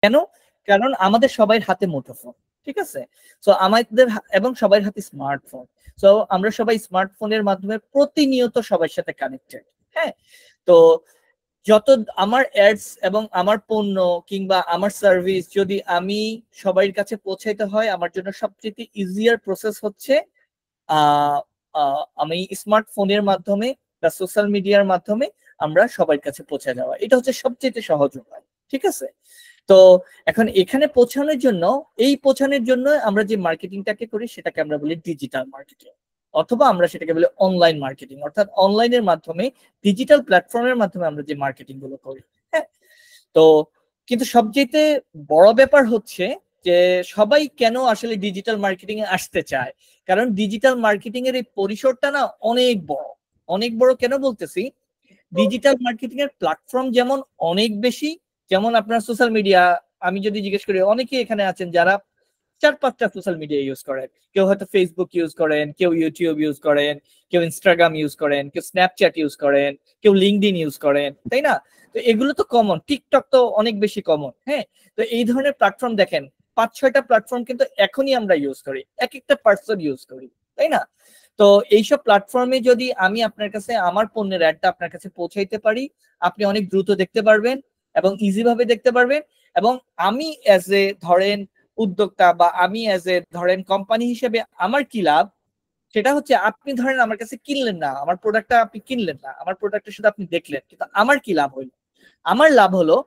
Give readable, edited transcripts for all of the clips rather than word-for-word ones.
কেন? কারণ আমাদের সবাই হাতে মুঠোফোন, ঠিক আছে? সো আমাদের এবং সবার হাতে স্মার্টফোন। সো আমরা সবাই স্মার্টফোনের মাধ্যমে প্রতিনিয়ত সবার সাথে কানেক্টেড। হ্যাঁ, তো যত আমার অ্যাডস এবং আমার পণ্য কিংবা আমার সার্ভিস যদি আমি সবার কাছে পৌঁছাইতে হয়, আমার জন্য সবচেয়ে ইজিয়ার প্রসেস হচ্ছে আমি স্মার্টফোনের মাধ্যমে বা সোশ্যাল মিডিয়ার মাধ্যমে আমরা সবার কাছে পৌঁছে যাওয়া, এটা হচ্ছে সবচেয়ে সহজ উপায়, ঠিক আছে? তো এখন এখানে পৌঁছানোর জন্য, এই পৌঁছানোর জন্য আমরা যে মার্কেটিংটাকে করি সেটাকে আমরা বলি ডিজিটাল মার্কেটিং, অথবা আমরা সেটাকে বলি অনলাইন মার্কেটিং, অর্থাৎ অনলাইনের মাধ্যমে ডিজিটাল প্ল্যাটফর্মের মাধ্যমে আমরা যে মার্কেটিং গুলো করি। হ্যাঁ, তো কিন্তু সবচেয়ে বড় ব্যাপার হচ্ছে যে সবাই কেন আসলে ডিজিটাল মার্কেটিং এ আসতে চায়, কারণ ডিজিটাল মার্কেটিং এর এই পরিসরটা না অনেক বড়। অনেক বড় কেন বলতেছি, ডিজিটাল মার্কেটিং এর প্ল্যাটফর্ম যেমন অনেক বেশি, যেমন আপনার সোশ্যাল মিডিয়া, আমি যদি জিজ্ঞেস করি অনেকেই এখানে আছেন যারা 4-5টা সোশ্যাল মিডিয়া ইউজ করেন। কেউ হয়তো ফেসবুক ইউজ করেন, কেউ ইউটিউব ইউজ করেন, কেউ ইনস্টাগ্রাম ইউজ করেন, কেউ স্ন্যাপচ্যাট ইউজ করেন, কেউ লিঙ্কডইন ইউজ করেন, তাই না? তো এগুলো তো কমন, টিকটক তো অনেক বেশি কমন। হ্যাঁ, তো এই ধরনের প্ল্যাটফর্ম দেখেন 5-6টা প্ল্যাটফর্ম কিন্তু এখনই আমরা ইউজ করি, এক একটা পার্সন ইউজ করি, তাই না? তো এইসব প্ল্যাটফর্মে যদি আমি আপনার কাছে আমার পণ্যের অ্যাডটা আপনার কাছে পৌঁছাইতে পারি, আপনি অনেক দ্রুত দেখতে পারবেন এবং ইজি ভাবে দেখতে পারবেন। এবং আমি অ্যাজ এ ধরেন উদ্যোক্তা বা আমি অ্যাজ এ ধরেন কোম্পানি হিসেবে আমার কি লাভ, সেটা হচ্ছে আপনি ধরেন আমার কাছে কিনলেন না, আমার প্রোডাক্টটা আপনি কিনলেন না, আমার প্রোডাক্টটা শুধু আপনি দেখলেন, কিন্তু আমার কি লাভ হইলো? আমার লাভ হলো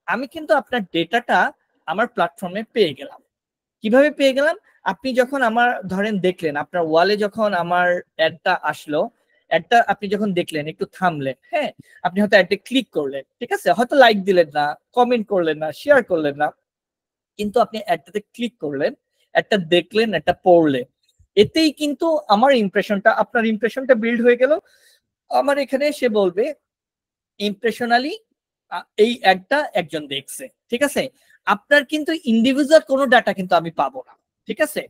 আমি কিন্তু আপনার ডেটাটা আমার প্ল্যাটফর্মে পেয়ে গেলাম। কিভাবে পেয়ে গেলাম? আপনি যখন আমার ধরেন দেখলেন, আপনার ওয়ালে যখন আমার অ্যাডটা আসলো, অ্যাডটা আপনি যখন দেখলেন, একটু থামলেন, হ্যাঁ, আপনি হয়তো অ্যাডে ক্লিক করলেন, ঠিক আছে, হয়তো লাইক দিলেন না, কমেন্ট করলেন না, শেয়ার করলেন না, কিন্তু আপনি অ্যাডটাতে ক্লিক করলেন, একটা দেখলেন, একটা পড়লেন, এতেই কিন্তু আমার ইমপ্রেশনটা, আপনার ইমপ্রেশনটা বিল্ড হয়ে গেল। আমার এখানে সে বলবে ইমপ্রেশনালি এই অ্যাডটা একজন দেখছে, ঠিক আছে? আপনার কিন্তু ইন্ডিভিজুয়াল কোনো ডাটা কিন্তু আমি পাবো না, ঠিক আছে?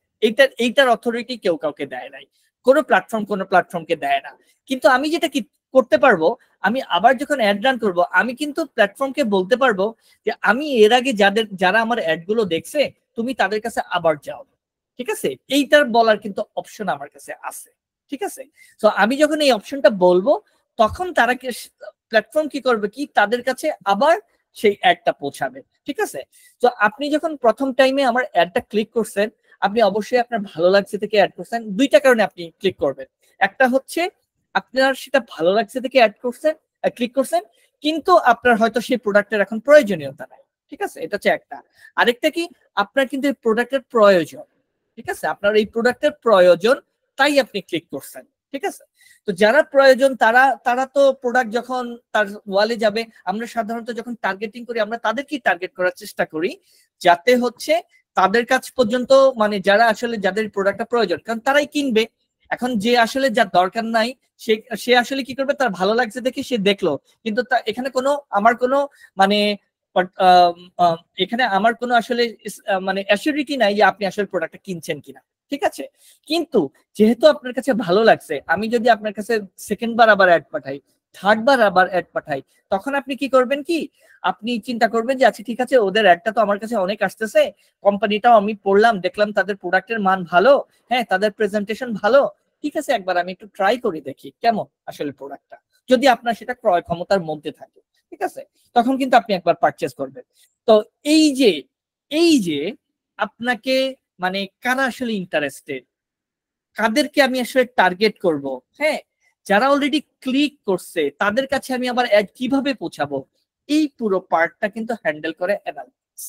এইটার অথরিটি কেউ কাউকে দেয় নাই, কোনো প্ল্যাটফর্ম কোনো প্ল্যাটফর্মকে দেয় না। কিন্তু আমি যেটা কি করতে পারবো, আমি আবার যখন অ্যাড রান করবো, আমি কিন্তু প্ল্যাটফর্মকে বলতে পারবো যে আমি এর আগে যারা আমার অ্যাড গুলো দেখছে, তুমি তাদের কাছে আবার যাও, ঠিক আছে? এইটার বলার কিন্তু অপশন আমার কাছে আছে, ঠিক আছে? তো আমি যখন এই অপশনটা বলবো, তখন তারা প্ল্যাটফর্ম কি করবে, কি তাদের কাছে আবার সেই অ্যাডটা পৌঁছাবে, ঠিক আছে? তো আপনি যখন প্রথম টাইমে আমার অ্যাডটা ক্লিক করছেন, আপনি অবশ্যই আপনার ভালো লাগছে থেকে অ্যাড করছেন, দুইটা কারণে আপনি ক্লিক করবেন। একটা হচ্ছে আপনার সেটা ভালো লাগছে থেকে অ্যাড করছেন, ক্লিক করছেন, কিন্তু আপনার হয়তো সেই প্রোডাক্টের এখন প্রয়োজনীয়তা নাই, ঠিক আছে? এটা হচ্ছে একটা। আরেকটা কি, আপনার কিন্তু এই প্রোডাক্টের প্রয়োজন, ঠিক আছে, আপনার এই প্রোডাক্টের প্রয়োজন, তাই আপনি ক্লিক করছেন, ঠিক আছে? তো যারা প্রয়োজন তারা তারা তো প্রোডাক্ট যখন তার ওয়ালে যাবে, আমরা সাধারণত যখন টার্গেটিং করি আমরা তাদেরকেই টার্গেট করার চেষ্টা করি, যাতে হচ্ছে তাদের কাছ পর্যন্ত, মানে যারা আসলে যাদের প্রোডাক্টটা প্রয়োজন, কারণ তারাই কিনবে। এখন যে আসলে যার দরকার নাই, সে সে আসলে কি করবে, তার ভালো লাগছে দেখে সে দেখলো, কিন্তু এখানে কোনো আমার কোনো মানে এখানে আমার কোনো আসলে মানে অ্যাসিউরিটি নাই যে আপনি আসলে প্রোডাক্টটা কিনছেন কিনা, ঠিক আছে? কিন্তু যেহেতু আপনার কাছে ভালো লাগছে, আমি যদি আপনার কাছে সেকেন্ড বার আবার অ্যাড পাঠাই, থার্ড বার আবার অ্যাড পাঠাই, তখন আপনি কি করবেন, কি আপনি চিন্তা করবেন যে আচ্ছা ঠিক আছে, ওদের অ্যাডটা তো আমার কাছে অনেক আসতেছে, কোম্পানিটাও আমি পড়লাম, দেখলাম তাদের প্রোডাক্টের মান ভালো, হ্যাঁ, তাদের প্রেজেন্টেশন ভালো, ঠিক আছে, একবার আমি একটু ট্রাই করে দেখি কেমন আসলে প্রোডাক্টটা, যদি আপনার সেটা ক্রয় ক্ষমতার মধ্যে থাকে, ঠিক আছে, তখন কিন্তু আপনি একবার পারচেজ করবেন। তো এই যে এই যে আপনাকে, মানে কারা আসলে ইন্টারেস্টেড, কাদেরকে আমি আসলে টার্গেট করব, হ্যাঁ, যারা অলরেডি ক্লিক করছে তাদের কাছে আমি আবার অ্যাড কিভাবে পৌঁছাবো, এই পুরো পার্টটা কিন্তু হ্যান্ডেল করে অ্যানালিটিক্স,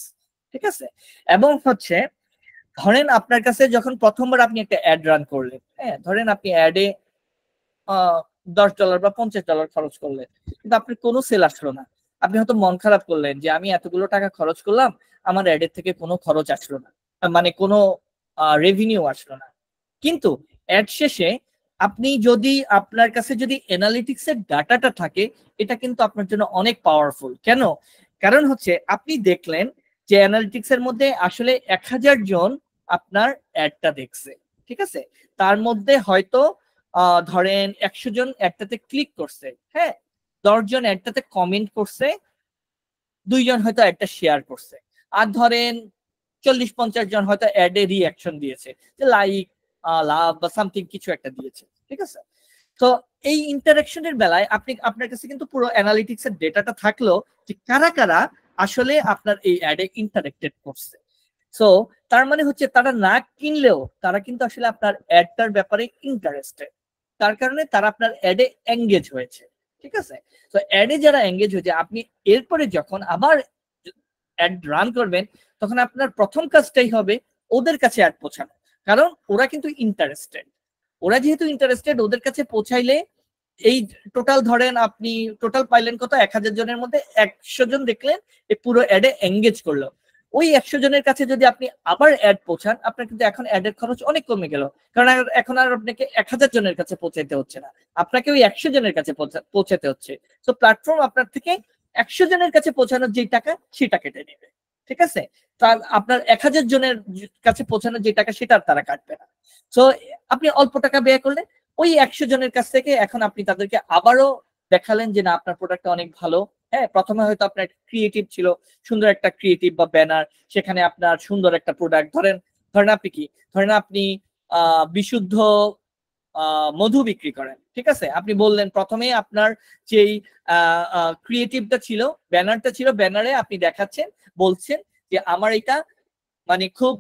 ঠিক আছে? এবং হচ্ছে ধরেন আপনার কাছে যখন প্রথমবার আপনি একটা অ্যাড রান করলেন, হ্যাঁ, ধরেন আপনি অ্যাডে $10 বা $50 খরচ করলেন, কিন্তু আপনার কোনো সেল আসলো না, আপনি হয়তো মন খারাপ করলেন যে আমি এতগুলো টাকা খরচ করলাম, আমার অ্যাডের থেকে কোনো খরচ আসলো না, মানে কোনো রেভিনিউ আসলো না। কিন্তু অ্যাড শেষে আপনি যদি, আপনার কাছে যদি অ্যানালিটিক্স এর ডাটাটা থাকে, এটা কিন্তু আপনার জন্য অনেক পাওয়ারফুল। কেন? কারণ হচ্ছে আপনি দেখলেন যে অ্যানালিটিক্স এর মধ্যে আসলে 1000 জন আপনার অ্যাডটা দেখছে, ঠিক আছে, তার মধ্যে হয়তো ধরেন 100 জন একটাতে ক্লিক করছে, হ্যাঁ, 10 জন একটাতে কমেন্ট করছে, 2 জন হয়তো একটা শেয়ার করছে। আর ধরেন 40-50 জন হয়তো অ্যাডে রিঅ্যাকশন দিয়েছে, যে লাইক, লাভ বা সামথিং কিছু একটা দিয়েছে, ঠিক আছে। তো এই ইন্টারাকশনের বেলায় আপনার কাছে কিন্তু পুরো অ্যানালিটিক্স এর ডেটাটা থাকলো যে কারা কারা আসলে আপনার এই অ্যাডে ইন্টারেক্টেড করছে। সো তার মানে হচ্ছে তারা না কিনলেও তারা কিন্তু আসলে আপনার অ্যাডটার ব্যাপারে ইন্টারেস্টেড, তার কারণে তারা আপনার অ্যাডে এঙ্গেজ হয়েছে, ঠিক আছে। তো অ্যাডে যারা এঙ্গেজ হয়েছে, আপনি এরপরে যখন আবার অ্যাড রান করবেন, তখন আপনার প্রথম কাজটাই হবে ওদের কাছে অ্যাড পৌঁছানো, কারণ ওরা কিন্তু ইন্টারেস্টেড। ওরা যেহেতু ইন্টারেস্টেড, ওদের কাছে পৌঁছাইলে এই টোটাল ধরেন আপনি টোটাল পাইলেন কত, 1000 জনের মধ্যে 100 জন দেখলেন এই পুরো অ্যাডে এঙ্গেজ করলো। ওই 100 জনের কাছে যদি আপনি আবার অ্যাড পৌঁছান, আপনার কিন্তু এখন অ্যাডের খরচ অনেক কমে গেল, কারণ এখন আর আপনাকে 1000 জনের কাছে পৌঁছাতে হচ্ছে না, আপনাকে ওই 100 জনের কাছে পৌঁছাতে হচ্ছে। তো প্ল্যাটফর্ম আপনার থেকে 100 জনের কাছে পৌঁছানোর যে টাকা সেটা কেটে নেবে, ঠিক আছে। তার আপনার 1000 জনের কাছে পৌঁছানোর যে টাকা সেটা তারা কাটবে না। তো আপনি অল্প টাকা ব্যয় করলে ওই 100 জনের কাছ থেকে এখন আপনি তাদেরকে আবারও দেখালেন যে না, আপনার প্রোডাক্টটা অনেক ভালো। হ্যাঁ, প্রথমে হয়তো আপনার ক্রিয়েটিভ ছিল, সুন্দর একটা ক্রিয়েটিভ বা ব্যানার, সেখানে আপনার সুন্দর একটা প্রোডাক্ট, ধরেন আপনি কি, ধরেন আপনি বিশুদ্ধ মধু বিক্রি করেন, ঠিক আছে। আপনি বললেন প্রথমে আপনার যেই ক্রিয়েটিভটা ছিল, ব্যানারটা ছিল, ব্যানারে আপনি দেখাচ্ছেন, বলছেন যে আমার এটা মানে খুব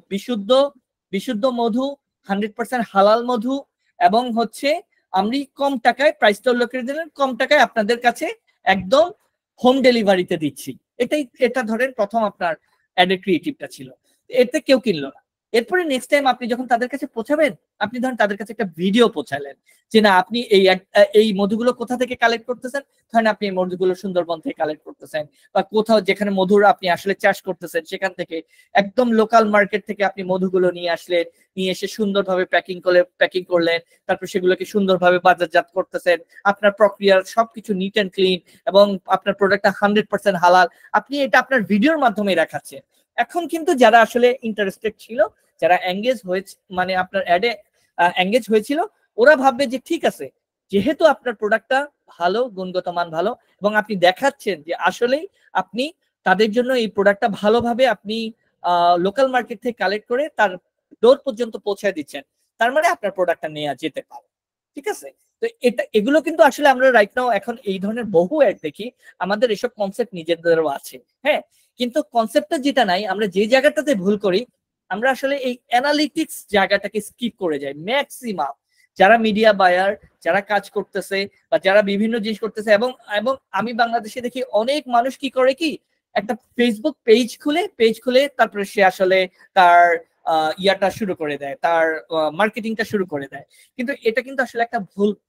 বিশুদ্ধ মধু, 100% হালাল মধু, এবং হচ্ছে আমি কম টাকায়, প্রাইসটা উল্লেখ করে দিলেন, কম টাকায় আপনাদের কাছে একদম হোম ডেলিভারিতে দিচ্ছি। এটা ধরেন প্রথম আপনার অ্যাডের ক্রিয়েটিভটা ছিল, এতে কেউ কিনলো না। এরপরে নেক্সট টাইম আপনি যখন তাদের কাছে পৌঁছাবেন, আপনি ধরেন তাদের কাছে একটা ভিডিও পৌঁছালেন যে না, আপনি এই মধুগুলো কোথা থেকে কালেক্ট করতেছেন। ধরেন আপনি এই মধুগুলো সুন্দরবন থেকে কালেক্ট করতেছেন, বা কোথাও যেখানে মধুর আপনি আসলে চাষ করতেছেন সেখান থেকে, একদম লোকাল মার্কেট থেকে আপনি মধুগুলো নিয়ে আসলেন, নিয়ে এসে সুন্দরভাবে প্যাকিং করলেন, তারপর সেগুলোকে সুন্দরভাবে বাজারজাত করতেছেন, আপনার প্রক্রিয়ার সবকিছু নিট অ্যান্ড ক্লিন, এবং আপনার প্রোডাক্টটা 100% হালাল, আপনি এটা আপনার ভিডিওর মাধ্যমে দেখাচ্ছেন। এখন কিন্তু যারা আসলে ইন্টারেস্টেড ছিল, যারা এঙ্গেজ হয়েছে, মানে আপনার অ্যাডে এঙ্গেজ হয়েছিল, ওরা ভাববে যে ঠিক আছে, যেহেতু আপনার প্রোডাক্টটা ভালো, গুণগত মান ভালো, এবং আপনি দেখাচ্ছেন যে আসলেই আপনি তাদের জন্য এই প্রোডাক্টটা ভালোভাবে আপনি লোকাল মার্কেট থেকে কালেক্ট করে তার ডোর পর্যন্ত পৌঁছায় দিচ্ছেন, তার মানে আপনার প্রোডাক্টটা নেওয়া যেতে পারে, ঠিক আছে। তো এগুলো কিন্তু আসলে আমরা রাইট নাও এখন এই ধরনের বহু অ্যাড দেখি, আমাদের এসব কনসেপ্ট নিজেদেরও আছে, হ্যাঁ, কিন্তু কনসেপ্টটা যেটা নাই, আমরা যে জায়গাটাতে ভুল করি, আমরা আসলে এই অ্যানালিটিক্স জায়গাটাকে স্কিপ করে যাই ম্যাক্সিমাম। যারা মিডিয়া বায়ার, যারা কাজ করতেছে বা যারা বিভিন্ন জিনিস করতেছে, এবং আমি বাংলাদেশে দেখি অনেক মানুষ কি করে, কি একটা ফেসবুক পেজ খুলে তারপরে সে আসলে তার ইয়াটা শুরু করে দেয়, তার মার্কেটিংটা শুরু করে দেয়। কিন্তু এটা কিন্তু আসলে একটা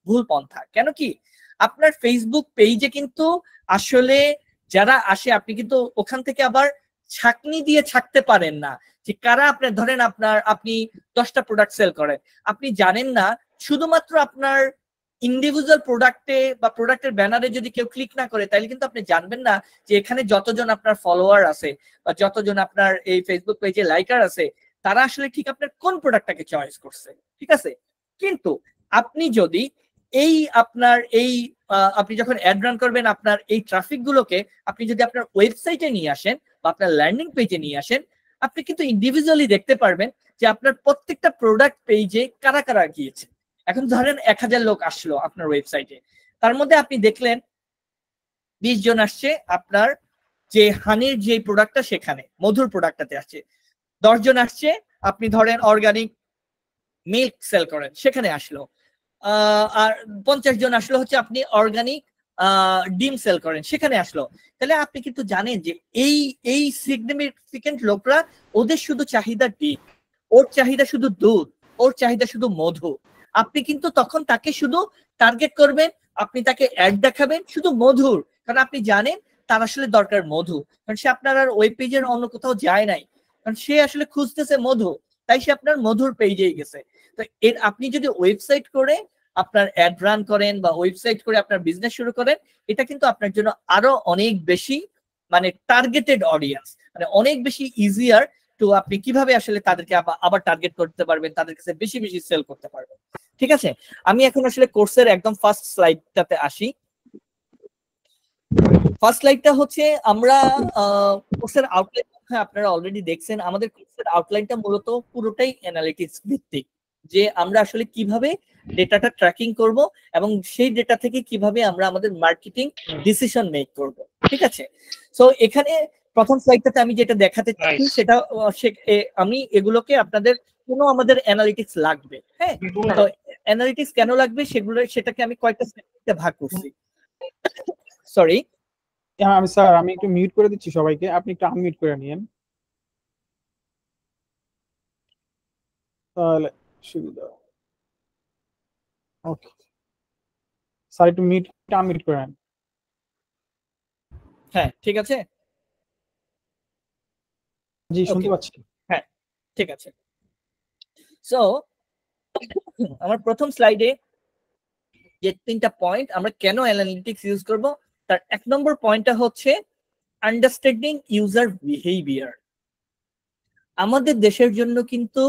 ভুল পন্থা। কেন কি, আপনার ফেসবুক পেজে কিন্তু আসলে যারা আসে, আপনি কিন্তু ওখান থেকে আবার ছাকনি দিয়ে ছাকতে পারেন না যে কারা আপনার, ধরেন আপনি 10টা প্রোডাক্ট সেল করেন, আপনি জানেন না শুধুমাত্র আপনার ইন্ডিভিজুয়াল প্রোডাক্টে বা প্রোডাক্টের ব্যানারে যদি কেউ ক্লিক না করে, তাহলে কিন্তু আপনি জানবেন না যে এখানে যতজন আপনার ফলোয়ার আছে বা যতজন আপনার এই ফেসবুক পেজে লাইকার আছে, তারা আসলে ঠিক আপনার কোন প্রোডাক্টটাকে চয়েস করছে, ঠিক আছে। কিন্তু আপনি যদি আপনি যখন অ্যাড রান করবেন, আপনার এই ট্রাফিক গুলোকে আপনি যদি আপনার ওয়েবসাইটে নিয়ে আসেন বা আপনার ল্যান্ডিং পেজে নিয়ে আসেন, আপনি কিন্তু ইন্ডিভিজুয়ালি দেখতে পারবেন যে আপনার প্রত্যেকটা প্রোডাক্ট পেজে কারা কারা গিয়েছে। এখন ধরেন 1000 লোক আসলো আপনার ওয়েবসাইটে, তার মধ্যে আপনি দেখলেন 20 জন আসছে আপনার যে হানির যে প্রোডাক্টটা, সেখানে মধুর প্রোডাক্টটাতে আসছে। 10 জন আসছে আপনি ধরেন অর্গানিক মিল্ক সেল করেন, সেখানে আসলো। আর 50 জন আসলো হচ্ছে আপনি অর্গানিক ডিম সেল করেন, সেখানে আসলো। তাহলে আপনি কিন্তু জানেন যে এই সিগনিফিকেন্ট লোকরা, ওদের শুধু চাহিদা ডিম, ওর চাহিদা শুধু দুধ, ওর চাহিদা শুধু মধু। আপনি কিন্তু তখন তাকে শুধু টার্গেট করবেন, আপনি তাকে অ্যাড দেখাবেন শুধু মধুর, কারণ আপনি জানেন তার আসলে দরকার মধু, কারণ সে আপনার আর ওয়েব পেজের অন্য কোথাও যায় নাই, কারণ সে আসলে খুঁজতেছে মধু, তাই সে আপনার মধুর পেজেই গেছে। তো আপনি যদি ওয়েবসাইট করে আপনার অ্যাড রান করেন বা ওয়েবসাইট করে আপনার বিজনেস শুরু করেন, এটা কিন্তু আপনার জন্য আরো অনেক বেশি মানে টার্গেটেড অডিয়েন্স, মানে অনেক বেশি ইজিয়ার টু আপনি কিভাবে আসলে তাদেরকে আবার টার্গেট করতে পারবেন, তাদের কাছে বেশি বেশি সেল করতে পারবেন, ঠিক আছে। আমি এখন আসলে কোর্সের একদম ফার্স্ট স্লাইডটাতে আসি। ফার্স্ট স্লাইডটা হচ্ছে আমরা কোর্সের আউটলাইন হ্যাঁ আপনারা অলরেডি দেখছেন আমাদের কোর্সের আউটলাইনটা মূলত পুরোটাই অ্যানালিটিক্স ভিত্তিক, যে আমরা আসলে কিভাবে ডেটাটা ট্র্যাকিং করব এবং সেই ডেটা থেকে কিভাবে আমরা আমাদের মার্কেটিং ডিসিশন মেক করব। ঠিক আছে, সো এখানে প্রথম স্লাইডটাতে আমি যেটা দেখাতে চাচ্ছি সেটা আমি এগুলোকে আপনাদের কোনো আমাদের অ্যানালিটিক্স লাগবে। হ্যাঁ, তো অ্যানালিটিক্স কেন লাগবে সেটাকে আমি কয়েকটা স্লাইডে ভাগ করছি। সরি আমি স্যার আমি একটু মিউট করে দিচ্ছি সবাইকে, আপনি একটু আনমিউট করে নিয়েন তাহলে সুবিধা। ওকে স্যার একটু মিউট আনমিউট করে নেন। হ্যাঁ ঠিক আছে, জি শুনতে পাচ্ছি। হ্যাঁ ঠিক আছে। সো আমার প্রথম স্লাইডে যে 3টা পয়েন্ট আমরা কেন অ্যানালিটিক্স ইউজ করব, তার 1 নম্বর পয়েন্টটা হচ্ছে আন্ডারস্ট্যান্ডিং ইউজার বিহেভিয়ার। আমাদের দেশের জন্য কিন্তু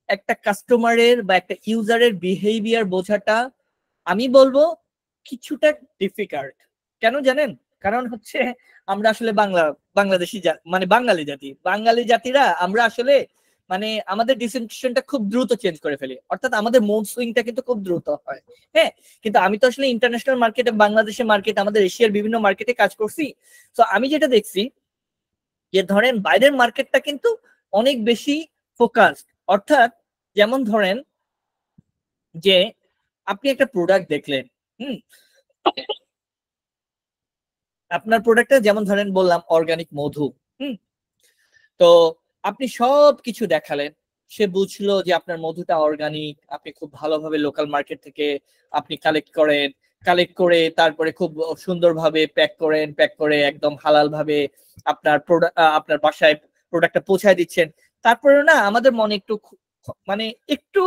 একটা কাস্টমারের বা একটা ইউজারের বিহেভিয়ার বোঝাটা আমি বলবো কিছুটা ডিফিকাল্ট। কেন জানেন? কারণ হচ্ছে আমরা আসলে বাংলাদেশি মানে বাঙালি জাতিরা আমরা আসলে মানে আমাদের ডিসিশনটা খুব দ্রুত চেঞ্জ করে ফেলি, অর্থাৎ আমাদের মুড সুইংটা কিন্তু খুব দ্রুত হয়। হ্যাঁ, কিন্তু আমি তো আসলে ইন্টারন্যাশনাল মার্কেটে, বাংলাদেশের মার্কেট, আমাদের এশিয়ার বিভিন্ন মার্কেটে কাজ করছি। তো আমি যেটা দেখছি যে ধরেন বাইরের মার্কেটটা কিন্তু অনেক বেশি ফোকাসড, অর্থাৎ যেমন ধরেন যে আপনি একটা প্রোডাক্ট দেখলেন, আপনার প্রোডাক্টটা যেমন ধরেন বললাম অর্গানিক মধু, তো আপনি সব কিছু দেখালেন, সে বুঝলো যে আপনার মধুটা অর্গানিক, আপনি খুব ভালোভাবে লোকাল মার্কেট থেকে আপনি কালেক্ট করে তারপরে খুব সুন্দরভাবে প্যাক করে একদম হালাল ভাবে আপনার বাসায় প্রোডাক্টটা পৌঁছায় দিচ্ছেন। তারপরে না আমাদের মনে মানে একটু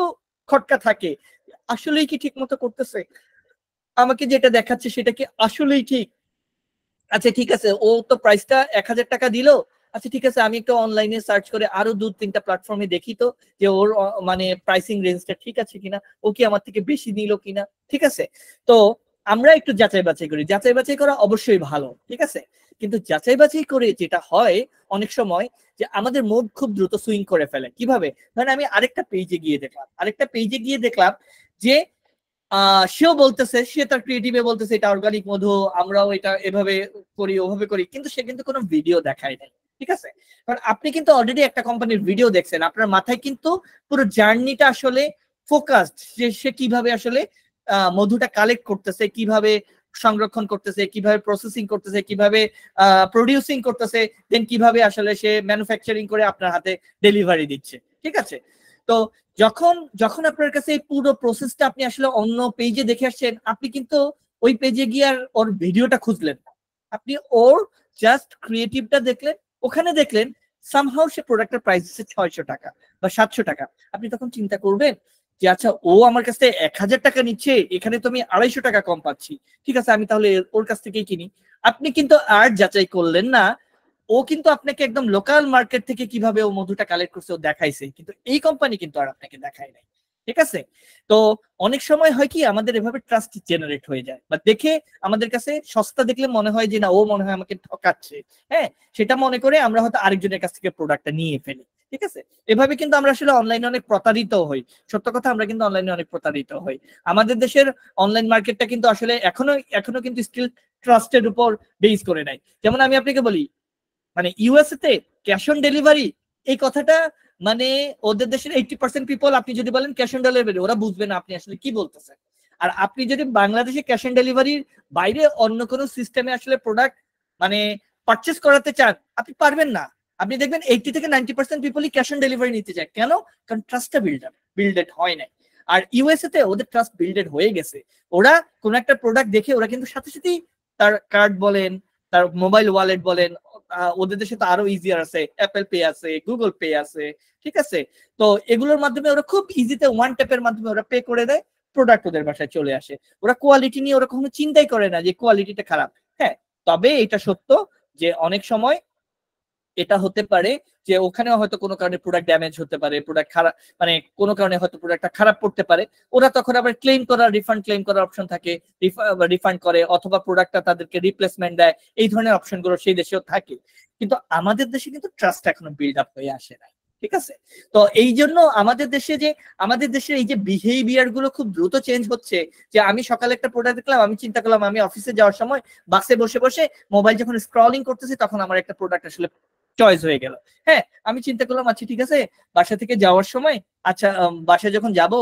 খটকা থাকে, আসলেই কি ঠিক মতো করতেছে, আমাকে যেটা দেখাচ্ছে সেটা কি আসলেই ঠিক? আচ্ছা ঠিক আছে, ও তো প্রাইসটা 1000 টাকা দিল, আচ্ছা ঠিক আছে আমি একটু অনলাইনে সার্চ করে আরো 2-3টা প্ল্যাটফর্মে দেখি তো যে ওর মানে প্রাইসিং রেঞ্জটা ঠিক আছে কিনা, ও কি আমার থেকে বেশি নিল কিনা। ঠিক আছে, তো আমরা একটু যাচাই বাছাই করি, যাচাই বাছাই করা অবশ্যই ভালো, ঠিক আছে, কিন্তু যাচাই বাছাই করে যেটা হয় অনেক সময় যে আমাদের মুড খুব দ্রুত সুইং করে ফেলে। কিভাবে? ধরেন আমি আরেকটা পেজে গিয়ে দেখলাম যে সেও বলতেছে, সে তার ক্রিয়েটিভে বলতেছে এটা অর্গানিক মধু, আমরাও এটা এভাবে করি ওভাবে করি, কিন্তু সে কিন্তু কোনো ভিডিও দেখায় নাই। ঠিক আছে, কারণ আপনি কিন্তু অলরেডি একটা কোম্পানির ভিডিও দেখছেন, আপনার মাথায় কিন্তু পুরো জার্নিটা আসলে ফোকাসড, যে সে কিভাবে আসলে মধুটা কালেক্ট করতেছে, কিভাবে সংরক্ষণ করতেছে, কিভাবে প্রসেসিং করতেছে, কিভাবে প্রডিউসিং করতেছে, দেন কিভাবে আসলে সে ম্যানুফ্যাকচারিং করে আপনার হাতে ডেলিভারি দিচ্ছে। ঠিক আছে, তো যখন আপনার কাছে এই পুরো প্রসেসটা আপনি আসলে অন্য পেজে দেখে আসছেন, আপনি কিন্তু ওই পেজে গিয়ে আর ওর ভিডিওটা খুঁজলেন না, আপনি ওর জাস্ট ক্রিয়েটিভটা দেখলেন, ওখানে দেখলেন সামহাউ সে প্রোডাক্টের প্রাইস দিচ্ছে 600 টাকা বা 700 টাকা। আপনি তখন চিন্তা করবেন যে আচ্ছা ও আমার কাছ থেকে 1000 টাকা নিচ্ছে, এখানে তো আমি 250 টাকা কম পাচ্ছি, ঠিক আছে আমি তাহলে ওর কাছ থেকেই কিনি। আপনি কিন্তু আর যাচাই করলেন না, ও কিন্তু আপনাকে একদম লোকাল মার্কেট থেকে কিভাবে ও মধুটা কালেক্ট করছে ও দেখাইছে, কিন্তু এই কোম্পানি কিন্তু আর আপনাকে দেখায় নাই। ঠিক আছে, তো অনেক সময় হয় কি আমাদের এভাবে ট্রাস্ট জেনারেট হয়ে যায়, বা দেখে আমাদের কাছে সস্তা দেখলে মনে হয় যে না ও মনে হয় আমাকে ঠকাচ্ছে, হ্যাঁ, সেটা মনে করে আমরা হয়তো আরেকজনের কাছ থেকে প্রোডাক্টটা নিয়ে ফেলি। ঠিক আছে, এভাবে কিন্তু আমরা আসলে অনলাইনে অনেক প্রতারিত হই। সত্য কথা, আমরা কিন্তু অনলাইনে অনেক প্রতারিত হই। আমাদের দেশের অনলাইন মার্কেটটা কিন্তু আসলে এখনো কিন্তু স্টিল ট্রাস্টের উপর বেস করে নাই। যেমন আমি আপনাকে বলি, মানে ইউএসএ তে ক্যাশ অন ডেলিভারি এই কথাটা, মানে ওদের দেশের 80% পিপল আপনি যদি বলেন ক্যাশ অন ডেলিভারি, ওরা বুঝবে না আপনি আসলে কি বলতেছেন। আর আপনি যদি বাংলাদেশে ক্যাশ অন ডেলিভারির বাইরে অন্য কোনো সিস্টেমে আসলে প্রোডাক্ট মানে পারচেস করাতে চান, আপনি পারবেন না। আপনি দেখবেন 80-90% পিপলই ক্যাশ অন ডেলিভারি নিতে চায়। কেন? কারণ ট্রাস্টটা বিল্ডেড হয় নাই। আর ইউএসএ তে ওদের ট্রাস্ট বিল্ডেড হয়ে গেছে। ওরা কোন একটা প্রোডাক্ট দেখে ওরা কিন্তু সাথে সাথেই তার কার্ড বলেন, তার মোবাইল ওয়ালেট বলেন, ওদের দেশে তো আরো ইজিয়ার আছে, অ্যাপেল পে আছে, গুগল পে আছে। ঠিক আছে, তো এগুলোর মাধ্যমে ওরা খুব ইজিতে ওয়ান ট্যাপের মাধ্যমে ওরা পে করে দেয়, প্রোডাক্ট ওদের বাসায় চলে আসে। ওরা কোয়ালিটি নিয়ে ওরা কখনো চিন্তাই করে না যে কোয়ালিটিটা খারাপ। হ্যাঁ, তবে এটা সত্য যে অনেক সময় এটা হতে পারে যে ওখানে হয়তো কোনো কারণে প্রোডাক্ট ড্যামেজ হতে পারে, প্রোডাক্ট খারাপ, মানে কোনো কারণে হয়তো প্রোডাক্টটা খারাপ পড়তে পারে। ওরা তখন আবার ক্লেম করার, রিফান্ড ক্লেম করার অপশন থাকে, রিফান্ড করে, অথবা প্রোডাক্টটা তাদেরকে রিপ্লেসমেন্ট দেয়। এই ধরনের অপশনগুলো সেই দেশেও থাকে, কিন্তু আমাদের দেশে কিন্তু ট্রাস্ট এখনো বিল্ড আপ হয়ে আসে না। ঠিক আছে, তো এই জন্য আমাদের দেশের এই যে বিহেভিয়ার গুলো খুব দ্রুত চেঞ্জ হচ্ছে। যে আমি সকালে একটা প্রোডাক্ট দেখলাম, আমি চিন্তা করলাম আমি অফিসে যাওয়ার সময় বাসে বসে বসে মোবাইল যখন স্ক্রলিং করতেছি তখন আমার একটা প্রোডাক্ট আসলে চয়েস হয়ে গেল। হ্যাঁ, আমি চিন্তা করলাম আচ্ছা ঠিক আছে, বাসা থেকে যাওয়ার সময়, আচ্ছা বাসায় যখন যাব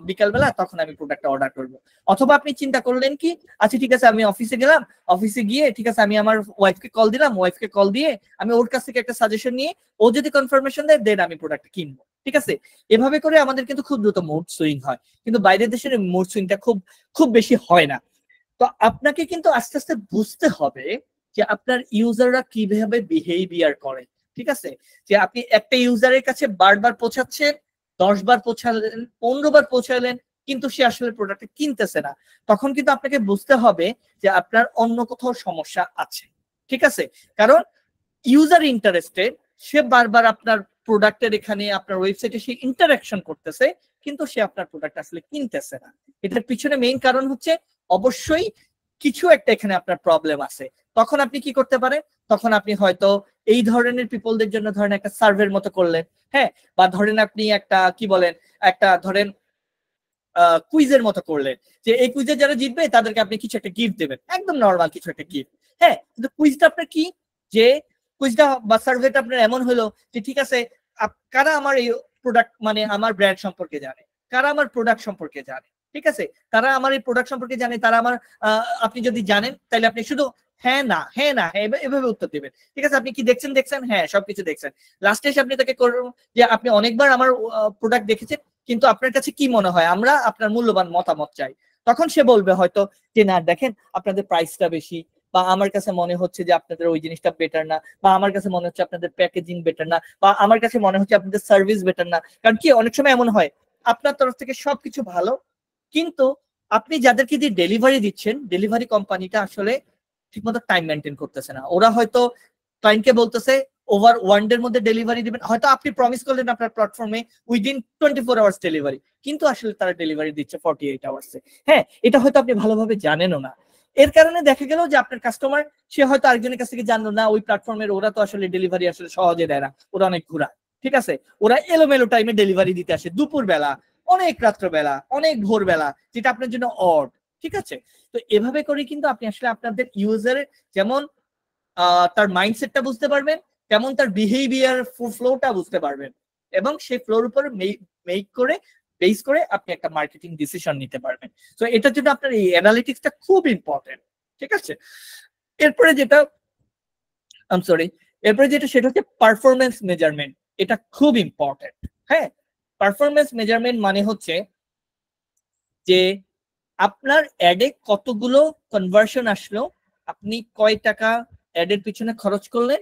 বিকালবেলা তখন আমি প্রোডাক্টটা অর্ডার করব। অথবা আপনি চিন্তা করলেন কি, আচ্ছা ঠিক আছে আমি অফিসে গেলাম, অফিসে গিয়ে ঠিক আছে আমি আমার ওয়াইফকে কল দিলাম, ওয়াইফকে কল দিয়ে আমি ওর কাছ থেকে একটা সাজেশন নিয়ে ও যদি কনফার্মেশন দেয় দেন আমি প্রোডাক্টটা কিনবো। ঠিক আছে, এভাবে করে আমাদের কিন্তু খুব দ্রুত মুড সুইং হয়, কিন্তু বাইরের দেশের মুড সুইংটা খুব খুব বেশি হয় না। তো আপনাকে কিন্তু আস্তে আস্তে বুঝতে হবে যে আপনার ইউজাররা কিভাবে বিহেভিয়ার করে। ঠিক আছে, যে আপনি একটা ইউজারের কাছে বারবার পৌঁছাচ্ছেন, 10 বার পৌঁছালেন, 15 বার পৌঁছালেন, কিন্তু সে আসলে প্রোডাক্টটা কিনতেছে না, তখন কিন্তু আপনাকে বুঝতে হবে যে আপনার অন্য কোথাও সমস্যা আছে। ঠিক আছে, কারণ ইউজার ইন্টারেস্টেড, সে বারবার আপনার প্রোডাক্টের এখানে আপনার ওয়েবসাইটে সে ইন্টারাকশন করতেছে, কিন্তু সে আপনার প্রোডাক্ট আসলে কিনতেছে না। এটার পিছনে মেইন কারণ হচ্ছে অবশ্যই কিছু একটা এখানে আপনার প্রবলেম আছে। তখন আপনি কি করতে পারেন, তখন আপনি হয়তো এই ধরনের পিপলদের জন্য ধরেন একটা সার্ভের মতো করলেন, হ্যাঁ, বা ধরেন আপনি একটা কি বলেন, একটা ধরেন কুইজের মতো করলেন, যে এই কুইজে যারা জিতবে তাদেরকে আপনি কিছু একটা গিফট দেবেন, একদম নর্মাল কিছু একটা গিফট। হ্যাঁ, কিন্তু কুইজটা আপনার কি, যে কুইজটা বা সার্ভেটা আপনার এমন হলো যে ঠিক আছে কারা আমার এই প্রোডাক্ট মানে আমার ব্র্যান্ড সম্পর্কে জানে, কারা আমার প্রোডাক্ট সম্পর্কে জানে। ঠিক আছে, তারা আমার এই প্রোডাক্ট সম্পর্কে জানে, তারা আমার আপনি যদি জানেন তাহলে আপনি শুধু হ্যাঁ না হ্যাঁ না হ্যাঁ এভাবে উত্তর দিবেন। ঠিক আছে, আপনি কি দেখছেন, হ্যাঁ সবকিছু দেখছেন। লাস্টে এসে আপনি তাকে করবেন যে আপনি অনেকবার আমার প্রোডাক্ট দেখেছেন, কিন্তু আপনার কাছে কি মনে হয়, আমরা আপনার মূল্যবান মতামত চাই। তখন সে বলবে হয়তো যে না দেখেন আপনাদের প্রাইসটা বেশি, বা আমার কাছে মনে হচ্ছে যে আপনাদের ওই জিনিসটা বেটার না, বা আমার কাছে মনে হচ্ছে আপনাদের প্যাকেজিং বেটার না, বা আমার কাছে মনে হচ্ছে আপনাদের সার্ভিস বেটার না। কারণ কি অনেক সময় এমন হয় আপনার তরফ থেকে সবকিছু ভালো, কিন্তু আপনি যাদেরকে দিয়ে ডেলিভারি দিচ্ছেন, ডেলিভারি কোম্পানিটা আসলে ঠিকমতো টাইম মেনটেন করতেছে না। ওরা হয়তো ক্লায়েন্টকে বলতেছে ওভার 1 ডের মধ্যে ডেলিভারি দিবেন, হয়তো আপনি প্রমিস করলেন আপনার প্ল্যাটফর্মে উইদিন 24 আওয়ার্স ডেলিভারি, কিন্তু আসলে তারা ডেলিভারি দিচ্ছে 48 আওয়ার্সে। হ্যাঁ, এটা হয়তো আপনি ভালোভাবে জানেনও না। এর কারণে দেখা গেল যে আপনার কাস্টমার সে হয়তো আরেকজনের কাছ থেকে জানলো না ওই প্ল্যাটফর্মের, ওরা তো আসলে ডেলিভারি আসলে সহজে দেয় না, ওরা অনেক ঘোরা। ঠিক আছে, ওরা এলোমেলো টাইমে ডেলিভারি দিতে আসে, দুপুর বেলা, অনেক রাত্রবেলা, অনেক ভোরবেলা, যেটা আপনার জন্য অড। ঠিক আছে, তো এভাবে করে কিন্তু আপনি আসলে আপনাদের ইউজারের যেমন তার মাইন্ডসেটটা বুঝতে পারবেন, তেমন তার বিহেভিয়ার ফ্লোটা বুঝতে পারবেন, এবং সেই ফ্লোর উপরে মেক করে বেস করে আপনি একটা মার্কেটিং ডিসিশন নিতে পারবেন। তো এটার জন্য আপনার এই অ্যানালিটিক্সটা খুব ইম্পর্টেন্ট। ঠিক আছে, এরপরে যেটা সেটা হচ্ছে পারফরমেন্স মেজারমেন্ট। এটা খুব ইম্পর্টেন্ট। হ্যাঁ, পারফরমেন্স মেজারমেন্ট মানে হচ্ছে যে আপনার অ্যাডে কতগুলো কনভার্সন আসলো, আপনি কয় টাকা অ্যাডের পিছনে খরচ করলেন,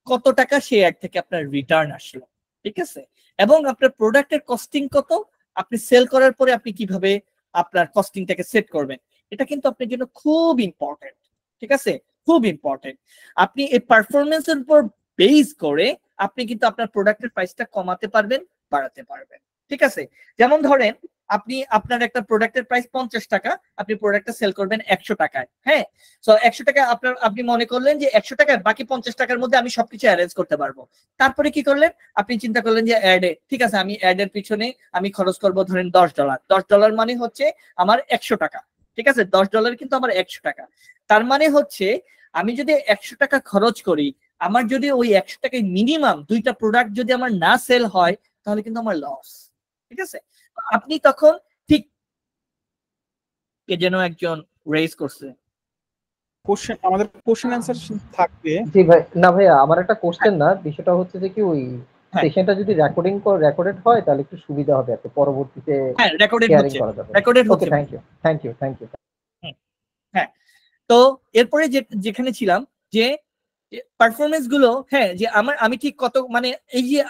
কত টাকা সেই অ্যাড থেকে আপনার রিটার্ন আসলো। ঠিক আছে, এবং আপনার প্রোডাক্টের কস্টিং কত, আপনি সেল করার পরে আপনি কিভাবে আপনার কস্টিংটাকে সেট করবেন, এটা কিন্তু আপনার জন্য খুব ইম্পর্টেন্ট। ঠিক আছে, খুব ইম্পর্টেন্ট। আপনি এই পারফরমেন্সের উপর বেস করে আপনি কিন্তু আপনার প্রোডাক্টের প্রাইসটা কমাতে পারবেন, বাড়াতে পারবেন। ঠিক আছে, যেমন ধরেন আপনি আপনার একটা প্রোডাক্টের প্রাইস 50 টাকা, আপনি প্রোডাক্টটা সেল করবেন 100 টাকায়। হ্যাঁ, তো 100 টাকা আপনি মনে করলেন যে 100 টাকায় বাকি 50 টাকার মধ্যে আমি সবকিছু অ্যারেঞ্জ করতে পারবো। তারপরে কি করলেন, আপনি চিন্তা করলেন যে অ্যাডে, ঠিক আছে আমি অ্যাডের পিছনে আমি খরচ করবো ধরেন $10। $10 মানে হচ্ছে আমার 100 টাকা। ঠিক আছে, $10 কিন্তু আমার 100 টাকা। তার মানে হচ্ছে আমি যদি 100 টাকা খরচ করি, আমার যদি ওই 100 টাকায় মিনিমাম 2টা প্রোডাক্ট যদি আমার না সেল হয়, তাহলে কিন্তু আমার লস। ঠিক আছে, আপনি তখন ঠিক কে যেন একজন রেজ করছে কোশ্চেন, আমাদের কোশ্চেন অ্যান্সার থাকবে। জি ভাই, না ভাইয়া আমার একটা কোশ্চেন না, বিষয়টা হচ্ছে যে কি ওই হ্যাঁ। সেশনটা যদি রেকর্ডেড হয় তাহলে একটু সুবিধা হবে, আর কি পরবর্তীতে হ্যাঁ রেকর্ডেড শেয়ারিং হচ্ছে, করা যাবে। রেকর্ডেড ওকে, হচ্ছে। Thank you. হ্যাঁ, তো এরপরে যেখানে ছিলাম যে পারফরমেন্স গুলো, হ্যাঁ যে আমি ঠিক কত মানে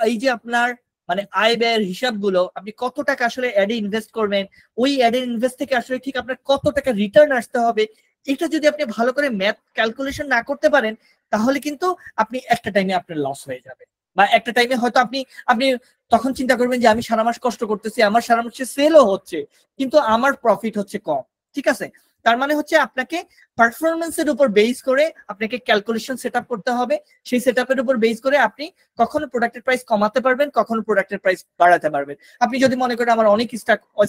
এই যে আপনার মানে আয় ব্যয়ের হিসাবগুলো, আপনি কত টাকা আসলে অ্যাডে ইনভেস্ট করবেন, ওই অ্যাডের ইনভেস্ট থেকে আসলে ঠিক আপনার কত টাকা রিটার্ন আসতে হবে, এটা যদি আপনি ভালো করে ম্যাথ ক্যালকুলেশন না করতে পারেন তাহলে কিন্তু আপনি একটা টাইমে আপনার লস হয়ে যাবে, বা একটা টাইমে হয়তো আপনি আপনি তখন চিন্তা করবেন যে আমি সারা মাস কষ্ট করতেছি, আমার সারা মাসে সেলও হচ্ছে কিন্তু আমার প্রফিট হচ্ছে কম। ঠিক আছে, তার মানে হচ্ছে আপনাকে পারফরমেন্সের উপর বেস করে আপনাকে ক্যালকুলেশন সেট আপ করতে হবে। সেই সেট আপের উপর বেস করে আপনি কখনো প্রোডাক্টের প্রাইস কমাতে পারবেন, কখনো প্রোডাক্টের প্রাইস বাড়াতে পারবেন। আপনি যদি মনে করেন আমার অনেক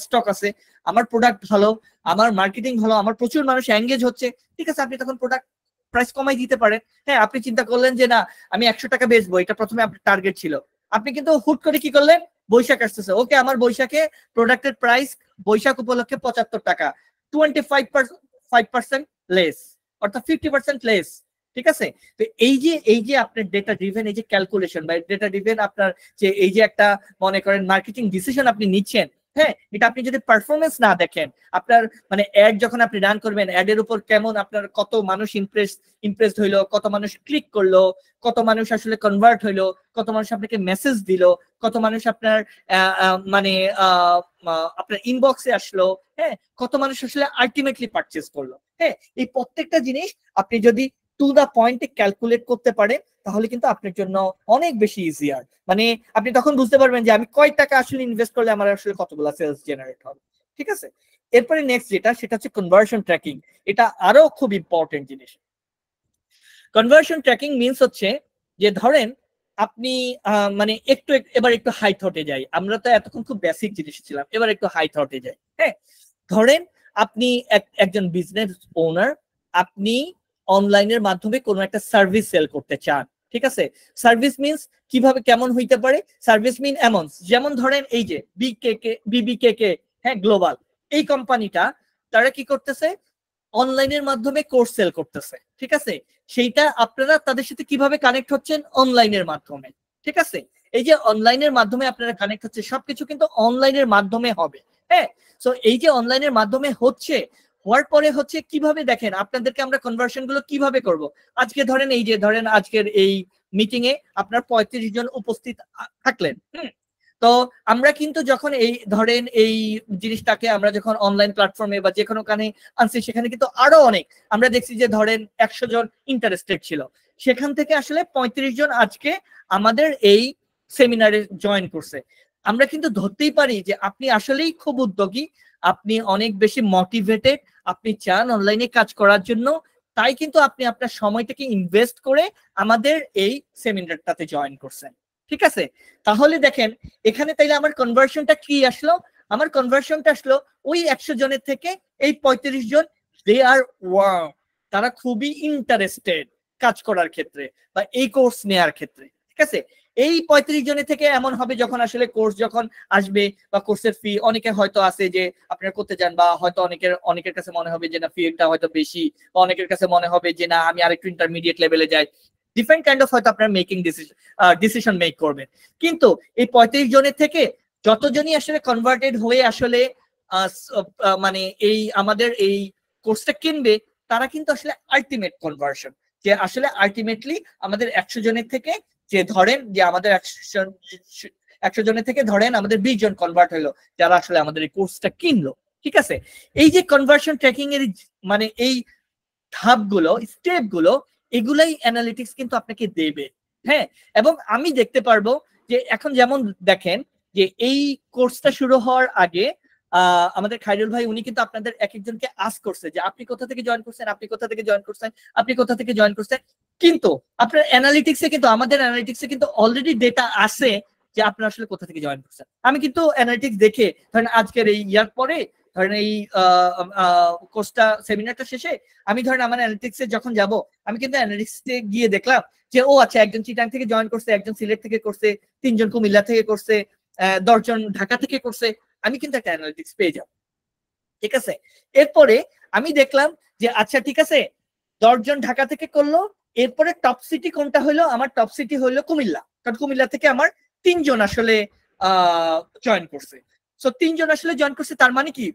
স্টক আছে, আমার প্রোডাক্ট ভালো, আমার মার্কেটিং ভালো, আমার প্রচুর মানুষ এঙ্গেজ হচ্ছে, ঠিক আছে, আপনি তখন প্রোডাক্ট প্রাইস কমাই দিতে পারেন। হ্যাঁ, আপনি চিন্তা করলেন যে না আমি 100 টাকা বেচবো, এটা প্রথমে আপনার টার্গেট ছিল, আপনি কিন্তু হুট করে কি করলেন, বৈশাখ আসতেছে, ওকে আমার বৈশাখে প্রোডাক্টের প্রাইস বৈশাখ উপলক্ষে 75 টাকা, 25% লেস, অর্থাৎ 50% লেস। ঠিক আছে, তো এই যে আপনার ডেটা ড্রিভেন এই যে ক্যালকুলেশন বা ডেটা ড্রিভেন আপনার যে এই যে একটা মনে করেন মার্কেটিং ডিসিশন আপনি নিচ্ছেন, হ্যাঁ, এটা আপনি যদি পারফরমেন্স না দেখেন, আপনার মানে অ্যাড যখন আপনি রান করবেন, অ্যাড এর উপর কেমন আপনার কত মানুষ ইমপ্রেসড হইলো, কত মানুষ ক্লিক করলো, কত মানুষ আসলে কনভার্ট হইলো, কত মানুষ আপনাকে মেসেজ দিল, কত মানুষ আপনার মানে আপনার ইনবক্সে আসলো, হ্যাঁ, কত মানুষ আসলে আলটিমেটলি পারচেজ করলো, হ্যাঁ, এই প্রত্যেকটা জিনিস আপনি যদি টু দা পয়েন্টে ক্যালকুলেট করতে পারেন তাহলে কিন্তু আপনার জন্য অনেক বেশি ইজিয়ার। মানে আপনি তখন বুঝতে পারবেন যে আমি কয় টাকা আসলে ইনভেস্ট করলে আমার আসলে কতগুলো সেলস জেনারেট হবে। ঠিক আছে, এরপরে নেক্সট যেটা সেটা হচ্ছে কনভার্সন ট্র্যাকিং। এটা আরো খুব ইম্পর্টেন্ট জিনিস। কনভার্সন ট্র্যাকিং মিনস হচ্ছে যে ধরেন আপনি মানে এবার একটু হাই থটে যাই, আমরা তো এতক্ষণ খুব বেসিক জিনিস ছিলাম, এবার একটু হাই থটে যাই। হ্যাঁ, ধরেন আপনি একজন বিজনেস ওনার, আপনি অনলাইনের মাধ্যমে কোনো একটা সার্ভিস সেল করতে চান। ঠিক আছে, সার্ভিস মিনস কিভাবে কেমন হইতে পারে, সার্ভিস মিন এমন যেমন ধরেন এই যে বিবিকেকে, হ্যাঁ, গ্লোবাল, এই কোম্পানিটা তারা কি করতেছে, অনলাইনের মাধ্যমে কোর্স সেল করতেছে। ঠিক আছে, সেইটা আপনারা তাদের সাথে কিভাবে কানেক্ট হচ্ছেন, অনলাইনের মাধ্যমে। ঠিক আছে, এই যে অনলাইনের মাধ্যমে আপনারা কানেক্ট হচ্ছে, সবকিছু কিন্তু অনলাইনের মাধ্যমে হবে। হ্যাঁ, সো এই যে অনলাইনের মাধ্যমে হচ্ছে, হওয়ার পরে হচ্ছে কিভাবে দেখেন আপনাদেরকে আমরা কনভার্সন গুলো কিভাবে করব। আজকে ধরেন এই যে ধরেন আজকের এই মিটিং এ আপনার 35 জন উপস্থিত থাকলেন। তো আমরা কিন্তু যখন এই ধরেন এই জিনিসটাকে আমরা যখন অনলাইন প্ল্যাটফর্মে বা যে কোনো কানে আনছি, সেখানে কিন্তু আরো অনেক আমরা দেখছি যে ধরেন 100 জন ইন্টারেস্টেড ছিল, সেখান থেকে আসলে 35 জন আজকে আমাদের এই সেমিনারে জয়েন করছে। আমরা কিন্তু ধরতেই পারি যে আপনি আসলেই খুব উদ্যোগী, আপনি অনেক বেশি মোটিভেটেড, আপনি চান অনলাইনে কাজ করার জন্য, তাই কিন্তু আপনি আপনার সময়টাকে ইনভেস্ট করে আমাদের এই সেমিনারটাতে জয়েন করছেন। ঠিক আছে, তাহলে দেখেন এখানে তাইলে আমার কনভার্সনটা কি আসলো, আমার কনভার্সনটা আসলো ওই 100 জনের থেকে এই 35 জন দে আর ওয়ার্ম, তারা খুবই ইন্টারেস্টেড কাজ করার ক্ষেত্রে বা এই কোর্স নেয়ার ক্ষেত্রে। ঠিক আছে, এই 35 জনের থেকে এমন হবে যখন আসলে কোর্স যখন আসবে বা কোর্সের ফি, অনেকে হয়তো আছে যে আপনারা করতে যান, বা হয়তো অনেকের কাছে মনে হবে যে না ফিটা হয়তো বেশি, বা অনেকের কাছে মনে হবে যে না আমি আরেকটু ইন্টারমিডিয়েট লেভেলে যাই, ডিফারেন্ট কাইন্ড অফ হয়তো আপনার মেকিং ডিসিশন মেক করবেন। কিন্তু এই 35 জনের থেকে যতজনই আসলে কনভার্টেড হয়ে আসলে মানে এই আমাদের এই কোর্সটা কিনবে, তারা কিন্তু আসলে আলটিমেট কনভার্সন, যে আসলে আলটিমেটলি আমাদের 100 জনের থেকে যে ধরেন যে আমাদের 100 জনের থেকে ধরেন আমাদের 20 জন কনভার্ট হলো যারা আসলে আমাদের এই কোর্সটা কিনলো। ঠিক আছে, এই যে কনভার্সন ট্র্যাকিং এর মানে এই ধাপগুলো, স্টেপগুলো, এগুলাই অ্যানালিটিক্স কিন্তু আপনাকে দেবে। হ্যাঁ, এবং আমি দেখতে পারবো যে এখন যেমন দেখেন যে এই কোর্সটা শুরু হওয়ার আগে আমাদের খাইরুল ভাই উনি কিন্তু আপনাদের এক একজনকে আস্ক করছে যে আপনি কোথা থেকে জয়েন করছেন, আপনি কোথা থেকে জয়েন করছেন, আপনি কোথা থেকে জয়েন করছেন। কিন্তু আপনার অ্যানালিটিক্সে কিন্তু আমাদের অ্যানালিটিক্সে কিন্তু অলরেডি ডেটা আছে যে আপনারা আসলে কোথা থেকে জয়েন করছেন। আমি কিন্তু অ্যানালিটিক্স দেখে ধরেন আজকের এই ইয়ার পরে ধরেন এই কোর্সটা সেমিনারটা শেষে আমি ধরেন আমার অ্যানালিটিক্সে যখন যাব, আমি কিন্তু অ্যানালিটিক্সে গিয়ে দেখলাম যে ও আচ্ছা একজন চিটাং থেকে জয়েন করছে, একজন সিলেট থেকে করছে, 3 জন কুমিল্লা থেকে করছে, 10 জন ঢাকা থেকে করছে, আমি কিন্তু একটা অ্যানালিটিক্স পেয়ে যাব। ঠিক আছে, এরপরে আমি দেখলাম যে আচ্ছা ঠিক আছে 10 জন ঢাকা থেকে করলো, এরপরে টপ সিটি কোনটা হলো, আমার টপ সিটি হলো কুমিল্লা, কারণ কুমিল্লা থেকে আমার 3 জন আসলে জয়েন করছে। সো 3 জন আসলে জয়েন করছে, তার মানে কি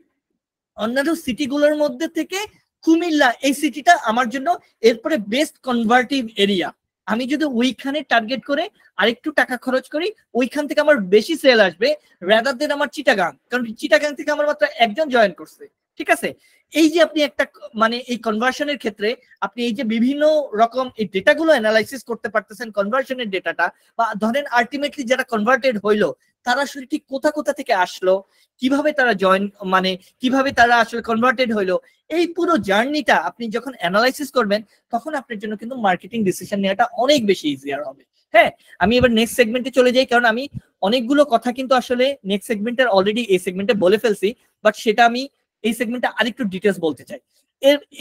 অন্যান্য সিটিগুলোর মধ্যে থেকে কুমিল্লা এই সিটিটা আমার জন্য এরপরে বেস্ট কনভার্টিভ এরিয়া। আমি যদি ওইখানে টার্গেট করে আরেকটু টাকা খরচ করি, ওইখান থেকে আমার বেশি সেল আসবে রাদার দেন আমার চিটাগাং, কারণ চিটাগাং থেকে আমার মাত্র একজন জয়েন করছে। ঠিক আছে? এই যে আপনি একটা মানে এই কনভার্সনের ক্ষেত্রে আপনি এই যে বিভিন্ন রকম এই ডেটাগুলো অ্যানালাইসিস করতে পারতেছেন, কনভার্সনের ডেটাটা, বা ধরেন আলটিমেটলি যারা কনভার্টেড হইলো তারা আসলে ঠিক কোথা কোথা থেকে আসলো, কিভাবে তারা জয়েন মানে কিভাবে তারা আসলে কনভার্টেড হইলো, এই পুরো জার্নিটা আপনি যখন অ্যানালাইসিস করবেন তখন আপনার জন্য কিন্তু মার্কেটিং ডিসিশন নেওয়াটা অনেক বেশি ইজিয়ার হবে। হ্যাঁ, আমি এবার নেক্সট সেগমেন্টে চলে যাই, কারণ আমি অনেকগুলো কথা কিন্তু আসলে নেক্সট সেগমেন্টের অলরেডি এই সেগমেন্টে বলে ফেলছি, বাট সেটা আমি এই সেগমেন্টে আরেকটু ডিটেলস বলতে চাই।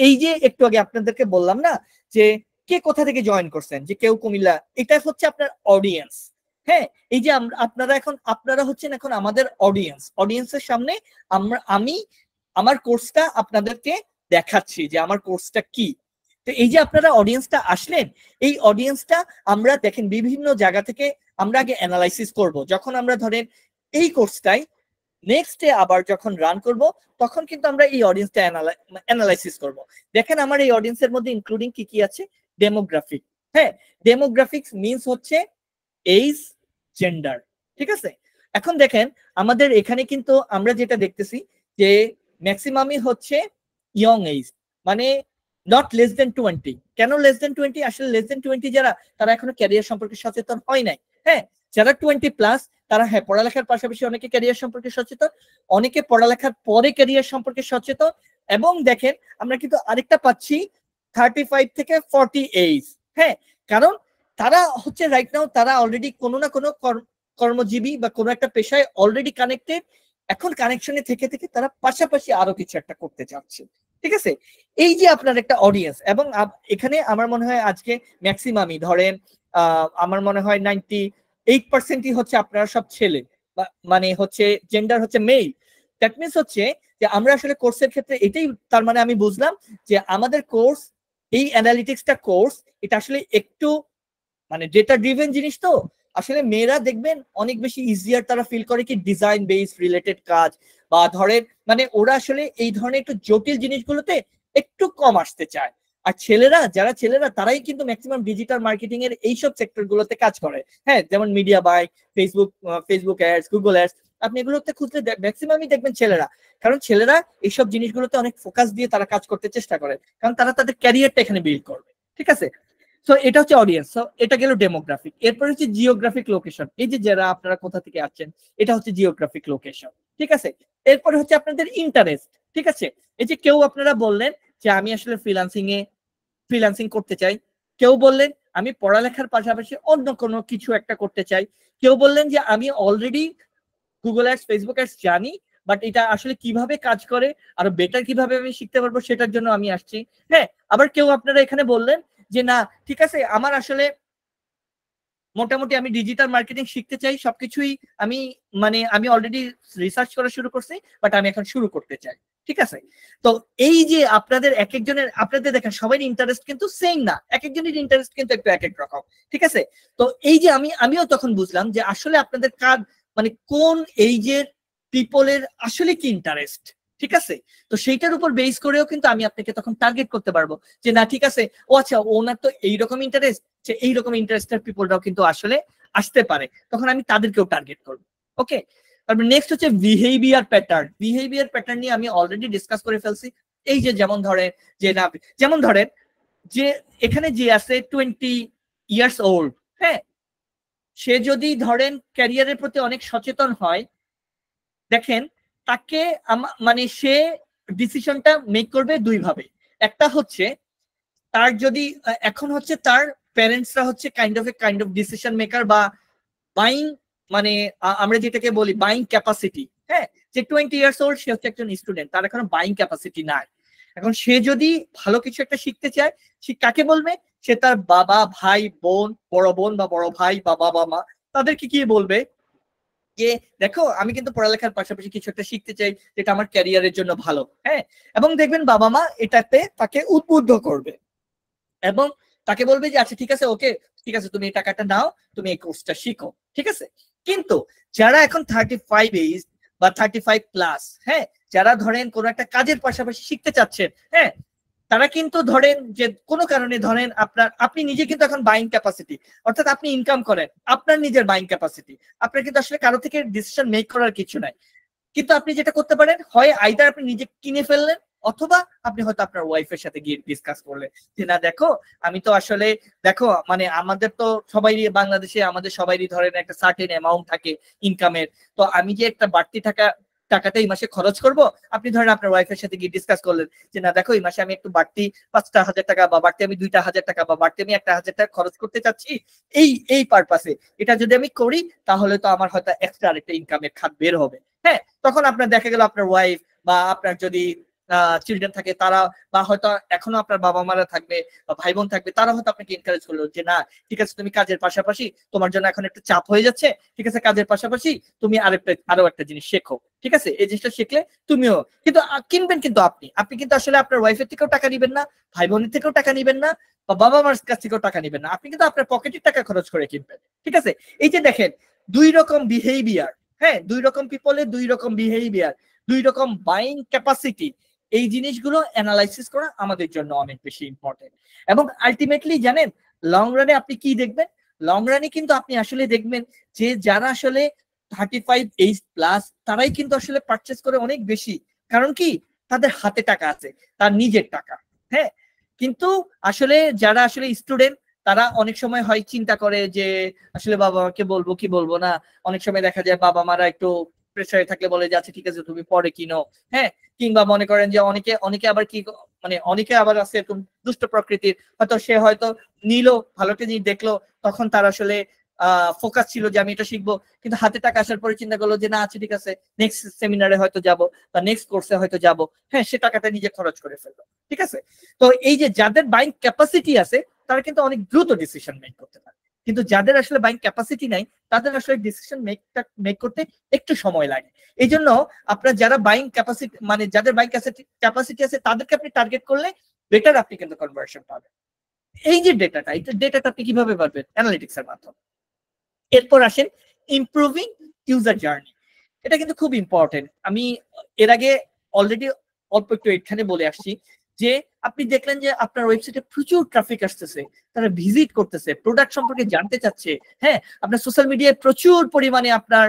এই যে একটু আগে আপনাদেরকে বললাম না যে কে কোথা থেকে জয়েন করছেন, যে কেউ কুমিল্লা, এটা হচ্ছে আপনার অডিয়েন্স। হ্যাঁ, এই যে আপনারা হচ্ছেন এখন আমাদের অডিয়েন্সের সামনে আমি আমার কোর্সটা আপনাদেরকে দেখাচ্ছি যে আমার কোর্সটা কি। তো এই যে আপনারা অডিয়েন্সটা আসলেন, এই অডিয়েন্সটা আমরা দেখেন বিভিন্ন জায়গা থেকে আমরা আগে অ্যানালাইসিস করব। যখন আমরা ধরেন এই কোর্সটাই নেক্সট ডে আবার যখন রান করব তখন কিন্তু আমরা এই অডিয়েন্সটা অ্যানালাইসিস করব। দেখেন আমার এই অডিয়েন্সের মধ্যে ইনক্লুডিং কি কি আছে, ডেমোগ্রাফিক। হ্যাঁ, ডেমোগ্রাফিক্স মিন্স হচ্ছে এইজ, জেন্ডার। ঠিক আছে, এখন দেখেন আমাদের এখানে কিন্তু আমরা যেটা দেখতেছি যে ম্যাক্সিমামই হচ্ছে ইয়ং এজ, মানে নট লেস দেন 20। কেন লেস দেন 20? আসলে লেস দেন 20 যারা, তারা এখনো ক্যারিয়ার সম্পর্কে সচেতন হয় নাই। হ্যাঁ, যারা 20+, তারা হ্যাঁ পড়ালেখার পাশাপাশি অনেকে ক্যারিয়ার সম্পর্কে সচেতন, অনেকে পড়ালেখার পরে ক্যারিয়ার সম্পর্কে সচেতন। এবং দেখেন আমরা কিন্তু আরেকটা পাচ্ছি 35 থেকে 40 এজ। হ্যাঁ, কারণ তারা হচ্ছে রাইট নাও তারা অলরেডি কোনো না কোনো কর্মজীবী বা কোনো একটা পেশায় অলরেডি কানেক্টেড। এখন কানেকশনে থেকে থেকে তারা পাশাপাশি আরো কিছু একটা করতে চাচ্ছে। ঠিক আছে, এই যে আপনার একটা অডিয়েন্স, এবং এখানে আমার মনে হয় আজকে ম্যাক্সিমামই ধরেন আমার মনে হয় 98% হচ্ছে আপনারা সব ছেলে, মানে হচ্ছে জেন্ডার হচ্ছে মেল। দ্যাট মিনস হচ্ছে যে আমরা আসলে কোর্সের ক্ষেত্রে এটাই, তার মানে আমি বুঝলাম যে আমাদের কোর্স, এই অ্যানালিটিক্সটা কোর্স, এটা আসলে একটু মানে ডেটা ড্রিভেন জিনিস। তো আসলে মেয়েরা দেখবেন অনেক বেশি ইজিয়ার তারা ফিল করে কি ডিজাইন বেস রিলেটেড কাজ, বা ধরেন মানে ওরা আসলে এই ধরনের একটু জটিল জিনিসগুলোতে একটু কম আসতে চায়। আর যারা ছেলেরা তারাই কিন্তু ম্যাক্সিমাম ডিজিটাল মার্কেটিং এর এইসব সেক্টর গুলোতে কাজ করে। হ্যাঁ, যেমন media buy, Facebook ads, Google ads, আপনি এগুলোতে খুঁজলে ম্যাক্সিমামই দেখবেন ছেলেরা। কারণ ছেলেরা এইসব জিনিসগুলোতে অনেক ফোকাস দিয়ে তারা কাজ করতে চেষ্টা করে, কারণ তারা তাদের ক্যারিয়ারটা এখানে বিল্ড করবে। ঠিক আছে, তো এটা হচ্ছে অডিয়েন্স। তো এটা গেল ডেমোগ্রাফিক। এরপর হচ্ছে জিওগ্রাফিক লোকেশন। এই যে যারা আপনারা কোথা থেকে আসছেন, এটা হচ্ছে জিওগ্রাফিক লোকেশন। ঠিক আছে, এরপর হচ্ছে আপনাদের ইন্টারেস্ট। ঠিক আছে, এই যে কেউ আপনারা বললেন যে আমি আসলে ফ্রিল্যান্সিং করতে চাই, কেউ বললেন আমি পড়ালেখার পাশাপাশি অন্য কোনো কিছু একটা করতে চাই, কেউ বললেন যে আমি already Google ads, Facebook ads জানি, বাট এটা আসলে কিভাবে কাজ করে আরো বেটার কিভাবে আমি শিখতে পারবো সেটার জন্য আমি আসছি। হ্যাঁ, আবার কেউ আপনারা এখানে বললেন যে না ঠিক আছে আমার আসলে মোটামুটি আমি ডিজিটাল মার্কেটিং শিখতে চাই, সবকিছুই আমি অলরেডি রিসার্চ করা শুরু করছি, বাট আমি এখন শুরু করতে চাই। ঠিক আছে, তো এই যে আপনাদের এক একজনের, আপনাদের দেখেন সবাই ইন্টারেস্ট কিন্তু সেম না, এক একজনের ইন্টারেস্ট কিন্তু একটু এক এক রকম। ঠিক আছে, তো এই যে আমিও তখন বুঝলাম যে আসলে আপনাদের কাজ মানে কোন এইজের পিপলের আসলে কি ইন্টারেস্ট। ঠিক আছে, তো সেইটার উপর বেস করেও কিন্তু আমি আপনাকে তখন টার্গেট করতে পারবো যে না ঠিক আছে, ও আচ্ছা ওনার তো এইরকম ইন্টারেস্ট, যে এইরকম ইন্টারেস্টেড পিপলরাও কিন্তু আসলে আসতে পারে, তখন আমি তাদেরকেও টার্গেট করবো। ওকে, তারপর নেক্সট হচ্ছে বিহেভিয়ার প্যাটার্ন নিয়ে আমি অলরেডি ডিসকাস করে ফেলছি। এই যে যেমন ধরেন যে এখানে যে আছে 20 ইয়ার্স ওল্ড, হ্যাঁ, সে যদি ধরেন ক্যারিয়ারের প্রতি অনেক সচেতন হয়, দেখেন তাকে মানে সে ডিসিশনটা মেক করবে দুই ভাবে। একটা হচ্ছে তার যদি এখন হচ্ছে তার প্যারেন্টসরা হচ্ছে কাইন্ড অফ ডিসিশন মেকার, বা বাইং, মানে আমরা যেটাকে বলি বাইং ক্যাপাসিটি। হ্যাঁ, যে 20 ইয়ার্স ওল্ড, সে হচ্ছে একজন স্টুডেন্ট, তার এখনো বাইং ক্যাপাসিটি নাই। এখন সে যদি ভালো কিছু একটা শিখতে চায়, সে কাকে বলবে? সে তার বাবা, ভাই, বড় বোন বা বড় ভাই বা বাবা মা, তাদেরকে কি বলবে যে দেখো আমি কিন্তু পড়ালেখার পাশাপাশি কিছু একটা শিখতে চাই যেটা আমার ক্যারিয়ারের জন্য ভালো। হ্যাঁ, এবং দেখবেন বাবা মা এটাতে তাকে উদ্বুদ্ধ করবে এবং তাকে বলবে যে আচ্ছা ঠিক আছে, ওকে ঠিক আছে, তুমি এই টাকাটা নাও, তুমি এই কোর্সটা শিখো। ঠিক আছে, কিন্তু যারা এখন 35 এজ বা 35+, হ্যাঁ, যারা ধরেন কোনো একটা কাজের পাশাপাশি শিখতে চাচ্ছেন, হ্যাঁ, তারা কিন্তু ধরেন যে কোনো কারণে ধরেন আপনি নিজে কিন্তু এখন বাইং ক্যাপাসিটি, অর্থাৎ আপনি ইনকাম করেন, আপনার নিজের বাইং ক্যাপাসিটি, আপনার কিন্তু আসলে কারো থেকে ডিসিশন মেক করার কিছু নাই। কিন্তু আপনি যেটা করতে পারেন, হয় আইদার আপনি নিজে কিনে ফেললেন, অথবা আপনি হয়তো আপনার ওয়াইফের সাথে গিয়ে ডিসকাস করলেন যে না দেখো আমি তো আসলে দেখো মানে আমাদের তো সবাইরই বাংলাদেশে আমাদের সবাইরই ধরেন একটা সার্টেন অ্যামাউন্ট থাকে ইনকামের, তো আমি যে একটা বাড়তি টাকাটা এই মাসে খরচ করব, আপনি ধরেন আপনার ওয়াইফের সাথে গিয়ে ডিসকাস করলেন যে না দেখো এই মাসে আমি একটু বাড়তি 5,000 টাকা বা বাড়তি আমি 2,000 টাকা বা বাড়তি আমি 1,000 টাকা খরচ করতে চাচ্ছি এই পারপাসে, এটা যদি আমি করি তাহলে তো আমার হয়তো এক্সট্রা আরেকটা ইনকামের খাত বের হবে। হ্যাঁ, তখন আপনার দেখা গেল আপনার ওয়াইফ বা আপনার যদি চিলড্রেন থাকে তারা, বা হয়তো এখনো আপনার বাবা মারা থাকবে বা ভাই বোন থাকবে, তারা হয়তো আপনাকে এনকারেজ করলো যে না ঠিক আছে তুমি কাজের পাশাপাশি, তোমার জন্য এখন একটু চাপ হয়ে যাচ্ছে, ঠিক আছে কাজের পাশাপাশি তুমি আরো একটা জিনিস শেখো, ঠিক আছে এই জিনিসটা শিখলে তুমিও কিন্তু কিনবেন, কিন্তু আপনি কিন্তু আসলে আপনার ওয়াইফের থেকেও টাকা নিবেন না, ভাই বোনের থেকেও টাকা নিবেন না, বা বাবা মার কাছ থেকেও টাকা নিবেন না, আপনি কিন্তু আপনার পকেটের টাকা খরচ করে কিনবেন। ঠিক আছে, এই যে দেখেন দুই রকম বিহেভিয়ার, হ্যাঁ দুই রকম পিপলের দুই রকম বিহেভিয়ার, দুই রকম বাইং ক্যাপাসিটি, এই জিনিসগুলো অ্যানালাইসিস করা আমাদের জন্য অনেক বেশি ইম্পর্টেন্ট। এবং আলটিমেটলি জানেন লং রানে আপনি কি দেখবেন, লং রানে কিন্তু আপনি আসলে দেখবেন যে যারা আসলে 35 এইজ প্লাস তারাই কিন্তু আসলে পারচেস করে অনেক বেশি, কারণ কি তাদের হাতে টাকা আছে, তার নিজের টাকা। হ্যাঁ, কিন্তু আসলে যারা আসলে স্টুডেন্ট তারা অনেক সময় হয় চিন্তা করে যে আসলে বাবা মাকে বলবো কি বলবো না, অনেক সময় দেখা যায় বাবা মারা একটু প্রেসারে থাকলে বলে যাচ্ছে ঠিক আছে তুমি পরে কিনো। হ্যাঁ, কিংবা মনে করেন যে অনেকে অনেকে আবার কি মানে অনেকে আবার আছে এরকম দুষ্ট প্রকৃতির, হয়তো সে হয়তো নিল ভালো একটা জিনিস দেখলো, তখন তার আসলে ফোকাস ছিল যে আমি এটা শিখবো, কিন্তু হাতে টাকা আসার পরে চিন্তা করলো যে না আচ্ছা ঠিক আছে নেক্সট সেমিনারে হয়তো যাব বা নেক্সট কোর্সে হয়তো যাব, হ্যাঁ সে টাকাটা নিজে খরচ করে ফেললো। ঠিক আছে, তো এই যে যাদের বাইং ক্যাপাসিটি আছে তারা কিন্তু অনেক দ্রুত ডিসিশন মেক করতে পারে, কিন্তু যাদের আসলে বাইং ক্যাপাসিটি নাই তাদের আসলে ডিসিশন মেক করতে একটু সময় লাগে। এই জন্য আপনার যারা বাইং ক্যাপাসিটি মানে যাদের বাইং ক্যাপাসিটি আছে তাদেরকে আপনি টার্গেট করলে বেটার আপনি কিন্তু কনভার্সন পাবেন। এই যে ডেটাটা আপনি কিভাবে পাবেন? অ্যানালিটিক্স এর মাধ্যমে। এরপর আসেন ইমপ্রুভিং ইউজার জার্নি, এটা কিন্তু খুব ইম্পর্টেন্ট। আমি এর আগে অলরেডি অল্প একটু এখানে বলে আসছি যে আপনি দেখলেন যে আপনার ওয়েবসাইটে প্রচুর ট্রাফিক আসতেছে, তারা ভিজিট করতেছে, প্রোডাক্ট সম্পর্কে জানতে চাচ্ছে, হ্যাঁ আপনার সোশ্যাল মিডিয়ায় প্রচুর পরিমাণে আপনার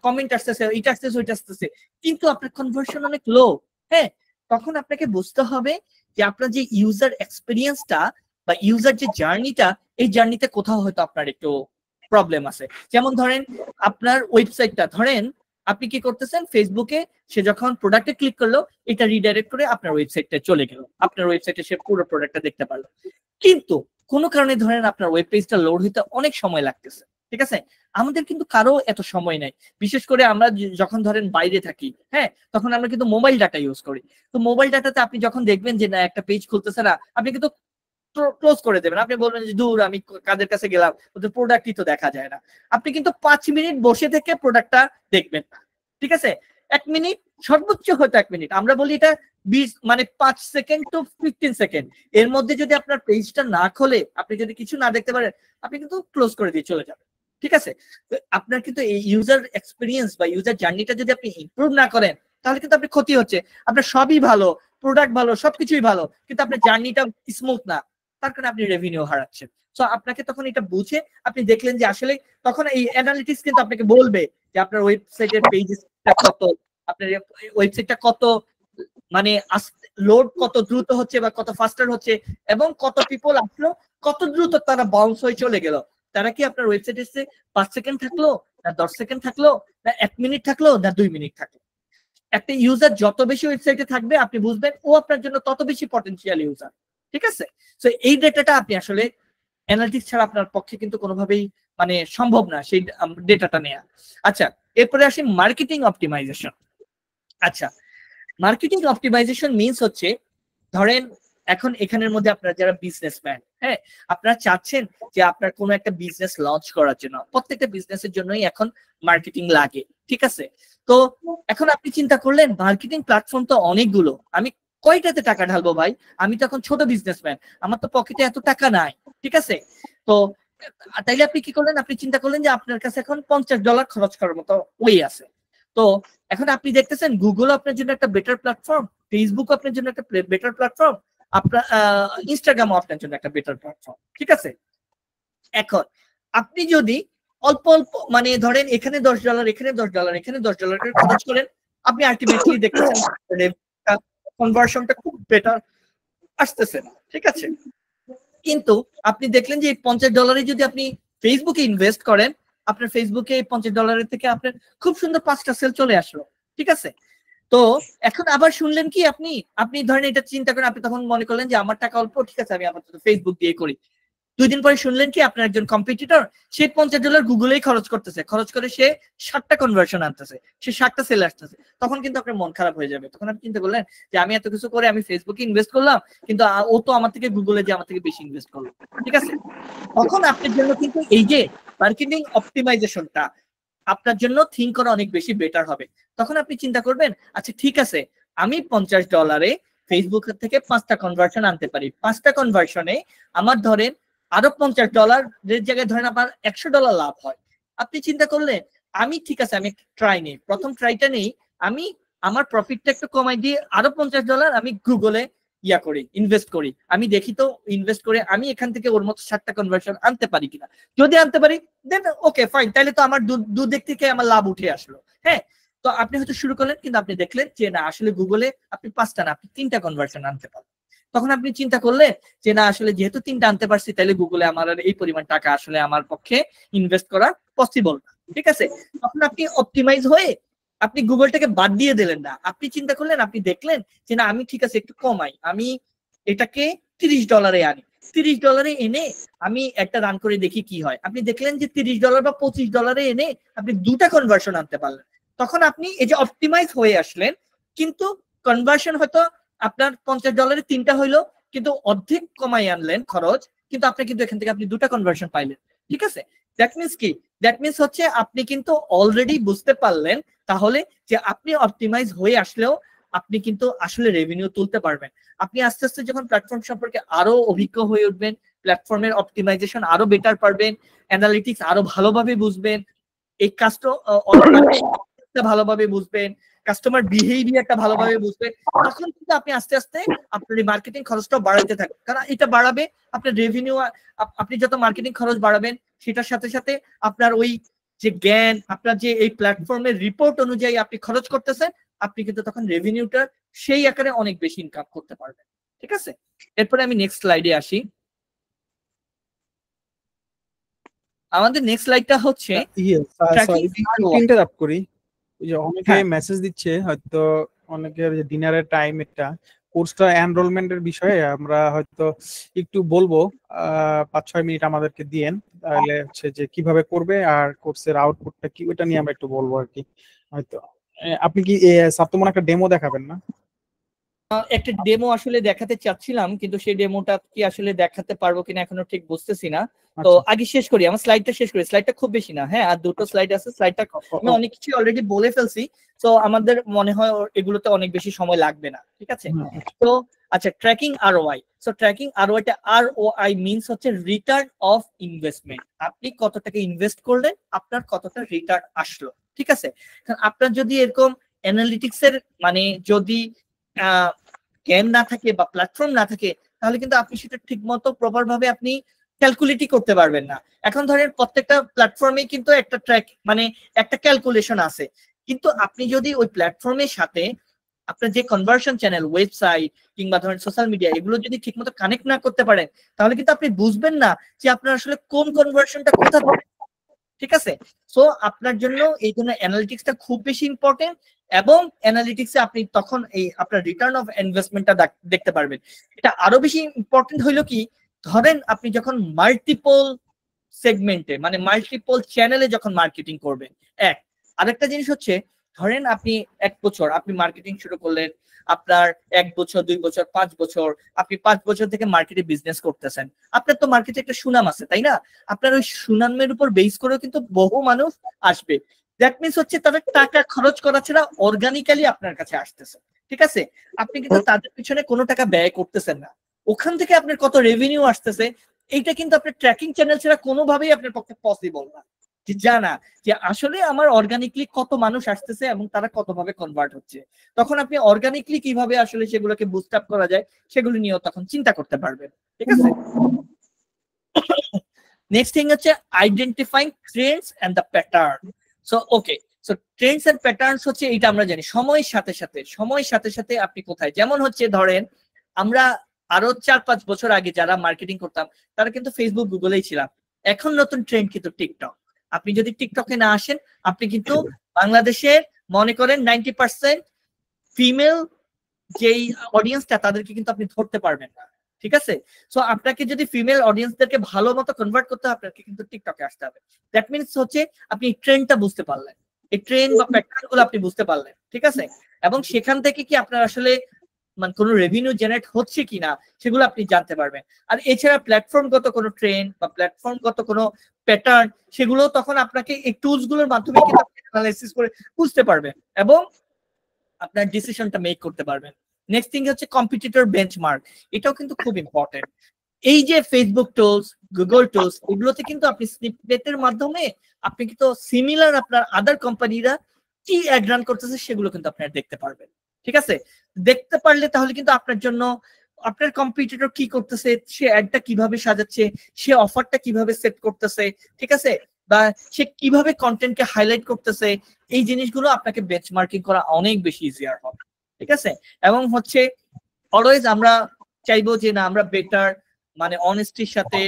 কমেন্ট আসতেছে, এটা আসতেছে ওইটা আসতেছে, কিন্তু আপনার কনভার্সন অনেক লো। হ্যাঁ, তখন আপনাকে বুঝতে হবে যে আপনার যে ইউজার এক্সপিরিয়েন্সটা বা ইউজার যে জার্নিটা, এই জার্নিতে কোথাও হয়তো আপনার একটু প্রবলেম আছে। যেমন ধরেন আপনার ওয়েবসাইটটা, ধরেন আপনি কি করতেছেন ফেসবুকে, সে যখন প্রোডাক্টে ক্লিক করলো এটা রিডাইরেক্ট করে আপনার ওয়েবসাইটে চলে গেল, আপনার ওয়েবসাইটে সে পুরো প্রোডাক্টটা দেখতে পারলো, কিন্তু কোনো কারণে ধরেন আপনার ওয়েব পেজটা লোড হইতে অনেক সময় লাগতেছে। ঠিক আছে, আমাদের কিন্তু কারো এত সময় নাই, বিশেষ করে আমরা যখন ধরেন বাইরে থাকি, হ্যাঁ তখন আমরা কিন্তু মোবাইল ডাটা ইউজ করি। তো মোবাইল ডাটাতে আপনি যখন দেখবেন যে না একটা পেজ খুলতেছে না, আপনি কিন্তু ক্লোজ করে দেবেন, আপনি বলবেন যে দূর আমি কাদের কাছে গেলাম, ওদের প্রোডাক্টই তো দেখা যায় না। আপনি কিন্তু 5 মিনিট বসে থেকে প্রোডাক্টটা দেখবেন না। ঠিক আছে, 1 মিনিট সর্বোচ্চ হয়তো 1 মিনিট, আমরা বলি এটা 20 মানে 5 সেকেন্ড টু 15 সেকেন্ড, এর মধ্যে যদি আপনার পেজটা না খোলে, আপনি যদি কিছু না দেখতে পারেন, আপনি কিন্তু ক্লোজ করে দিয়ে চলে যাবেন। ঠিক আছে, আপনার কিন্তু এই ইউজার এক্সপিরিয়েন্স বা ইউজার জার্নিটা যদি আপনি ইমপ্রুভ না করেন, তাহলে কিন্তু আপনার ক্ষতি হচ্ছে। আপনার সবই ভালো, প্রোডাক্ট ভালো, সবকিছুই ভালো, কিন্তু আপনার জার্নিটা স্মুথ না, তার কারণে আপনি রেভিনিউ হারাচ্ছেন। সো আপনাকে তখন এটা বুঝে আপনি দেখলেন যে আসলে তখন এই অ্যানালিটিক্স কিন্তু আপনাকে বলবে যে আপনার ওয়েবসাইটের পেজটা কত, আপনার ওয়েবসাইটটা কত মানে লোড কত দ্রুত হচ্ছে বা কত ফাস্টার হচ্ছে, এবং কত পিপল আসলো, কত দ্রুত তারা বাউন্স হয়ে চলে গেল। তারা কি আপনার ওয়েবসাইটে এসে 5 সেকেন্ড থাকলো, না 10 সেকেন্ড থাকলো, না 1 মিনিট থাকলো, না 2 মিনিট থাকলো। একটা ইউজার যত বেশি ওয়েবসাইটে থাকবে আপনি বুঝবেন ও আপনার জন্য তত বেশি পটেনশিয়াল ইউজার। ঠিক আছে, তো এই ডেটাটা আপনি আসলে অ্যানালিটিক্স ছাড়া আপনার পক্ষে কিন্তু কোনোভাবেই মানে সম্ভব না সেই ডেটাটা নেওয়া। আচ্ছা, এরপরে আসি মার্কেটিং অপটিমাইজেশন। আচ্ছা, মার্কেটিং অপটিমাইজেশন মিন্স হচ্ছে ধরেন এখন এখানের মধ্যে আপনারা যারা বিজনেসম্যান, হ্যাঁ আপনারা চাচ্ছেন যে আপনার কোনো একটা বিজনেস লঞ্চ করার জন্য, প্রত্যেকটা বিজনেসের জন্যই এখন মার্কেটিং লাগে। ঠিক আছে, তো এখন আপনি চিন্তা করলেন মার্কেটিং প্ল্যাটফর্ম তো অনেকগুলো, আমি কয়টাতে টাকা ঢালবো ভাই, আমি তো এখন ছোট বিজনেসম্যান, আমার তো পকেটে এত টাকা নাই। ঠিক আছে, তো তাইলে আপনি কি করলেন, আপনি চিন্তা করলেন যে আপনার কাছে এখন $50 খরচ করার মতো ওই আছে। তো এখন আপনি দেখতেছেন গুগল আপনার জন্য একটা বেটার প্ল্যাটফর্ম, ফেসবুক আপনার জন্য একটা বেটার প্ল্যাটফর্ম, আপনার ইনস্টাগ্রামও আপনার জন্য একটা বেটার প্ল্যাটফর্ম। ঠিক আছে, এখন আপনি যদি অল্প অল্প মানে ধরেন এখানে $10, এখানে $10, এখানে $10 করে খরচ করেন, আপনি আলটিমেটলি দেখতেছেন কনভার্সনটা খুব বেটার আসতেছে না, ঠিক আছে। কিন্তু আপনি দেখলেন যে এই $50 যদি আপনি ফেসবুকে ইনভেস্ট করেন, আপনার ফেসবুকে এই $50 থেকে আপনার খুব সুন্দর 5টা সেল চলে আসলো, ঠিক আছে। তো এখন আবার শুনলেন কি আপনি আপনি ধরেন এটা চিন্তা করেন, আপনি তখন মনে করলেন যে আমার টাকা অল্প, ঠিক আছে আমি আপাতত ফেসবুক দিয়ে করি। 2 দিন পরে শুনলেন কি আপনার একজন কম্পিটিটর সে $50 গুগলেই খরচ করতেছে, খরচ করে সে 7টা কনভার্সন আনতেছে, সে 7টা সেল আসতেছে, তখন কিন্তু আপনার মন খারাপ হয়ে যাবে। তখন আপনি চিন্তা করলেন যে আমি এত কিছু করে আমি ফেসবুকে ইনভেস্ট করলাম, কিন্তু ও তো আমার থেকে গুগলে যে আমার থেকে বেশি ইনভেস্ট করলো, ঠিক আছে। তখন আপনার জন্য কিন্তু এই যে মার্কেটিং অপটিমাইজেশনটা আপনার জন্য থিঙ্ক করা অনেক বেশি বেটার হবে। তখন আপনি চিন্তা করবেন আচ্ছা ঠিক আছে আমি $50 ফেসবুক থেকে 5টা কনভার্সন আনতে পারি, 5টা কনভার্সনে আমার ধরেন আরো $50 এর জায়গায় ধরেন আপনার $100 লাভ হয়। আপনি চিন্তা করলেন আমি ঠিক আছে আমি ট্রাই নেই, প্রথম ট্রাইটা নেই, আমি আমার প্রফিটটা একটু কমাই দিয়ে আরো $50 আমি গুগলে করি, ইনভেস্ট করি, আমি দেখি তো ইনভেস্ট করে আমি এখান থেকে ওর মতো 7টা কনভার্সন আনতে পারি কিনা। যদি আনতে পারি দেন ওকে ফাইন, তাহলে তো আমার দিক থেকে আমার লাভ উঠে আসলো। হ্যাঁ, তো আপনি হয়তো শুরু করলেন, কিন্তু আপনি দেখলেন যে না আসলে গুগলে আপনি 5টা না আপনি 3টা কনভার্সন আনতে পারেন। তখন আপনি চিন্তা করলেন যে না আসলে যেহেতু 3টা আনতে পারছি, তাহলে গুগলে আমার আর এই পরিমাণ টাকা আসলে আমার পক্ষে ইনভেস্ট করা পসিবল না, ঠিক আছে। তখন আপনি অপটিমাইজ হয়ে আপনি গুগলটাকে বাদ দিয়ে দিলেন না, আপনি চিন্তা করলেন, আপনি দেখলেন যে না আমি ঠিক আছে একটু কমাই, আমি এটাকে $30 আনি, $30 এনে আমি একটা রান করে দেখি কি হয়। আপনি দেখলেন যে $30 বা $25 এনে আপনি 2টা কনভার্সন আনতে পারলেন। তখন আপনি এই যে অপটিমাইজ হয়ে আসলেন, কিন্তু কনভার্সন হয়তো আপনার $50 3টা হইলো, কিন্তু অর্ধেক কমাই আনলেন খরচ, কিন্তু আপনি কিন্তু এখান থেকে আপনি 2টা কনভার্সন পাইলেন, ঠিক আছে। দ্যাট মিনস কি, দ্যাট মিনস হচ্ছে আপনি কিন্তু অলরেডি বুঝতে পারলেন তাহলে যে আপনি অপটিমাইজ হয়ে আসলেও আপনি কিন্তু আসলে রেভিনিউ তুলতে পারবেন। আপনি আস্তে আস্তে যখন প্ল্যাটফর্ম সম্পর্কে আরো অভিজ্ঞ হয়ে উঠবেন, প্ল্যাটফর্মের অপটিমাইজেশন আরো বেটার পারবেন, অ্যানালিটিক্স আরো ভালোভাবে বুঝবেন, এই কাজটা ভালোভাবে বুঝবেন, কাস্টমার বিহেভিয়ারটা ভালোভাবে বুঝবেন, তখন কিন্তু আপনি আস্তে আস্তে আপনার মার্কেটিং খরচটাও বাড়াইতে থাকবেন, কারণ এটা বাড়াবে আপনার রেভিনিউ। আপনি যত মার্কেটিং খরচ বাড়াবেন সেটার সাথে সাথে আপনার ওই যে জ্ঞান, আপনার যে এই প্ল্যাটফর্মের রিপোর্ট অনুযায়ী আপনি খরচ করতেছেন, আপনি কিন্তু তখন রেভিনিউটা সেই আকারে অনেক বেশি ইনকাম করতে পারবেন, ঠিক আছে। এরপরে আমি নেক্সট স্লাইডে আসি। আমাদের নেক্সট স্লাইডটা হচ্ছে ইন্টারাপ্ট করি, ওই যে অনেকে মেসেজ দিচ্ছে, হয়তো অনেকের যে ডিনারের টাইম, এটা কোর্সটা এনরোলমেন্টের বিষয়ে আমরা হয়তো একটু বলবো, 5-6 মিনিট আমাদেরকে দিয়েন, তাহলে হচ্ছে যে কিভাবে করবে আর কোর্সের আউটপুটটা কি ওটা নিয়ে আমরা একটু বলবো আর কি। হয়তো আপনি কি সাপ্তমন একটা ডেমো দেখাবেন না? একটা ডেমো আসলে দেখাতে চাচ্ছিলাম, কিন্তু সেই ডেমোটা কি আসলে দেখাতে পারবো কিনা এখনো ঠিক বুঝতেছি না। তো আগে শেষ করি, আমার স্লাইডটা শেষ করি, স্লাইডটা খুব বেশি না, হ্যাঁ আর 2টো স্লাইড আছে, স্লাইডটা আমি অনেক কিছু অলরেডি বলে ফেলছি, তো আমাদের মনে হয় এগুলোতে অনেক বেশি সময় লাগবে না, ঠিক আছে। তো আচ্ছা, ট্র্যাকিং আরওআই। সো ট্র্যাকিং আরওআইটা, আরওআই মিন্স হচ্ছে রিটার্ন অফ ইনভেস্টমেন্ট, আপনি কত টাকা ইনভেস্ট করলেন, আপনার কতটা রিটার্ন আসলো, ঠিক আছে। কারণ আপনার যদি এরকম অ্যানালিটিক্স এর মানে যদি জ্ঞান না থাকে বা প্ল্যাটফর্ম না থাকে, তাহলে কিন্তু আপনি সেটা ঠিক মতো প্রপার ভাবে আপনি ক্যালকুলেটই করতে পারবেন না। এখন ধরেন প্রত্যেকটা প্ল্যাটফর্মে কিন্তু একটা ট্র্যাক মানে একটা ক্যালকুলেশন আছে, কিন্তু আপনি যদি ওই প্ল্যাটফর্মের সাথে আপনার যে কনভার্সন চ্যানেল, ওয়েবসাইট কিংবা ধরেন সোশ্যাল মিডিয়া, এগুলো যদি ঠিকমতো কানেক্ট না করতে পারেন, তাহলে কিন্তু আপনি বুঝবেন না যে আপনার আসলে কোন কনভার্সনটা কোথা থেকে, ঠিক আছে। সো আপনার জন্য এই জন্য অ্যানালিটিক্সটা খুব বেশি ইম্পর্টেন্ট, এবং অ্যানালিটিক্সে আপনি তখন এই আপনার রিটার্ন অফ ইনভেস্টমেন্টটা দেখতে পারবেন। এটা আরো বেশি ইম্পর্টেন্ট হইলো কি, ধরেন আপনি যখন মাল্টিপল সেগমেন্টে মানে মাল্টিপল চ্যানেলে যখন মার্কেটিং করবেন, আরেকটা জিনিস হচ্ছে, ধরেন আপনি 1 বছর আপনি মার্কেটিং শুরু করলেন, আপনার 1 বছর 2 বছর 5 বছর, আপনি 5 বছর থেকে মার্কেটে বিজনেস করতেছেন, আপনার তো মার্কেটে একটা সুনাম আছে তাই না, আপনার ওই সুনামের উপর বেস করেও কিন্তু বহু মানুষ আসবে। দ্যাট মিনস হচ্ছে তাদের টাকা খরচ করা ছাড়া অর্গানিক্যালি আপনার কাছে আসতেছে, ঠিক আছে। আপনি কিন্তু তাদের পিছনে কোনো টাকা ব্যয় করতেছেন না, ওখান থেকে আপনার কত রেভিনিউ আসতেছে এইটা কিন্তু আপনার ট্র্যাকিং চ্যানেল ছাড়া কোনোভাবেই আপনার পক্ষে পসিবল না, যে জানা যে আসলে আমার অর্গানিকলি কত মানুষ আসতেছে এবং তারা কতভাবে কনভার্ট হচ্ছে। তখন আপনি অর্গানিকলি কিভাবে আসলে সেগুলোকে বুস্ট আপ করা যায় সেগুলো নিয়েও তখন চিন্তা করতে পারবেন, ঠিক আছে। নেক্সট থিং হচ্ছে identifying trends and the pattern. So okay, so trends and patterns হচ্ছে এটা আমরা জানি সময়ের সাথে সাথে আপনি কোথায়, যেমন হচ্ছে ধরেন আমরা আরো 4-5 বছর আগে যারা মার্কেটিং করতাম তারা কিন্তু ফেসবুক গুগলেই ছিলাম। এখন নতুন ট্রেন্ড কিন্তু টিকটক। আপনি যদি টিকটকে না আসেন আপনি কিন্তু বাংলাদেশের মনে করেন 90% ফিমেল যেই অডিয়েন্সটা তাদেরকে কিন্তু আপনি ধরতে পারবেন না, ঠিক আছে? সো আপনাকে যদি ফিমেল অডিয়েন্সদেরকে ভালো মতো কনভার্ট করতে হয় আপনাকে কিন্তু টিকটকে আসতে হবে। দ্যাট মিনস হচ্ছে আপনি ট্রেন্ডটা বুঝতে পারলেন, এই ট্রেন্ড বা প্যাটার্ন গুলো আপনি বুঝতে পারলেন, ঠিক আছে? এবং সেখান থেকে কি আপনার আসলে মানে কোনো রেভিনিউ জেনারেট হচ্ছে কিনা সেগুলো আপনি জানতে পারবেন। আর এছাড়া প্ল্যাটফর্মগত কোনো ট্রেন্ড বা প্ল্যাটফর্মগত কোনো প্যাটার্ন সেগুলো তখন আপনাকে এই টুলস গুলোর মাধ্যমে কিন্তু আপনি অ্যানালাইসিস করে বুঝতে পারবেন এবং আপনার ডিসিশনটা মেক করতে পারবেন। নেক্সট থিং হচ্ছে কম্পিটিটর বেঞ্চমার্ক, এটাও কিন্তু খুব ইম্পর্টেন্ট। এই যে ফেসবুক টুলস, গুগল টুলস, এগুলোতে কিন্তু আপনি স্নিপেটের মাধ্যমে আপনি কিন্তু সিমিলার আপনার আদার কোম্পানিরা কি অ্যাড রান করতেছে সেগুলো কিন্তু আপনারা দেখতে পারবেন, ঠিক আছে? দেখতে পারলে তাহলে কিন্তু আপনার জন্য আপনার কম্পিটিটর কি করতেছে, সে অ্যাডটা কিভাবে সাজাচ্ছে, সে অফারটা কিভাবে সেট করতেছে, ঠিক আছে, বা সে কিভাবে কন্টেন্টকে হাইলাইট করতেছে, এই জিনিসগুলো আপনাকে বেঞ্চমার্কিং করা অনেক বেশি ইজিয়ার হবে, ঠিক আছে? এবং হচ্ছে অলওয়েজ আমরা চাইবো যে না আমরা বেটার মানে অনেস্টির সাথে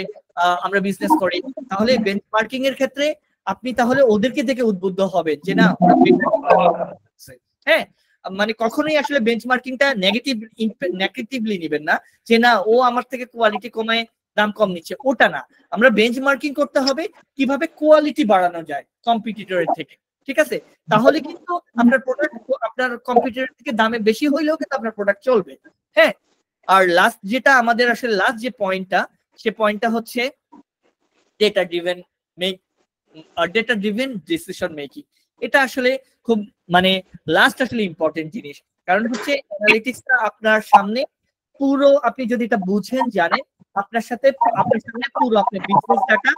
আমরা বিজনেস করি। তাহলে বেঞ্চমার্কিং এর ক্ষেত্রে আপনি তাহলে ওদেরকে দেখে উদ্বুদ্ধ হবেন যে না হ্যাঁ, মানে কখনোই আসলে বেঞ্চমার্কিংটা নেগেটিভলি নেবেন না যে না ও আমার থেকে কোয়ালিটি কমায় দাম কম নিচ্ছে, ওটা না। আমরা বেঞ্চমার্কিং করতে হবে কিভাবে কোয়ালিটি বাড়ানো যায় কম্পিটিটরের থেকে, ঠিক আছে? তাহলে কিন্তু আপনার প্রোডাক্ট আপনার কম্পিটিটরের থেকে দামে বেশি হইলেও কিন্তু আপনার প্রোডাক্ট চলবে। হ্যাঁ, আর লাস্ট যেটা আমাদের আসলে লাস্ট যে পয়েন্টটা, সে পয়েন্টটা হচ্ছে data driven data driven decision making. এটা আসলে খুব মানে লাস্ট আসলে ইম্পর্টেন্ট জিনিস। কারণ হচ্ছে অ্যানালিটিক্সটা আপনার সামনে পুরো আপনি যদি এটা বুঝেন জানেন আপনার সামনে পুরো আপনার বিজনেস ডাটা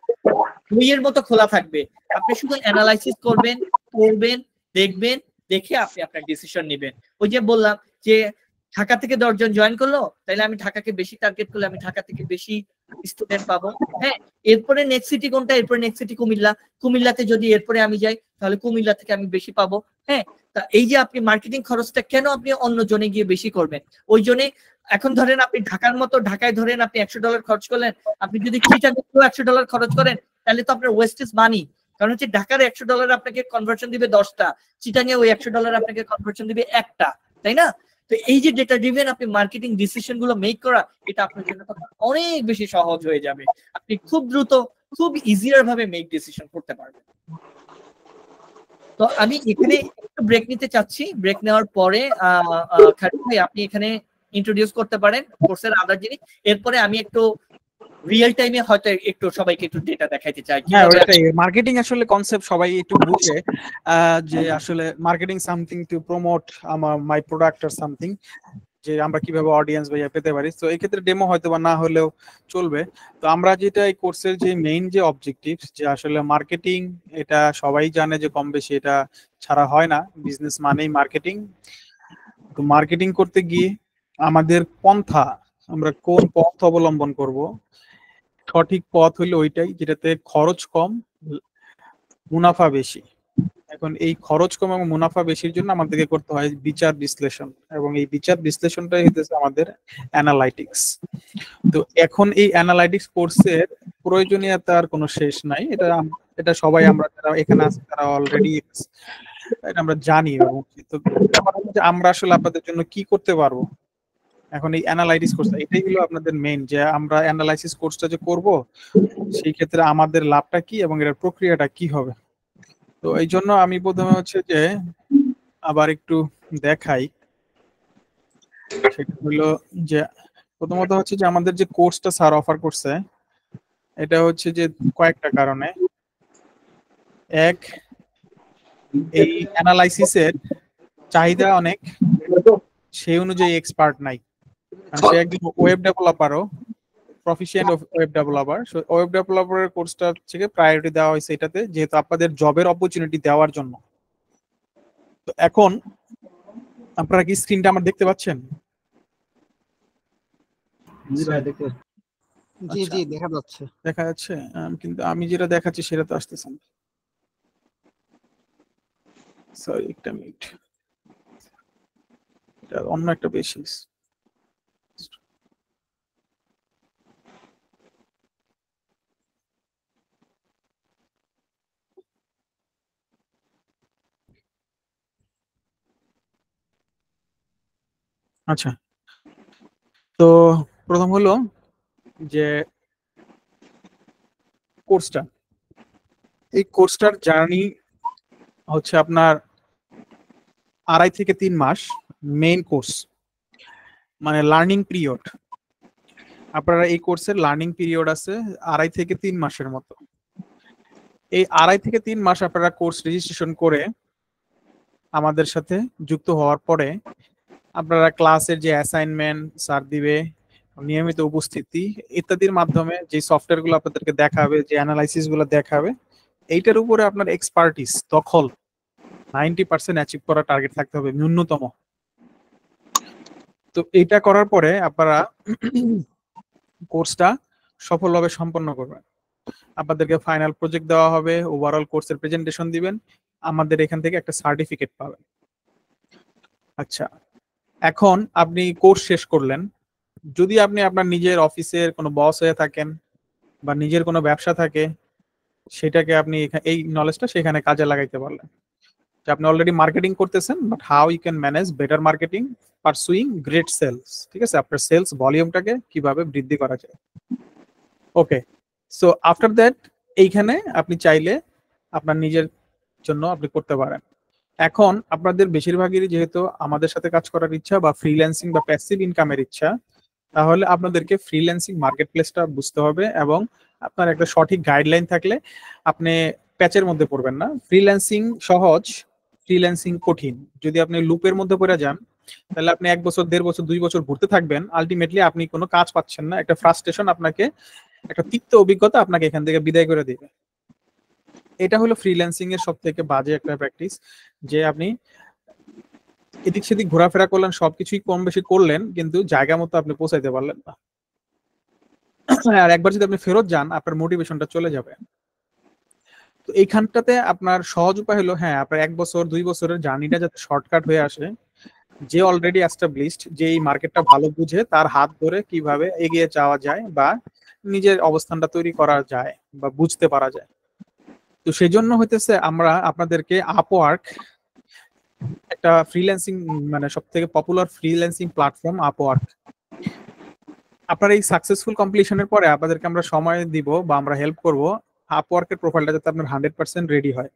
বইয়ের মতো খোলা থাকবে। আপনি শুধু অ্যানালাইসিস করবেন, পড়বেন, দেখবেন, দেখে আপনি আপনার ডিসিশন নেবেন। ওই যে বললাম যে ঢাকা থেকে 10 জন জয়েন করলো, তাহলে আমি ঢাকাকে বেশি টার্গেট করলে আমি ঢাকা থেকে বেশি স্টুডেন্ট পাবো। হ্যাঁ, এরপরে নেক্সট সিটি কোনটা, এরপরে নেক্সট সিটি কুমিল্লা, কুমিল্লাতে যদি এরপরে আমি যাই তাহলে কুমিল্লা থেকে আমি বেশি পাবো। হ্যাঁ, তা এই যে আপনি মার্কেটিং খরচটা কেন আপনি অন্য জনে গিয়ে বেশি করবেন, ওই জনে এখন ধরেন আপনি ঢাকার মতো ঢাকায় ধরেন আপনি $100 খরচ করলেন, আপনি যদি চিটাগাংয়েও $100 খরচ করেন তাহলে তো আপনার ওয়েস্টেজ মানি। কারণ হচ্ছে ঢাকার $100 আপনাকে কনভার্সন দিবে 10টা, চিটাগাংয়ে ওই $100 আপনাকে কনভার্সন দিবে একটা, তাই না? তো এই যে ডেটা ড্রিভেন আপনি মার্কেটিং ডিসিশন গুলো মেক করা, এটা আপনার জন্য অনেক বেশি সহজ হয়ে যাবে। আপনি খুব দ্রুত খুব ইজিয়ার ভাবে মেক ডিসিশন করতে পারবেন। তো আমি এখানে একটু ব্রেক নিতে চাচ্ছি। ব্রেক নেওয়ার পরে খালিদ ভাই আপনি এখানে ইন্ট্রোডিউস করতে পারেন কোর্সের আদার জিনিস। এরপরে আমি একটু রিয়েল টাইমে হয়তো একটু সবাইকে একটু ডেটা দেখাইতে চাই। হ্যাঁ, ওইটাই মার্কেটিং আসলে কনসেপ্ট সবাই একটু বুঝে যে আসলে marketing something to promote my product or something, যে আমরা কিভাবে অডিয়েন্স ভাইয়া পেতে পারি। তো এই ক্ষেত্রে ডেমো হয়তো বা না হলেও চলবে। তো আমরা যেটা এই কোর্সের যে মেইন যে অবজেক্টিভ, যে আসলে মার্কেটিং, এটা সবাই জানে যে কম বেশি এটা ছাড়া হয় না, বিজনেস মানেই মার্কেটিং। তো মার্কেটিং করতে গিয়ে আমাদের পন্থা, আমরা কোন পথ অবলম্বন করব, সঠিক পথ হইলো ওইটাই যেটাতে খরচ কম মুনাফা বেশি। এখন এই খরচ কম এবং মুনাফা বেশির জন্য আমাদেরকে করতে হয় বিচার বিশ্লেষণ, এবং এই বিচার বিশ্লেষণটাই হইতেছে আমাদের অ্যানালাইটিক্স। তো এখন এই অ্যানালাইটিক্স কোর্সের প্রয়োজনীয়তার কোনো শেষ নাই। এটা সবাই আমরা যারা এখানে আছি তারা অলরেডি এটা আমরা জানি। এবং তো আমরা আসলে আপনাদের জন্য কি করতে পারবো এখন এই অ্যানালাইটিক্স কোর্সটা, এটাই হলো আপনাদের মেইন, যে আমরা অ্যানালাইসিস কোর্সটা যে করব সেই ক্ষেত্রে আমাদের লাভটা কি এবং এর প্রক্রিয়াটা কি হবে। তো এই জন্য আমি প্রথমে হচ্ছে যে আবার একটু দেখাই, সেটা হলো যে প্রথমত হচ্ছে যে আমাদের যে কোর্সটা স্যার অফার করছে, এটা হচ্ছে যে কয়েকটা কারণে। এক, এই অ্যানালাইসিসের চাহিদা অনেক, সেই অনুযায়ী এক্সপার্ট নাই। সে একজন ওয়েব ডেভেলপারও, প্রফিশিয়েন্ট ওয়েব ডেভেলপার। ওয়েব ডেভেলপারের কোর্সটা থেকে প্রায়োরিটি দেওয়া হয়েছে এটাতে, যেহেতু আপনাদের জবের অপরচুনিটি দেওয়ার জন্য। তো এখন আপনারা কি স্ক্রিনটা আমার দেখতে পাচ্ছেন? জি আচ্ছা, জি দেখা যাচ্ছে। দেখা যাচ্ছে, কিন্তু আমি যেটা দেখাচ্ছি সেটা তো আসতেছে না। সরি, একটা মিনিট, এটা অন্য একটা বেশি। আচ্ছা, তো প্রথম হলো যে কোর্সটা, এই কোর্সটার জার্নি হচ্ছে আপনার 2.5 থেকে 3 মাস মেইন কোর্স, মানে লার্নিং পিরিয়ড। আপনারা এই কোর্সের লার্নিং পিরিয়ড আছে 2.5 থেকে 3 মাসের মতো। এই 2.5 থেকে 3 মাস আপনারা কোর্স রেজিস্ট্রেশন করে আমাদের সাথে যুক্ত হওয়ার পরে আপনারা ক্লাসের যে অ্যাসাইনমেন্ট স্যার দিবে, নিয়মিত উপস্থিতি ইত্যাদির মাধ্যমে যে সফটওয়্যার গুলো আপনাদেরকে দেখাবে, যে অ্যানালাইসিস গুলো দেখাবে, এইটার উপরে আপনার এক্সপার্টিস দখল 90% অ্যাচিভ করার টার্গেট থাকতে হবে ন্যূনতম। তো এইটা করার পরে আপনারা কোর্সটা সফলভাবে সম্পন্ন করবেন। আপনাদেরকে ফাইনাল প্রজেক্ট দেওয়া হবে, ওভারঅল কোর্সের প্রেজেন্টেশন দিবেন, আমাদের এখান থেকে একটা সার্টিফিকেট পাবেন। আচ্ছা, এখন আপনি কোর্স শেষ করলেন, যদি আপনি আপনার নিজের অফিসের কোনো বস হয়ে থাকেন বা নিজের কোনো ব্যবসা থাকে, সেটাকে আপনি এই নলেজটা সেখানে কাজে লাগাইতে পারলেন। যে আপনি অলরেডি মার্কেটিং করতেছেন, but how you can manage better marketing pursuing great sales. ঠিক আছে, আপনার সেলস ভলিউমটাকে কিভাবে বৃদ্ধি করা যায়। ওকে, সো আফটার দ্যাট এইখানে আপনি চাইলে আপনার নিজের জন্য আপনি করতে পারেন। এখন আপনাদের বেশিরভাগেরই যেহেতু আমাদের সাথে কাজ করার ইচ্ছা বা ফ্রিল্যান্সিং বা প্যাসিভ ইনকামের ইচ্ছা, তাহলে আপনাদেরকে ফ্রিল্যান্সিং মার্কেট প্লেসটা বুঝতে হবে এবং আপনার একটা সঠিক গাইডলাইন থাকলে আপনি প্যাচের মধ্যে পড়বেন না। ফ্রিল্যান্সিং সহজ, ফ্রিল্যান্সিং কঠিন। যদি আপনি লুপের মধ্যে পড়ে যান, তাহলে আপনি 1 বছর 1.5 বছর 2 বছর ঘুরতে থাকবেন, আলটিমেটলি আপনি কোনো কাজ পাচ্ছেন না, একটা ফ্রাস্ট্রেশন আপনাকে, একটা তিক্ত অভিজ্ঞতা আপনাকে এখান থেকে বিদায় করে দিবে। এটা হলো ফ্রিল্যান্সিং এর সব থেকে বাজে একটা প্র্যাকটিস, যে আপনি এদিক সেদিক ঘোরাফেরা করলেন, সবকিছুই কম বেশি করলেন, কিন্তু জায়গা মতো আপনি পৌঁছাইতে পারলেন না। আর একবার যদি আপনি ফেরত যান, আপনার মোটিভেশনটা চলে যাবে। তো এইখানটাতে আপনার সহজ উপায় হলো, হ্যাঁ, আপনার 1 বছর 2 বছরের জার্নিটা যাতে শর্টকাট হয়ে আসে, যে অলরেডি এস্টাবলিশড, যে এই মার্কেটটা ভালো বুঝে, তার হাত ধরে কিভাবে এগিয়ে যাওয়া যায় বা নিজের অবস্থানটা তৈরি করা যায় বা বুঝতে পারা যায়। তো সেই জন্য হইতেছে আমরা আপনাদেরকে আপওয়ার্ক, একটা ফ্রিল্যান্সিং মানে সব থেকে পপুলার ফ্রিল্যান্সিং প্ল্যাটফর্ম আপওয়ার্ক, আপনার এই সাকসেসফুল কমপ্লিশনের পরে আপনাদেরকে আমরা সময় দিব বা আমরা হেল্প করব আপওয়ার্কের প্রোফাইলটা যাতে আপনার 100% রেডি হয়।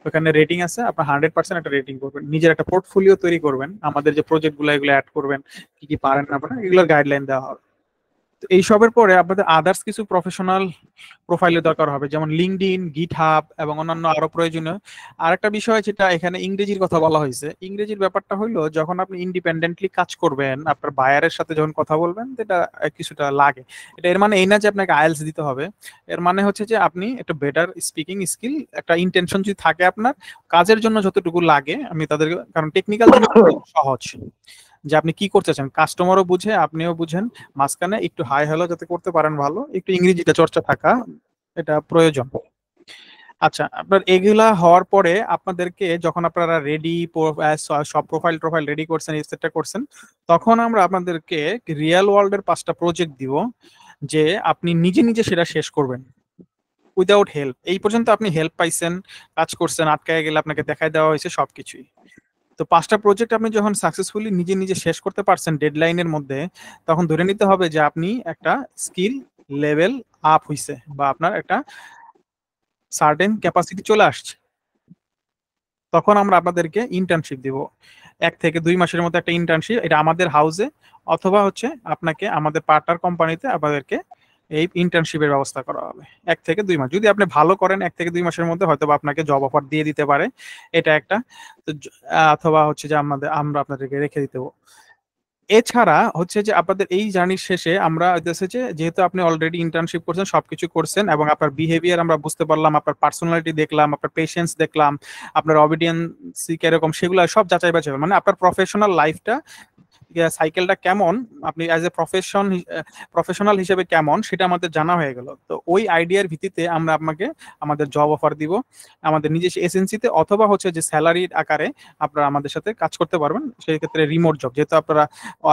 ওখানে রেটিং আছে, আপনার 100% একটা রেটিং করবেন, নিজের একটা পোর্টফোলিও তৈরি করবেন, আমাদের যে প্রজেক্ট গুলো এগুলো অ্যাড করবেন, কি কি পারেন না পারেন এগুলোর গাইডলাইন দেওয়া হবে। তো এইসবের পরে আপনাদের আদার্স কিছু প্রফেশনাল প্রোফাইলের দরকার হবে, যেমন লিঙ্কডইন, গিটহাব এবং অন্যান্য আরো প্রয়োজনীয়। আরেকটা বিষয় যেটা এখানে ইংরেজির কথা বলা হয়েছে, ইংরেজির ব্যাপারটা হলো যখন আপনি ইন্ডিপেন্ডেন্টলি কাজ করবেন, আপনার বায়ারের সাথে যখন কথা বলবেন, এটা কিছুটা লাগে। এটা এর মানে এই না যে আপনাকে আইএলটিএস দিতে হবে, এর মানে হচ্ছে যে আপনি একটা বেটার স্পিকিং স্কিল, একটা ইন্টেনশন যদি থাকে আপনার কাজের জন্য যতটুকু লাগে, আমি তাদের, কারণ টেকনিক্যাল সহজ, যে আপনি কি করতে চান কাস্টমারও বুঝে আপনিও বুঝেন, মাঝখানে একটু হাই হ্যালো যাতে করতে পারেন ভালো, একটু ইংরেজিটা চর্চা থাকা এটা প্রয়োজন। আচ্ছা, আপনার এগুলা হওয়ার পরে আপনাদেরকে যখন আপনারা রেডি, সব প্রোফাইল রেডি করছেন, এটসেট্রা করছেন, তখন আমরা আপনাদেরকে রিয়েল ওয়ার্ল্ডের 5টা প্রজেক্ট দিব, যে আপনি নিজে নিজে সেটা শেষ করবেন উইদাউট হেল্প। এই পর্যন্ত আপনি হেল্প পাইছেন, কাজ করছেন, আটকায় গেলে আপনাকে দেখাই দেওয়া হয়েছে সবকিছুই। তো 5টা প্রজেক্ট আপনি যখন সাকসেসফুলি নিজে নিজে শেষ করতে পারছেন ডেডলাইনের মধ্যে, তখন ধরে নিতে হবে যে আপনি একটা স্কিল লেভেল আপ হইছে বা আপনার একটা সার্টেন ক্যাপাসিটি চলে আসছে। তখন আমরা আপনাদেরকে ইন্টার্নশিপ দিব, 1 থেকে 2 মাসের মতো একটা ইন্টার্নশিপ, এটা আমাদের হাউসে অথবা হচ্ছে আপনাকে আমাদের পার্টনার কোম্পানিতে আপনাদেরকে এই ইন্টার্নশিপের ব্যবস্থা করা হবে। 1 থেকে 2 মাস যদি আপনি ভালো করেন, 1 থেকে 2 মাসের মধ্যে হয়তো আপনাকে জব অফার দিয়ে দিতে পারে, এটা একটা। অথবা হচ্ছে যে আমরা আপনাদেরকে রেখে দিতে। এছাড়া হচ্ছে যে আপনাদের এই জার্নির শেষে আমরা হচ্ছে যে, যেহেতু আপনি অলরেডি ইন্টার্নশিপ করছেন, সবকিছু করছেন এবং আপনার বিহেভিয়ার আমরা বুঝতে পারলাম, আপনার পার্সোনালিটি দেখলাম, আপনার পেশেন্স দেখলাম, আপনার অবিডিয়েন্সি কিরকম, সেগুলো সব যাচাই বাছাই, মানে আপনার প্রফেশনাল লাইফটা সাইকেলটা কেমন, আপনি অ্যাজ এ প্রফেশনাল হিসেবে কেমন সেটা আমাদের জানা হয়ে গেল। তো ওই আইডিয়ার ভিত্তিতে আমরা আপনাকে আমাদের জব অফার দিব আমাদের নিজস্ব এজেন্সিতে, অথবা হচ্ছে যে স্যালারির আকারে আপনারা আমাদের সাথে কাজ করতে পারবেন। সেই ক্ষেত্রে রিমোট জব, যেহেতু আপনারা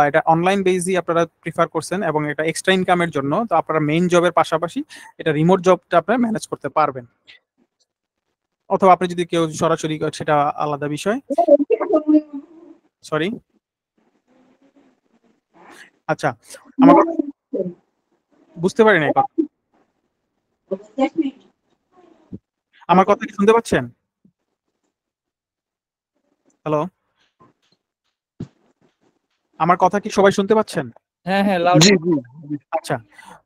এটা অনলাইন বেসই আপনারা প্রিফার করছেন এবং এটা এক্সট্রা ইনকামের জন্য, তো আপনারা মেইন জবের পাশাপাশি এটা রিমোট জবটা আপনারা ম্যানেজ করতে পারবেন। অথবা আপনি যদি কেউ সরাসরি সেটা আলাদা বিষয়। সরি, আচ্ছা, আমার বুঝতে পারি না আমার কথা কি শুনতে পাচ্ছেন? হ্যালো, আমার কথা কি সবাই শুনতে পাচ্ছেন? হ্যাঁ হ্যাঁ, লাউড। আচ্ছা,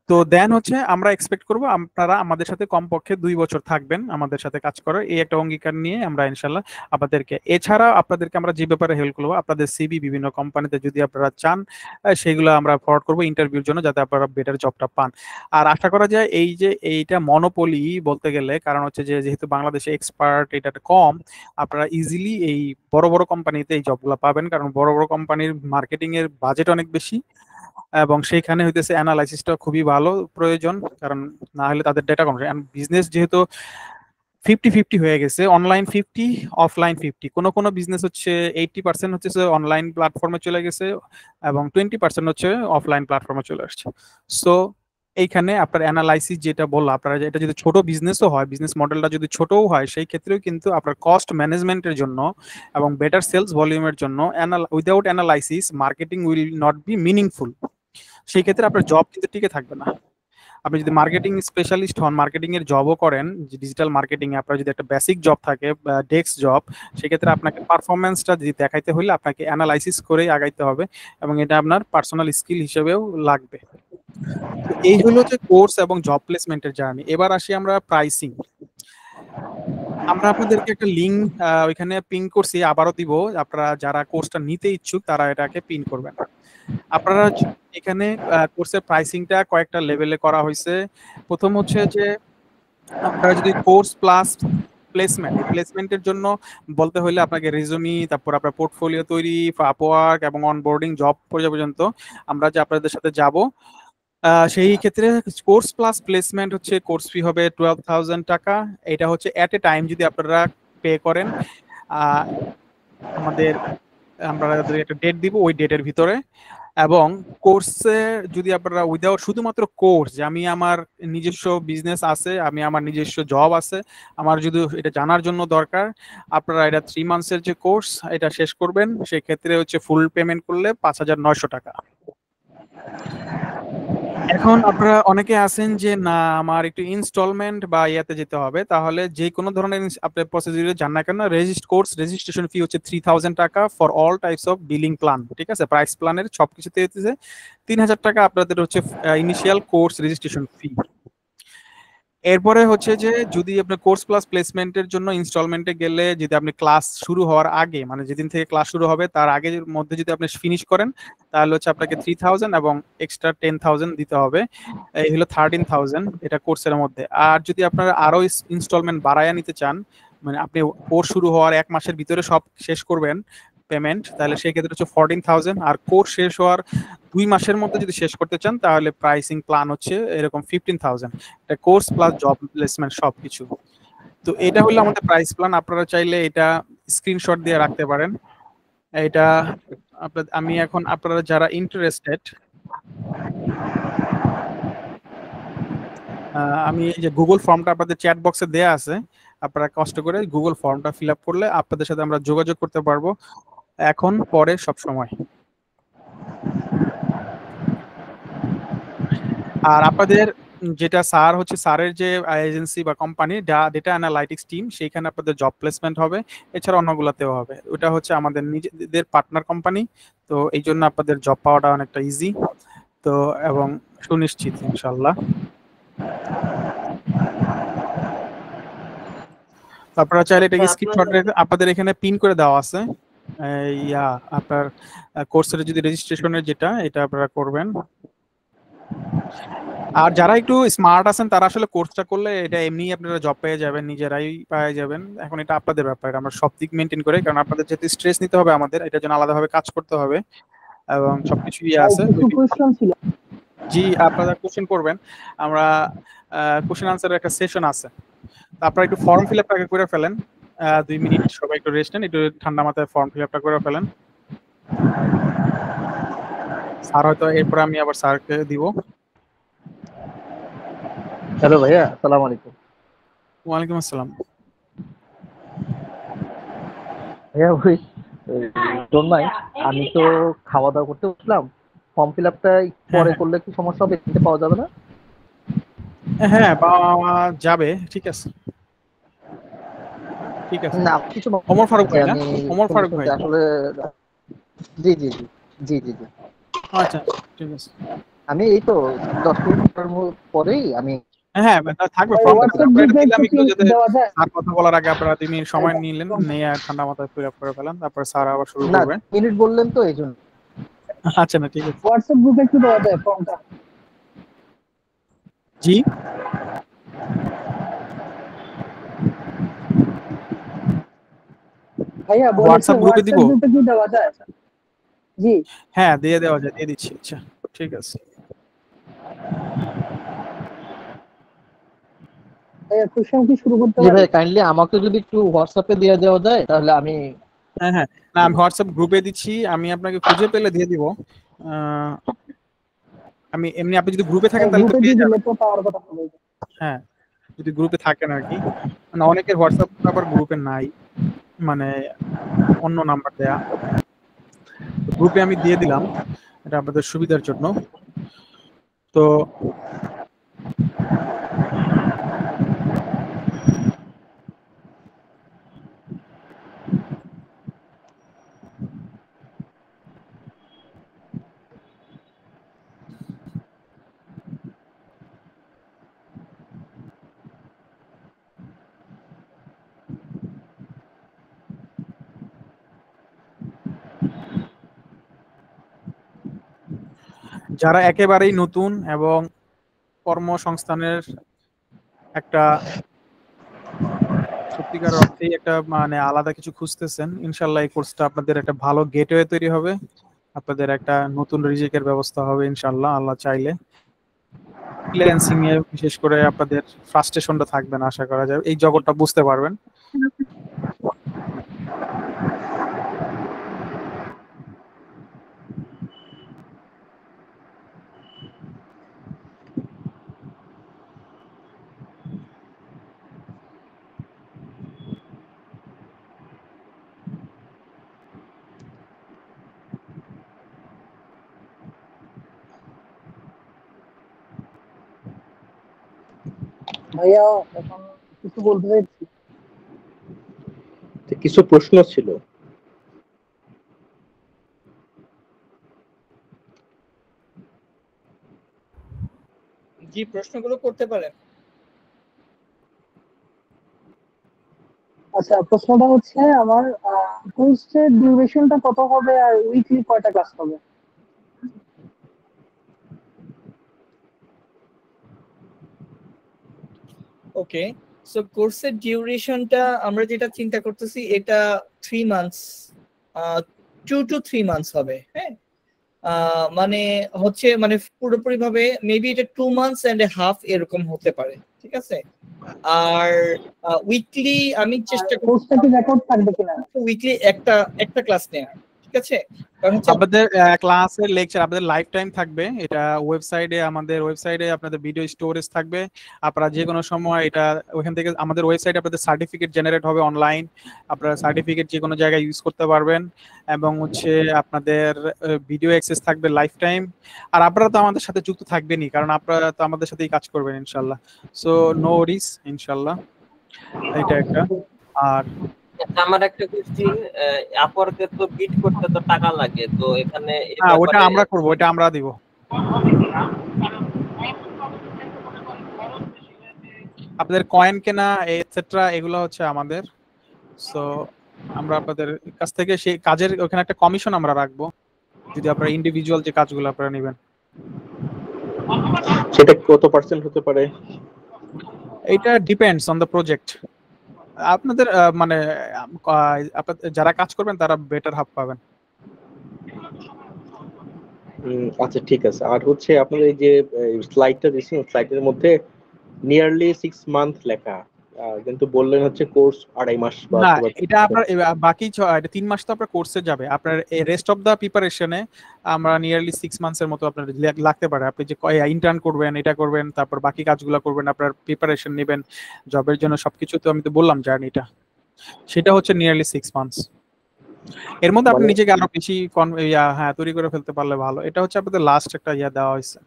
তো দেন হচ্ছে আমরা এক্সপেক্ট করব আপনারা আমাদের সাথে কমপক্ষে 2 বছর থাকবেন আমাদের সাথে কাজ করার, এই একটা অঙ্গীকার নিয়ে আমরা ইনশাল্লাহ আপনাদেরকে, এছাড়া আপনাদেরকে আমরা যে ব্যাপারে হেল্প করবো, আপনাদের সিভি বিভিন্ন কোম্পানিতে যদি আপনারা চান সেগুলো আমরা ফরওয়ার্ড করবো ইন্টারভিউর জন্য, যাতে আপনারা বেটার জবটা পান। আর আশা করা যায় এই যে এইটা মনোপলি বলতে গেলে, কারণ হচ্ছে যে যেহেতু বাংলাদেশে এক্সপার্ট এটা কম, আপনারা ইজিলি এই বড় বড় কোম্পানিতে এই জবগুলো পাবেন, কারণ বড় বড় কোম্পানির মার্কেটিং এর বাজেট অনেক বেশি এবং সেইখানে হইতেছে অ্যানালাইসিসটা খুবই ভালো প্রয়োজন, কারণ না হলে তাদের ডেটা কম। বিজনেস যেহেতু 50-50 হয়ে গেছে, অনলাইন 50 অফলাইন 50, কোনো কোনো বিজনেস হচ্ছে 80% হচ্ছে অনলাইন প্ল্যাটফর্মে চলে গেছে এবং 20% হচ্ছে অফলাইন প্ল্যাটফর্মে চলে আসছে। সো এইখানে আপনার অ্যানালাইসিস যেটা বললো, আপনারা এটা যদি ছোট বিজনেসও হয়, বিজনেস মডেলটা যদি ছোটও হয়, সেই ক্ষেত্রেও কিন্তু আপনার কস্ট ম্যানেজমেন্টের জন্য এবং বেটার সেলস ভলিউমের জন্য without analysis marketing will not be meaningful. সেই ক্ষেত্রে আপনার জব কিন্তু টিকে থাকবে না। আপনি যদি মার্কেটিং স্পেশালিস্ট হন, মার্কেটিং এর জবও করেন, ডিজিটাল মার্কেটিং এ আপনার যদি একটা বেসিক জব থাকে, ডেস্ক জব, সেক্ষেত্রে আপনাকে পারফরমেন্সটা যদি দেখাইতে হলে আপনাকে অ্যানালাইসিস করেই আগাইতে হবে এবং এটা আপনার পার্সোনাল স্কিল হিসেবেও লাগবে। এই হলো যে কোর্স এবং জব প্লেসমেন্টের জার্নি। এবার আসি আমরা প্রাইসিং। আমরা আপনাদেরকে একটা লিঙ্ক ওইখানে পিন করছি, আবারও দিব, আপনারা যারা কোর্সটা নিতে ইচ্ছুক তারা এটাকে পিন করবেন। আপনারা এখানে কোর্সের প্রাইসিংটা কয়েকটা লেভেলে করা হয়েছে। প্রথম হচ্ছে যে আপনারা যদি কোর্স প্লাস প্লেসমেন্টের জন্য বলতে হলে আপনাকে রেজুমি, তারপর আপনার পোর্টফোলিও তৈরি, আপওয়ার্ক এবং অনবোর্ডিং জব পর্যন্ত আমরা যে আপনাদের সাথে যাব, সেই ক্ষেত্রে কোর্স প্লাস প্লেসমেন্ট হচ্ছে কোর্স ফি হবে 12,000 টাকা। এটা হচ্ছে এট এ টাইম যদি আপনারা পে করেন, আমাদের আমরা একটা ডেট দিব, ওই ডেটের ভিতরে। এবং কোর্সে যদি আপনারা উইদাউট শুধুমাত্র কোর্স, যে আমি আমার নিজস্ব বিজনেস আছে, আমি আমার নিজস্ব জব আছে, আমার যদি এটা জানার জন্য দরকার, আপনারা এটা 3 মান্থসের যে কোর্স এটা শেষ করবেন, সেক্ষেত্রে হচ্ছে ফুল পেমেন্ট করলে 5,900 টাকা। এখন আপনারা অনেকে আছেন যে না আমার একটু ইনস্টলমেন্ট বা ইয়াতে যেতে হবে, তাহলে যে কোনো ধরনের আপনি প্রসিডিউরে যান না কেন, কোর্স রেজিস্ট্রেশন ফি হচ্ছে 3,000 টাকা for all types of billing plan. ঠিক আছে, প্রাইস প্ল্যানের সবকিছুতে হচ্ছে 3,000 টাকা আপনাদের হচ্ছে ইনিশিয়াল কোর্স রেজিস্ট্রেশন ফি। এরপরে হচ্ছে যে যদি আপনার কোর্স প্লাস প্লেসমেন্টের জন্য ইনস্টলমেন্টে গেলে, যদি আপনি ক্লাস শুরু হওয়ার আগে, মানে যেদিন থেকে ক্লাস শুরু হবে তার আগের মধ্যে যদি আপনি ফিনিশ করেন, তাহলে হচ্ছে আপনাকে 3,000 এবং এক্সট্রা 10,000 দিতে হবে। এই হলো 13,000 এটা কোর্সের মধ্যে। আর যদি আপনারা আরো ইনস্টলমেন্ট বাড়ায়া নিতে চান, মানে আপনি কোর্স শুরু হওয়ার 1 মাসের ভিতরে সব শেষ করবেন পেমেন্ট, তাহলে সেই ক্ষেত্রে হচ্ছে 14,000। আর কোর্স শেষ হওয়ার 2 মাসের মধ্যে যদি শেষ করতে চান, তাহলে প্রাইসিং প্ল্যান হচ্ছে এরকম 15,000। এটা কোর্স প্লাস জব প্লেসমেন্ট সবকিছু। তো এটা হলো আমাদের প্রাইস প্ল্যান। আপনারা চাইলে এটা স্ক্রিনশট দিয়ে রাখতে পারেন। এটা আমি এখন আপনারা যারা ইন্টারেস্টেড, আমি এই যে গুগল ফর্মটা আপনাদের চ্যাট বক্সে দেয়া আছে, আপনারা কষ্ট করে গুগল ফর্মটা ফিল আপ করলে আপনাদের সাথে আমরা যোগাযোগ করতে পারবো, এখন পরে সব সময়। আর আপনাদের যেটা স্যার হচ্ছে, স্যারের যে এজেন্সি বা কোম্পানি ডেটা অ্যানালাইটিক্স টিম, সেইখানে আপনাদের জব প্লেসমেন্ট হবে, এছাড়া অন্যগুলোতেও হবে। ওটা হচ্ছে আমাদের নিজেদের পার্টনার কোম্পানি, তো এই জন্য আপনাদের জব পাওয়াটা অনেকটা ইজি তো এবং সুনিশ্চিত ইনশাল্লাহ। আপনারা চাইলে এটা স্ক্রিনশট আপনাদের এখানে পিন করে দেওয়া আছে, ইয়া আপনার কোর্সের যদি রেজিস্ট্রেশনের যেটা, এটা আপনারা করবেন। আর যারা একটু স্মার্ট আছেন তারা আসলে কোর্সটা করলে এটা এমনি আপনারা জব পেয়ে যাবেন, নিজেরাই পেয়ে যাবেন। এখন এটা আপনাদের ব্যাপার, আমরা সব দিক মেনটেন করে, কারণ আপনাদের যেহেতু স্ট্রেস নিতে হবে, আমাদের এটার জন্য আলাদাভাবে কাজ করতে হবে। এবং সবকিছু আছে। জি, আপনারা কোশ্চেন করবেন, আমরা কোশ্চেন আনসারের একটা সেশন আছে। আপনারা একটু ফর্ম ফিল আপটা করে ফেলেন, 2 মিনিট সবাই একটু রেস্ট নেন, একটু ঠান্ডা মাথায় ফর্ম ফিল আপটা করে ফেলেন। স্যার হয়তো এরপর আমি আবার স্যারকে দিব। হ্যালো ভাইয়া, আসসালামু আলাইকুম। ওয়ালাইকুম আসসালাম। ভাইয়া ওই ডোন্ট মাইন্ড, আমি তো খাওয়া দাওয়া করতে বসলাম, ফর্ম ফিল আপটা পরে করলে কি সমস্যা হবে? এমনিতে পাওয়া যাবে না? হ্যাঁ, পাওয়া যাবে, ঠিক আছে ঠিক আছে। না কিছু ওমর ফারুক ভাই না? আমি ওমর ফারুক ভাই। আসলে জি জি জি জি জি জি আচ্ছা ঠিক আছে। আমি এই তো 10 মিনিট পরেই আমি হ্যাঁ থাকবে ফর্ম দিলাম একটু, যাতে আর কথা বলার আগে আপনারা 2 মিনিট সময় নিলেন, নিয়ে ঠান্ডা মাথায় ফিল আপ করে ফেলেন, তারপর স্যার আবার শুরু না করবে। মিনিট বললেন তো এই জন্য। আচ্ছা না ঠিক আছে। হোয়াটসঅ্যাপ গ্রুপে একটু দেওয়া যায় ফর্মটা? জি ভাইয়া হোয়াটসঅ্যাপ গ্রুপে দিব? গ্রুপে কি দেওয়া যায়? জি হ্যাঁ দিয়ে দেওয়া যায়, দিয়ে দিচ্ছি। আচ্ছা ঠিক আছে। ভাইয়া কোশ্চেন কি শুরু করতে জি পারি? ভাই, কাইন্ডলি আমাকে যদি একটু হোয়াটসঅ্যাপে দিয়ে দেওয়া যায় তাহলে আমি। হ্যাঁ না আমি হোয়াটসঅ্যাপ গ্রুপে দিচ্ছি, আমি আপনাকে খুঁজে পেলে দিয়ে দিব। আমি এমনি আপনি যদি গ্রুপে থাকেন তাহলে তো গ্রুপে পেয়ে দিয়ে দিলে যাবেন। তো পাওয়ার কথা হবে। হ্যাঁ যদি গ্রুপে থাকেন আর কি, মানে অনেকের হোয়াটসঅ্যাপ আবার গ্রুপে নাই, মানে অন্য নাম্বার দেয়া। গ্রুপে আমি দিয়ে দিলাম, এটা আপনাদের সুবিধার জন্য। তো যারা একেবারেই নতুন এবং কর্মসংস্থানের একটা সত্যিকার অর্থেই একটা মানে আলাদা কিছু খুঁজতেছেন, ইনশাল্লাহ এই কোর্সটা আপনাদের একটা ভালো গেটওয়ে তৈরি হবে, আপনাদের একটা নতুন রিজিকের ব্যবস্থা হবে ইনশাল্লাহ, আল্লাহ চাইলে। ফ্রিল্যান্সিং এ বিশেষ করে আপনাদের ফ্রাস্ট্রেশনটা থাকবে না, আশা করা যায় এই জগৎটা বুঝতে পারবেন। ভাইয়া এখন কিছু বলতে চাইছি। কিছু প্রশ্ন ছিল। জি প্রশ্নগুলো করতে পারেন। আচ্ছা প্রশ্নটা হচ্ছে আমার, কোর্সের ডিউরেশনটা কত হবে আর উইকলি কয়টা ক্লাস হবে? ওকে, সো কোর্সের ডিউরেশনটা আমরা যেটা চিন্তা করতেছি এটা 3 মান্থস, 2 to 3 মান্থস হবে। হ্যাঁ মানে হচ্ছে মানে পুরোপুরি ভাবে মেবি এটা 2 মান্থস এন্ড এ হাফ এরকম হতে পারে, ঠিক আছে। আর উইকলি আমি চেষ্টা করব কোর্সটা কি রেকর্ড থাকবে কিনা? উইকলি একটা একটা ক্লাস নেওয়ার, ঠিক আছে। কারণ হচ্ছে আপনাদের ক্লাসের লেকচার আপনাদের লাইফ টাইম থাকবে, এটা ওয়েবসাইটে, আমাদের ওয়েবসাইটে আপনাদের ভিডিও স্টোরেজ থাকবে, আপনারা যে কোনো সময় এটা ওখান থেকে আমাদের ওয়েবসাইটে আপনাদের সার্টিফিকেট জেনারেট হবে অনলাইন, আপনারা সার্টিফিকেট যে কোনো জায়গায় ইউজ করতে পারবেন, এবং হচ্ছে আপনাদের ভিডিও অ্যাক্সেস থাকবে লাইফ টাইম। আর আপনারা তো আমাদের সাথে যুক্ত থাকবেনই, কারণ আপনারা তো আমাদের সাথেই কাজ করবেন ইনশাল্লাহ। সো নো ওয়ারিস ইনশাল্লাহ, এটা একটা। আর আমার একটা কোশ্চেন, আপওয়ার্কে তো বিট করতে তো টাকা লাগে, তো এখানে ওটা আমরা করব, ওটা আমরা দিব। আপনাদের কয়েন কেনা এটসেট্রা এগুলো হচ্ছে আমাদের, সো আমরা আপনাদের কাছ থেকে সেই কাজের ওখানে একটা কমিশন আমরা রাখবো, যদি আপনারা ইন্ডিভিজুয়াল যে কাজগুলো আপনারা নেবেন। সেটা কত পার্সেন্ট হতে পারে? এটা ডিপেন্ডস অন দ্য প্রজেক্ট। আপনাদের মানে যারা কাজ করবেন তারা বেটার হাফ পাবেন। আচ্ছা ঠিক আছে। আর হচ্ছে আপনার এই যে স্লাইডটা দিয়েছেন, স্লাইডের মধ্যে নিয়ারলি 6 মান্থ লেখা, কিন্তু বললেন হচ্ছে কোর্স 2.5 মাস বা না, অথবা এটা আপনার বাকি 3 মাস তো আপনার কোর্সে যাবে। আপনার রেস্ট অফ দা প্রিপারেশনে আমরা নিয়ারলি 6 মান্থস এর মতো আপনার লাগতে পারে। আপনি যে ইন্টার্ন করবেন, এটা করবেন, তারপর বাকি কাজগুলো করবেন, আপনার প্রিপারেশন নেবেন জবের জন্য, সবকিছু তো আমি তো বললাম জার্নিটা, সেটা হচ্ছে নিয়ারলি 6 মান্থস। এর মধ্যে আপনি মানে নিজেকে আরো বেশি হ্যাঁ তৈরি করে ফেলতে পারলে ভালো। এটা হচ্ছে আপনাদের লাস্ট একটা দেওয়া হয়েছে।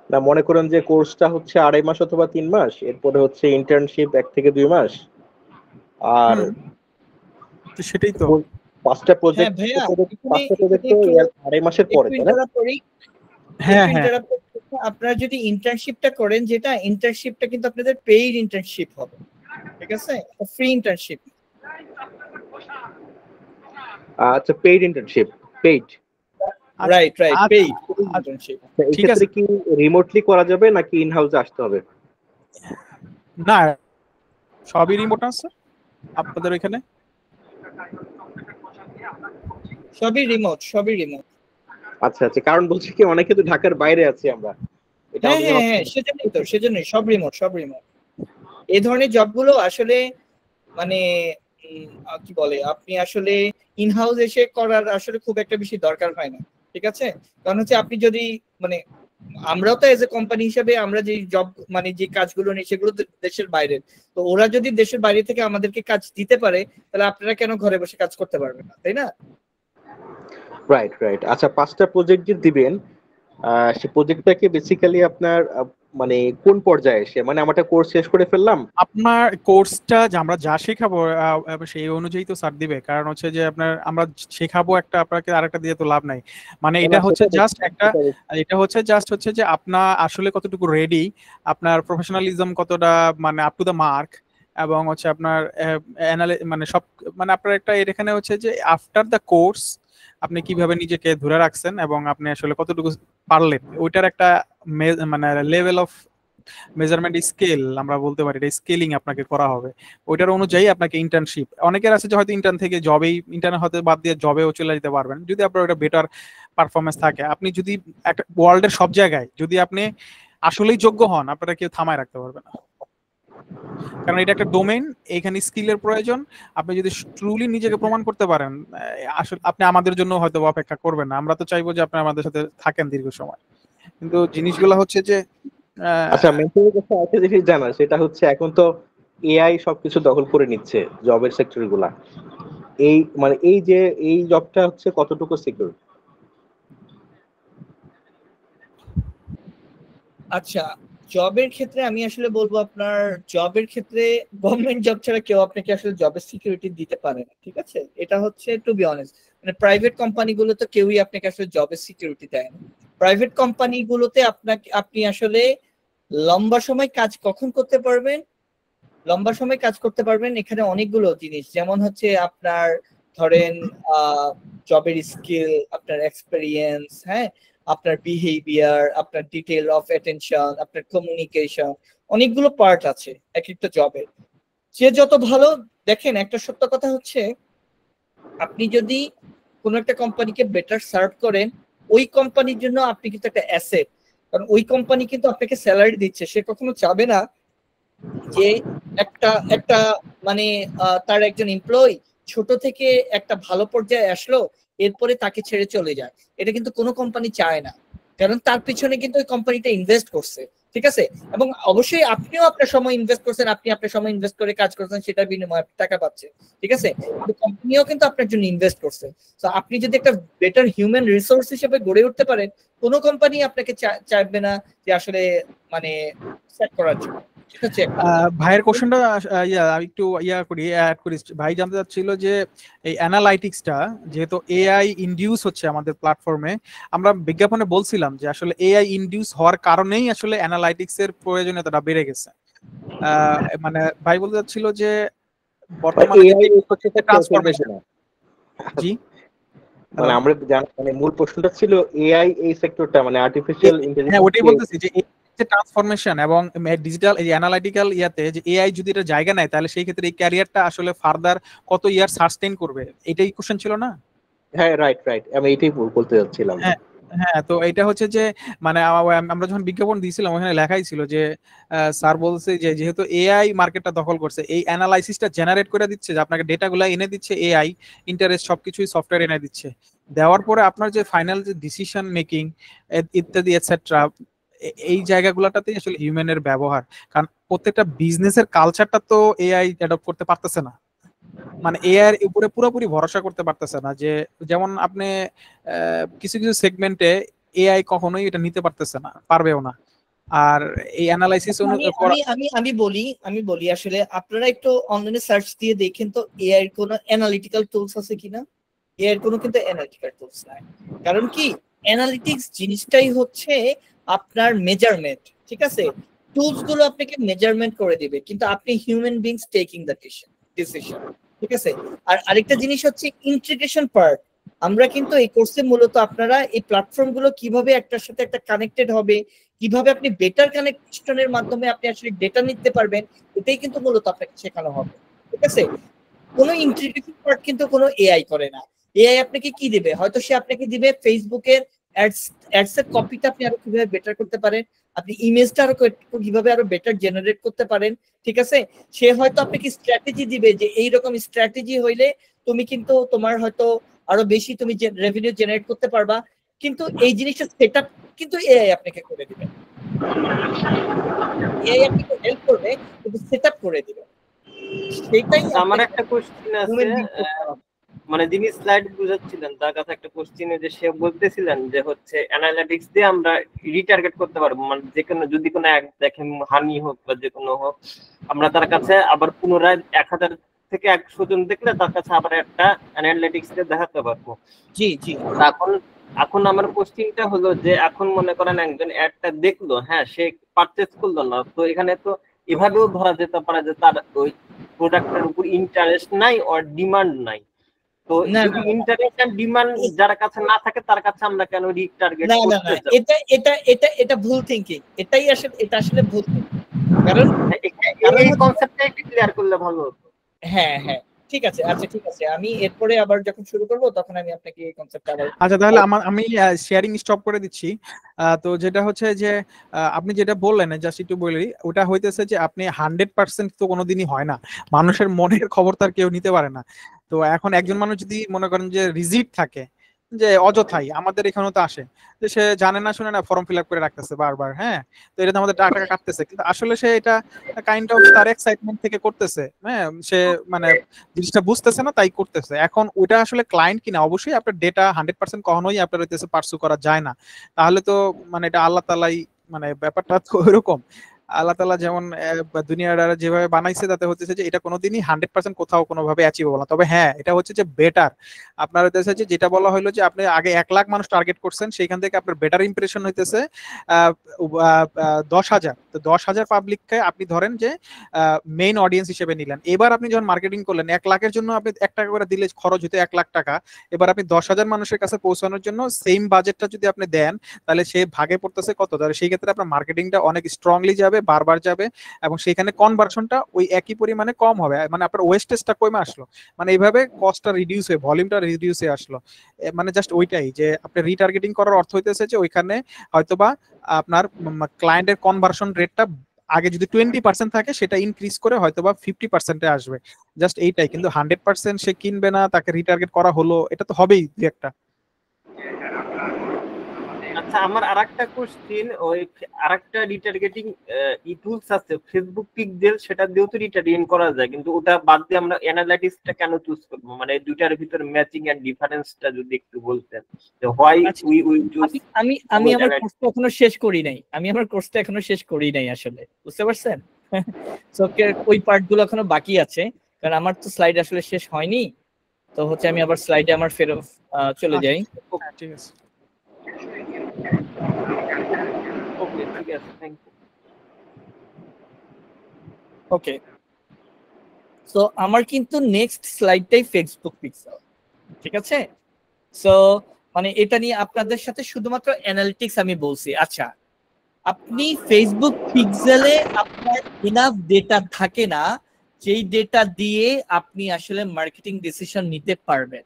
না, মনে করেন যে কোর্সটা হচ্ছে 2.5 মাস অথবা 3 মাস, এরপরে হচ্ছে ইন্টার্নশিপ 1 থেকে 2 মাস, আর তো সেটাই তো। 5টা হ্যাঁ প্রজেক্ট, ভাইয়া, 5টা প্রজেক্ট তো 2.5 মাসের পরে, একটু তাই না? interrupt করি, হ্যাঁ একটু হ্যাঁ interrupt করছি। আপনারা যদি ইন্টার্নশিপটা করেন, যেটা ইন্টার্নশিপটা কিন্তু আপনাদের পেইড ইন্টার্নশিপ হবে, ঠিক আছে? Free internship. আচ্ছা, paid internship, paid. Right right, আচ্ছা, পেইড আচ্ছা, ইন্টার্নশিপ। এই ঠিক ক্ষেত্রে আছে। কি রিমোটলি করা যাবে নাকি ইন হাউসে আসতে হবে? না, সবই রিমোট আছে আপনাদের এখানে। সবই রিমোট, সবই রিমোট। আচ্ছা আচ্ছা, কারণ বলছি কি অনেকে তো ঢাকার বাইরে আছি আমরা, এটা হ্যাঁ আমাদের হ্যাঁ জন্য। হ্যাঁ, সেজন্যই সব রিমোট, সব রিমোট। এই ধরনের জবগুলো আসলে মানে কি বলে, আপনি আসলে ইন হাউস এসে করার আসলে খুব একটা বেশি দরকার হয় না, ঠিক আছে? কারণ হচ্ছে আপনি যদি মানে, আমরাও তো এজ এ কোম্পানি হিসেবে আমরা যে জব মানে যে কাজগুলো নিই সেগুলো তো দেশের বাইরে। তো ওরা যদি দেশের বাইরে থেকে আমাদেরকে কাজ দিতে পারে, তাহলে আপনারা কেন ঘরে বসে কাজ করতে পারবেন না, তাই না? Right right. আচ্ছা, 5টা প্রজেক্ট যে দিবেন, সেই প্রজেক্টটাকে বেসিক্যালি আপনার মানে কোন পর্যায়ে এসে, মানে আমরা একটা কোর্স শেষ করে ফেললাম? আপনার কোর্সটা যে আমরা যা শেখাবো সেই অনুযায়ী তো স্যার দিবে। কারণ হচ্ছে যে আমরা শেখাবো একটা, আপনাকে আরেকটা দিয়ে তো লাভ নাই। মানে না, এটা হচ্ছে সেটা জাস্ট একটা, সেটা দেখছি। এটা হচ্ছে জাস্ট হচ্ছে যে আপনার আসলে কতটুকু রেডি, আপনার প্রফেশনালিজম কতটা মানে আপ টু দা মার্ক, এবং হচ্ছে আপনার মানে সব, মানে আপনার একটা এখানে হচ্ছে যে আফটার দ্য কোর্স আপনি কিভাবে নিজেকে ধরে রাখছেন এবং আপনি আসলে কতটুকু পারলেন, ওইটার একটা মানে লেভেল অফ মেজারমেন্ট স্কেল আমরা বলতে পারি, এটা স্কেলিং আপনাকে করা হবে। ওইটার অনুযায়ী আপনাকে ইন্টার্নশিপ, অনেকের আছে যে হয়তো ইন্টার্ন থেকে জবেই, ইন্টার্ন হতে বাদ দিয়ে জবেও চলে যেতে পারবেন যদি আপনার ওটা বেটার পারফরমেন্স থাকে। আপনি যদি একটা ওয়ার্ল্ডের সব জায়গায় যদি আপনি আসলেই যোগ্য হন, আপনারা কেউ থামায় রাখতে পারবে না, কারণ এটা একটা ডোমেইন, এখানে স্কিলের প্রয়োজন। আপনি যদি ট্রুলি নিজেকে প্রমাণ করতে পারেন, আসলে আপনি আমাদের জন্য হয়তো অপেক্ষা করবেন না। আমরা তো চাইবো যে আপনি আমাদের সাথে থাকেন দীর্ঘ সময়, কিন্তু জিনিসগুলো হচ্ছে যে আচ্ছা, মেন্টরের কাছে একটা জিনিস জানা, সেটা হচ্ছে এখন তো এআই সবকিছু দখল করে নিচ্ছে জবের সেক্টর গুলা। এই মানে এই যে এই জবটা হচ্ছে কতটুকু সিকিউর? আচ্ছা, জবের ক্ষেত্রে আমি আসলে বলবো, আপনার জবের ক্ষেত্রে গভর্নমেন্ট জব ছাড়া কেউ আপনাকে আসলে জবের সিকিউরিটি দিতে পারে না, ঠিক আছে? এটা হচ্ছে টু বি অনেস্ট, মানে প্রাইভেট কোম্পানিগুলো তো কেউই আপনাকে আসলে জবের সিকিউরিটি দেয় না। প্রাইভেট কোম্পানিগুলোতে আপনি আসলে লম্বা সময় কাজ কখন করতে পারবেন, লম্বা সময় কাজ করতে পারবেন এখানে অনেকগুলো জিনিস, যেমন হচ্ছে আপনার ধরেন জবের স্কিল, আপনার এক্সপেরিয়েন্স, হ্যাঁ, আপনার বিহেভিয়ার, আপনার ডিটেল অফ অ্যাটেনশন, আপনার কমিউনিকেশন, অনেকগুলো পার্ট আছে এক একটা জবে। যে যত ভালো, দেখেন একটা সত্য কথা হচ্ছে, আপনি যদি কোনো একটা কোম্পানিকে বেটার সার্ভ করেন, ওই কোম্পানির জন্য আপনি কিন্তু একটা অ্যাসেট। কারণ ওই কোম্পানি কিন্তু আপনাকে স্যালারি দিচ্ছে, সে কখনো চাবে না যে একটা একটা মানে তার একজন এমপ্লয়ি ছোট থেকে একটা ভালো পর্যায়ে আসলো, এরপরে তাকে ছেড়ে চলে যায়। এটা কিন্তু কোনো কোম্পানি চায় না, কারণ তার পিছনে কিন্তু ওই কোম্পানিটা ইনভেস্ট করছে, ঠিক আছে? এবং অবশ্যই আপনিও আপনার সময় ইনভেস্ট করছেন, আপনি আপনার সময় ইনভেস্ট করে কাজ করছেন, সেটার বিনিময়ে আপনি টাকা পাচ্ছেন, ঠিক আছে? কিন্তু কোম্পানিও কিন্তু আপনার জন্য ইনভেস্ট করছে। তো আপনি যদি একটা বেটার হিউম্যান রিসোর্স হিসেবে গড়ে উঠতে পারেন, কোনো কোম্পানি আপনাকে চাইবে না যে আসলে মানে সেট করার জন্য। এটা হচ্ছে একটা। ভাইয়ের কোশ্চেনটা আমি একটু করি, অ্যাড করি। ভাই জানতে চাচ্ছিল যে এই অ্যানালাইটিক্সটা যেহেতু এআই ইনডিউস হচ্ছে আমাদের প্ল্যাটফর্মে, আমরা বিজ্ঞাপনে বলছিলাম যে আসলে এআই ইনডিউস হওয়ার কারণেই আসলে অ্যানালাইটিক্স এর প্রয়োজনীয়তাটা বেড়ে গেছে। মানে ভাই বলতে চাচ্ছিল যে বর্তমানে যে এআই হচ্ছে ট্রান্সফরমেশন। না? জি, মানে আমরা মানে মূল প্রশ্নটা ছিল এআই এই সেক্টরটা, মানে আর্টিফিশিয়াল হ্যাঁ ওটাই ইন্টেলিজেন্স। বলতেছি যে যে ট্রান্সফরমেশন এবং ডিজিটাল এই অ্যানালিটিক্যাল ইয়াতে যে এআই যদি এটা জায়গা নেয়, তাহলে সেই ক্ষেত্রে এই ক্যারিয়ারটা আসলে ফার্দার কত ইয়ার সাস্টেইন করবে, এটাই কোশ্চেন ছিল না? হ্যাঁ, রাইট রাইট, আমি এটাই বলতে যাচ্ছিলাম। হ্যাঁ, হ্যাঁ, তো এটা হচ্ছে যে মানে আমরা যখন বিজ্ঞাপন দিয়েছিলাম ওখানে লেখাই ছিল যে স্যার বলছে যে যেহেতু এআই মার্কেটটা দখল করছে, এই অ্যানালাইসিসটা জেনারেট করে দিচ্ছে, যে আপনাকে ডেটাগুলো এনে দিচ্ছে এআই, ইন্টারেস্ট সবকিছুই সফটওয়্যার এনে দিচ্ছে, দেওয়ার পরে আপনার যে ফাইনাল যে ডিসিশন মেকিং ইত্যাদি এটসেট্রা, এই জায়গাগুলোটাতেই আসলে হিউম্যানের ব্যবহার। কারণ প্রত্যেকটা বিজনেসের কালচারটা তো এআই অ্যাডপ্ট করতে পারতেছে না, মানে এআই এর উপরে পুরোপুরি ভরসা করতে পারতেছে না। যে যেমন আপনি কিছু কিছু সেগমেন্টে এআই কখনোই এটা নিতে পারতেছে না, পারবেও না। আর এই অ্যানালাইসিস আমি বলি আসলে আপনারা একটু অনলাইনে সার্চ দিয়ে দেখেন তো এআই এর কোনো অ্যানালিটিক্যাল টুলস আছে কিনা। এআই এর কোনো কিন্তু অ্যানালিটিক্যাল টুলস নাই। কারণ কি, অ্যানালিটিক্স জিনিসটাই হচ্ছে আপনার মেজারমেন্ট, ঠিক আছে? টুলস গুলো আপনাকে মেজারমেন্ট করে দিবে, কিন্তু আপনি human beings taking the decision, ঠিক আছে? আর আরেকটা জিনিস হচ্ছে ইন্টিগ্রেশন পার্ট। আমরা কিন্তু এই কোর্সে মূলত আপনারা এই প্ল্যাটফর্ম গুলো কিভাবে একটার সাথে একটা কানেক্টেড হবে, কিভাবে আপনি বেটার কানেকশনের মাধ্যমে আপনি আসলে ডেটা নিতে পারবেন, এটাই কিন্তু মূলত আপনাকে শেখানো হবে, ঠিক আছে? কোনো ইন্টিগ্রেশন পার্ট কিন্তু কোনো এআই করে না। এআই আপনাকে কি দিবে, হয়তো সে আপনাকে দিবে ফেসবুকের অ্যাডস এর কপিটা আপনি আরো কিভাবে বেটার করতে পারেন, আপনি ইমেজটা আরো কিভাবে আরো বেটার জেনারেট করতে পারেন, ঠিক আছে? সে হয়তো আপনাকে স্ট্র্যাটেজি দিবে যে এইরকম স্ট্র্যাটেজি হইলে তুমি কিন্তু তোমার হয়তো আরো বেশি তুমি রেভিনিউ জেনারেট করতে পারবা। কিন্তু এই জিনিসটা সেটআপ কিন্তু এআই আপনাকে করে দিবে, এআই আপনাকে হেল্প করবে কিন্তু সেটআপ করে দিবে। সেটাই আমার একটা কোশ্চেন আছে, মানে যিনি স্লাইড বুঝাচ্ছিলেন তার কাছে একটা কোশ্চেন, যে সে বলতেছিলেন যে হচ্ছে অ্যানালিটিক্স দিয়ে আমরা রিটার্গেট করতে পারবো, মানে যে কোনো যদি কোনো এক দেখেন হানি হোক বা যে কোনো হোক, আমরা তার কাছে আবার পুনরায় 1000 থেকে 100 জন দেখলে তার কাছে আবার একটা অ্যানালিটিক্স দিয়ে দেখাতে পারবো। জি জি। এখন আমার কোশ্চেনটা হলো যে এখন মনে করেন একজন অ্যাডটা দেখলো, হ্যাঁ সে পারচেজ করলো না, তো এখানে তো এভাবেও ধরা যেতে পারে যে তার ওই প্রোডাক্টের উপর ইন্টারেস্ট নাই আর ডিমান্ড নাই। তো যদি ইন্টারেস্ট এন্ড ডিমান্ড যার কাছে না থাকে তার কাছে আমরা কেন রিটার্গেট করতে চাই? এটা ভুল থিংকিং, এটা আসলে ভুল থিংকিং। কারণ এই কনসেপ্টটা একটু ক্লিয়ার করলে ভালো হতো। হ্যাঁ হ্যাঁ ঠিক আছে, আচ্ছা ঠিক আছে, আমি এরপরে আবার যখন শুরু করব তখন আমি আপনাকে এই কনসেপ্টটা আবার। আচ্ছা তাহলে আমি শেয়ারিং স্টপ করে দিচ্ছি। তো যেটা হচ্ছে যে আপনি যেটা বললেন জাস্ট একটু বলি, ওটা হইতেছে যে আপনি 100% তো কোনোদিনই হয় না, মানুষের মনের খবর তার কেউ নিতে পারে না। তো এখন একজন মানুষ যদি মনে করেন যে রিজিড থাকে, যে অযথাই আমাদের এখানেও তো আসে, যে সে জানে না শুনে না ফর্ম ফিল আপ করে রাখতেছে বারবার, হ্যাঁ তো এটা আমাদের টাকা কাটতেছে, কিন্তু আসলে সে এটা কাইন্ড অফ তার এক্সাইটমেন্ট থেকে করতেছে, হ্যাঁ সে মানে জিনিসটা বুঝতেছে না তাই করতেছে। এখন ওটা আসলে ক্লায়েন্ট কিনা, অবশ্যই আপনার ডেটা 100% কখনোই আপনার হইতেছে পার্সু করা যায় না, তাহলে তো মানে এটা আল্লাহ তাআলাই, মানে ব্যাপারটা তো ওইরকম। আল্লাহ তাআলা যেমন দুনিয়াটা যেভাবে বানাইছে তাতে হচ্ছে যে এটা কোনোদিনই 100% কোথাও কোনোভাবে অ্যাচিভেবল না। তবে হ্যাঁ এটা হচ্ছে যে বেটার, আপনার হইতেছে যে যেটা বলা হলো যে আপনি আগে 1 লাখ মানুষ টার্গেট করছেন, সেইখান থেকে আপনার বেটার ইমপ্রেশন হইতেছে 10,000। তো 10,000 পাবলিককে আপনি ধরেন যে মেইন অডিয়েন্স হিসেবে নিলেন। এবার আপনি যখন মার্কেটিং করলেন 1 লাখের জন্য আপনি 1 টাকা করে দিলে খরচ হতো 1 লাখ টাকা, এবার আপনি 10,000 মানুষের কাছে পৌঁছানোর জন্য সেম বাজেটটা যদি আপনি দেন, তাহলে সে ভাগে পড়তেছে কত, তাহলে সেই ক্ষেত্রে আপনার মার্কেটিংটা অনেক স্ট্রংলি যাবে, বারবার যাবে, এবং সেখানে কনভার্সনটা ওই একই পরিমাণে কম হবে, মানে আপনার ওয়েস্টেজটা কমে আসলো, মানে এইভাবে কস্টটা রিডিউস হয়ে ভলিউমটা রিডিউস হয়ে আসলো। মানে জাস্ট ওইটাই যে আপনি রিটার্গেটিং করার অর্থ হইতেছে যে ওইখানে হয়তোবা আপনার ক্লায়েন্টের কনভার্সন রেটটা আগে যদি 20% থাকে সেটা ইনক্রিজ করে হয়তোবা 50%-এ আসবে, জাস্ট এইটাই। কিন্তু 100% সে কিনবে না, তাকে রিটার্গেট করা হলো, এটা তো হবেই দুই একটা। আচ্ছা আমার আরেকটা কোশ্চেন, ওই আরেকটা রিটার্গেটিং টুলস আছে ফেসবুক পিক্সেল, সেটা দিয়েও তো রিটার্গেটিং করা যায়, কিন্তু ওটা বাদ দিয়ে আমরা অ্যানালাইটিক্সটা কেন চুজ করব? মানে দুইটার ভিতর ম্যাচিং এন্ড ডিফারেন্সটা যদি একটু বলতেন, যে হোয়াই উই চুজ। আমি আমার কোর্সটা এখনো শেষ করি নাই, আসলে বুঝতে পারছেন? সো ওই পার্টগুলো এখনো বাকি আছে, কারণ আমার তো স্লাইড আসলে শেষ হয়নি। তো হচ্ছে আমি আবার স্লাইডে আমার ফেরত চলে যাই। ঠিক আছে, ওকে ঠিক আছে, থ্যাংক ইউ। ওকে, সো আমার কিন্তু নেক্সট স্লাইডটাই ফেসবুক পিক্সেল, ঠিক আছে? সো মানে এটা নিয়ে আপনাদের সাথে শুধুমাত্র অ্যানালিটিক্স আমি বলছি। আচ্ছা, আপনি ফেসবুক পিক্সেলে আপনার ইনাফ ডেটা থাকে না, যেই ডেটা দিয়ে আপনি আসলে মার্কেটিং ডিসিশন নিতে পারবেন।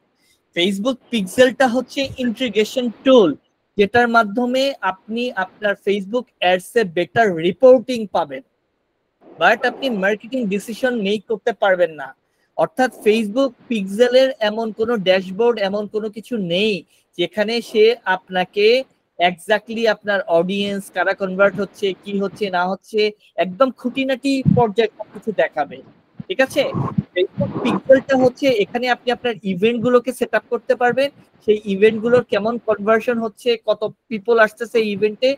ফেসবুক পিক্সেলটা হচ্ছে ইন্টিগ্রেশন টুল, যেটার মাধ্যমে আপনি আপনার Facebook ads a better reporting পাবেন, বাট আপনি মার্কেটিং ডিসিশন মেক করতে পারবেন না। অর্থাৎ ফেসবুক পিক্সেলের এমন কোনো ড্যাশবোর্ড, এমন কোনো কিছু নেই যেখানে সে আপনাকে এক্স্যাক্টলি আপনার অডিয়েন্স কারা কনভার্ট হচ্ছে, কি হচ্ছে না হচ্ছে, একদম খুঁটিনাটি পর্যায়ে সবকিছু দেখাবে। ঠিক আছে, ফেসবুক পিক্সেলটা হচ্ছে এখানে আপনি আপনার ইভেন্ট গুলোকে সেট আপ করতে পারবেন, সেই ইভেন্ট গুলোর কেমন কনভার্সন হচ্ছে, কত পিপল আসতেছে ইভেন্টে,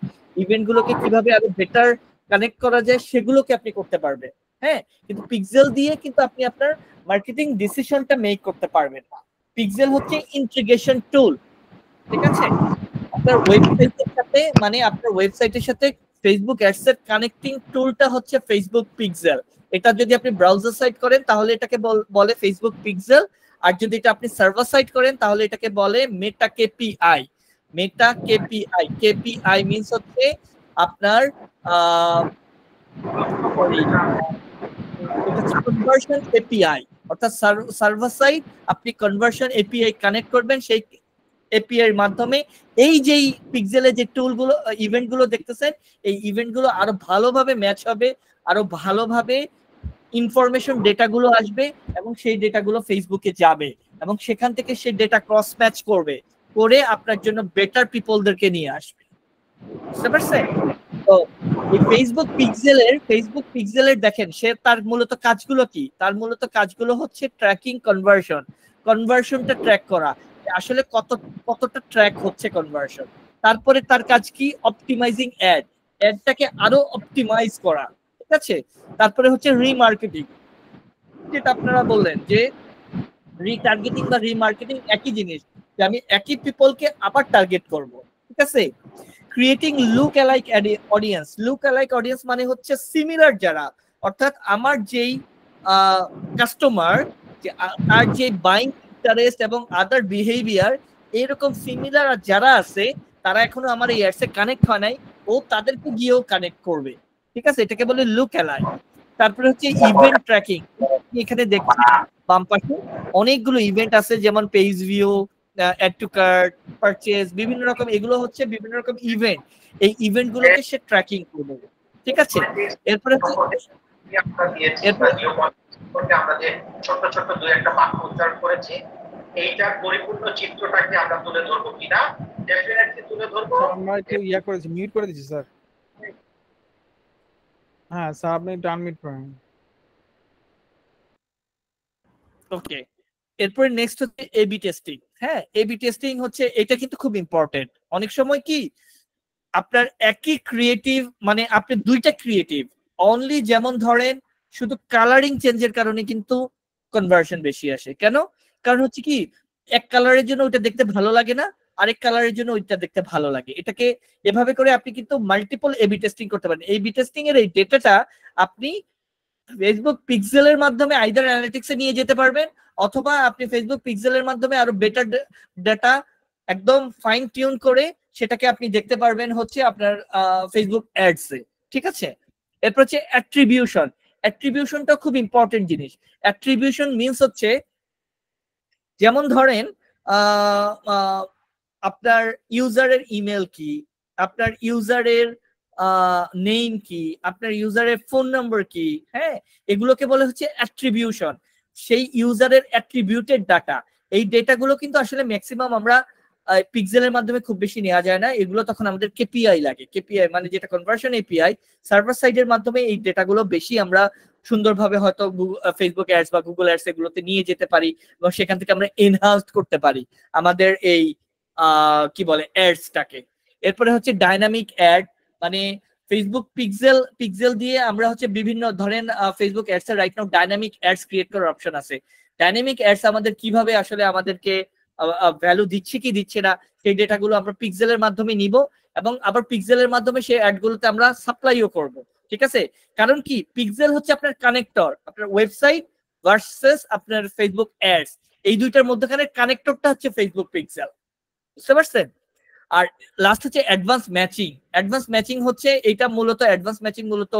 ইভেন্ট গুলোকে কিভাবে আরো বেটার কানেক্ট করা যায় সেগুলোকে আপনি করতে পারবেন। হ্যাঁ, কিন্তু পিক্সেল দিয়ে কিন্তু আপনি আপনার মার্কেটিং ডিসিশনটা মেক করতে পারবেন না। পিক্সেল হচ্ছে ইন্টিগ্রেশন টুল। ঠিক আছে, আপনার ওয়েবসাইটের সাথে, মানে আপনার ওয়েবসাইটের সাথে ফেসবুক অ্যাডস এর কানেক্টিং টুলটা হচ্ছে ফেসবুক পিক্সেল। এটা যদি আপনি ব্রাউজার সাইট করেন তাহলে এটাকে বলে ফেসবুক পিক্সেল, আর যদি এটা আপনি সার্ভার সাইট করেন তাহলে এটাকে বলে মেটা কেপিআই। মেটা কেপিআই, কেপিআই মিন্স হচ্ছে আপনার কনভার্সন এপিআই, অর্থাৎ সার্ভার সাইড আপনি কনভার্সন এপিআই কানেক্ট করবেন, সেই এপিআই এর মাধ্যমে এই যে পিক্সেলে যে টুলগুলো ইভেন্টগুলো দেখতেছেন এই ইভেন্টগুলো আরো ভালোভাবে ম্যাচ হবে, আরো ভালোভাবে ইনফরমেশন ডেটাগুলো আসবে এবং সেই ডেটাগুলো ফেসবুকে যাবে এবং সেখান থেকে সেই ডেটা ক্রস ম্যাচ করবে, করে আপনার জন্য বেটার পিপলদেরকে নিয়ে আসবে। বুঝতে পারছেন? তো এই ফেসবুক পিক্সেলের দেখেন সে তার মূলত কাজগুলো কি, তার মূলত কাজগুলো হচ্ছে ট্র্যাকিং কনভার্সনটা ট্র্যাক করা, আসলে কতটা ট্র্যাক হচ্ছে কনভার্সন। তারপরে তার কাজ কি, অপটিমাইজিং অ্যাডটাকে আরো অপটিমাইজ করা। ঠিক আছে, তারপরে হচ্ছে রিমার্কেটিং, যেটা আপনারা বললেন যে রিটার্গেটিং বা রিমার্কেটিং একই জিনিস, যে আমি একই পিপলকে আবার টার্গেট করব। ঠিক আছে, creating look alike audience. Look alike audience মানে হচ্ছে সিমিলার যারা, অর্থাৎ আমার যেই কাস্টমার, তার যে বাইং ইন্টারেস্ট এবং আদার বিহেভিয়ার এরকম সিমিলার যারা আছে তারা এখনো আমার এই অ্যাডসে কানেক্ট হয় নাই, ও তাদেরকে গিয়েও কানেক্ট করবে। ঠিক আছে, এটাকে বলে লুক অ্যালাইক। তারপরে হচ্ছে ইভেন্ট ট্র্যাকিং। এখানে দেখছি বাম পাশে অনেকগুলো ইভেন্ট আছে, যেমন page view, add to cart, purchase, বিভিন্ন রকম, এগুলো হচ্ছে বিভিন্ন রকম ইভেন্ট। এই ইভেন্ট গুলোকে সে ট্র্যাকিং করবে। ঠিক আছে, এরপরে আমরা যে ছোট ছোট দুই একটা বাক্য উচ্চারণ করেছি, এইটার পরিপূর্ণ চিত্রটাকে আমরা তুলে ধরবো কিনা, ডেফিনেটলি তুলে ধরবো। আমরা একটু ইয়া করেছি, মিউট করে দিয়েছি স্যার। হ্যাঁ স্যার, আপনি একটু আনমিউট করেন। ওকে, এরপরে নেক্সট হচ্ছে এবি টেস্টিং। হ্যাঁ, এবি টেস্টিং হচ্ছে, এটা কিন্তু খুব ইম্পর্টেন্ট। অনেক সময় কি আপনার একই ক্রিয়েটিভ, মানে আপনি দুইটা ক্রিয়েটিভ অনলি, যেমন ধরেন শুধু কালারিং চেঞ্জের কারণে কিন্তু কনভার্সন বেশি আসে। কেন? কারণ হচ্ছে কি এক কালারের জন্য ওইটা দেখতে ভালো লাগে না, আরেক কালারের জন্য ওইটা দেখতে ভালো লাগে। এটাকে এভাবে করে আপনি কিন্তু মাল্টিপল এবি টেস্টিং করতে পারেন। এবি টেস্টিং এর এই ডেটাটা আপনি ফেসবুক পিক্সেলের মাধ্যমে আইদার অ্যানালিটিক্সে নিয়ে যেতে পারবেন, অথবা আপনি ফেসবুক পিক্সেলের মাধ্যমে আরো বেটার ডেটা একদম ফাইন টিউন করে সেটাকে আপনি দেখতে পারবেন হচ্ছে আপনার ফেসবুক অ্যাডসে। ঠিক আছে, এরপর হচ্ছে অ্যাট্রিবিউশন। অ্যাট্রিবিউশনটা খুব ইম্পর্টেন্ট জিনিস। অ্যাট্রিবিউশন মিন্স হচ্ছে, যেমন ধরেন আপনার ইউজারের ইমেল কি, আপনার ইউজারের নেম কি, আপনার ইউজারের ফোন নাম্বার কি, হ্যাঁ, এগুলোকে বলে হচ্ছে অ্যাট্রিবিউশন। সেই ইউজারের অ্যাট্রিবিউটেড ডাটা, এই ডেটাগুলো কিন্তু আসলে ম্যাক্সিমাম আমরা পিক্সেলের মাধ্যমে খুব বেশি নেওয়া যায় না, এগুলো তখন আমাদের কেপিআই লাগে। কেপিআই মানে যেটা কনভার্সন এপিআই, সার্ভার সাইডের মাধ্যমে এই ডেটাগুলো বেশি আমরা সুন্দরভাবে হয়তো ফেসবুক অ্যাডস বা গুগল অ্যাডস এগুলোতে নিয়ে যেতে পারি এবং সেখান থেকে আমরা এনহান্স করতে পারি আমাদের এই কি বলে অ্যাডসটাকে। এরপরে হচ্ছে ডাইনামিক অ্যাড, মানে ফেসবুক পিক্সেল দিয়ে আমরা হচ্ছে বিভিন্ন ধরেন ফেসবুক অ্যাডস এর right now dynamic ads create করার অপশন আছে। ডাইনামিক অ্যাডস আমাদের কিভাবে আসলে আমাদেরকে ভ্যালু দিচ্ছে কি দিচ্ছে না সেই ডেটাগুলো আমরা পিক্সেলের মাধ্যমে নিব এবং আবার পিক্সেলের মাধ্যমে সেই অ্যাডগুলোতে আমরা সাপ্লাইও করব। ঠিক আছে, কারণ কি পিক্সেল হচ্ছে আপনার কানেক্টর, আপনার ওয়েবসাইট ভার্সেস আপনার ফেসবুক অ্যাডস, এই দুইটার মধ্যখানে কানেক্টরটা হচ্ছে ফেসবুক পিক্সেল। বুঝতে পারছেন? আর লাস্ট হচ্ছে অ্যাডভান্স ম্যাচিং। অ্যাডভান্স ম্যাচিং হচ্ছে এটা মূলত অ্যাডভান্স ম্যাচিং মূলত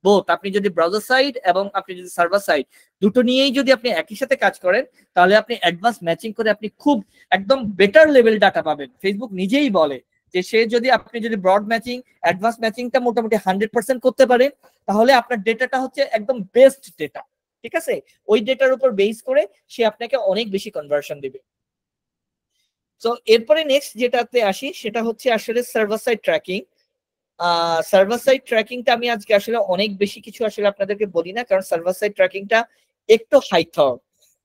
বোথ, আপনি যদি ব্রাউজার সাইড এবং আপনি যদি সার্ভার সাইড দুটো নিয়েই যদি আপনি একই সাথে কাজ করেন তাহলে আপনি অ্যাডভান্স ম্যাচিং করে আপনি খুব একদম বেটার লেভেল ডাটা পাবেন। ফেসবুক নিজেই বলে যে সে যদি আপনি যদি ব্রড ম্যাচিং অ্যাডভান্স ম্যাচিংটা মোটামুটি 100% করতে পারেন, তাহলে আপনার ডেটাটা হচ্ছে একদম বেস্ট ডেটা। ঠিক আছে, ওই ডেটার উপর বেস করে সে আপনাকে অনেক বেশি কনভার্সন দিবে। তো এরপরে নেক্সট যেটাতে আসি সেটা হচ্ছে আসলে server side tracking. Server side ট্র্যাকিংটা আমি আজকে আসলে অনেক বেশি কিছু আসলে আপনাদেরকে বলি না, কারণ সার্ভার সাইড ট্র্যাকিংটা একটু হাই থর।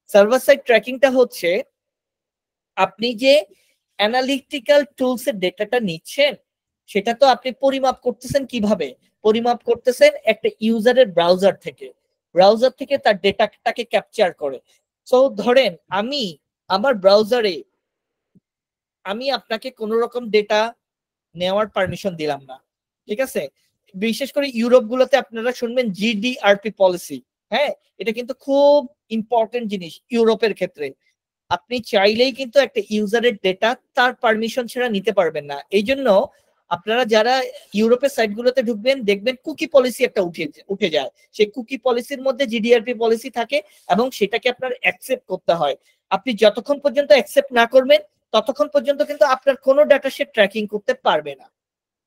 সার্ভার সাইড ট্র্যাকিংটা হচ্ছে আপনি যে অ্যানালিটিক্যাল টুলস এর ডেটাটা নিচ্ছেন সেটা তো আপনি পরিমাপ করতেছেন কিভাবে? পরিমাপ করতেছেন একটা ইউজারের ব্রাউজার থেকে তার ডেটাটাকে ক্যাপচার করে। সো ধরেন আমি আমার ব্রাউজারে আমি আপনাকে কোন রকম ডেটা নেওয়ার পারমিশন দিলাম না, ঠিক আছে? বিশেষ করে ইউরোপ গুলোতে আপনারা শুনবেন জিডিআরপি পলিসি। হ্যাঁ, এটা কিন্তু খুব ইম্পর্টেন্ট জিনিস ইউরোপের ক্ষেত্রে। আপনি চাইলেই কিন্তু একটা ইউজারের ডেটা তার পারমিশন ছাড়া নিতে পারবেন না। এই জন্য আপনারা যারা ইউরোপের সাইটগুলোতে ঢুকবেন দেখবেন কুকি পলিসি একটা উঠে যায়। সেই কুকি পলিসির মধ্যে জিডিআরপি পলিসি থাকে এবং সেটাকে আপনার অ্যাকসেপ্ট করতে হয়। আপনি যতক্ষণ পর্যন্ত অ্যাকসেপ্ট না করবেন ততক্ষণ পর্যন্ত কিন্তু আপনার কোনো ডাটা সে ট্র্যাকিং করতে পারবে না।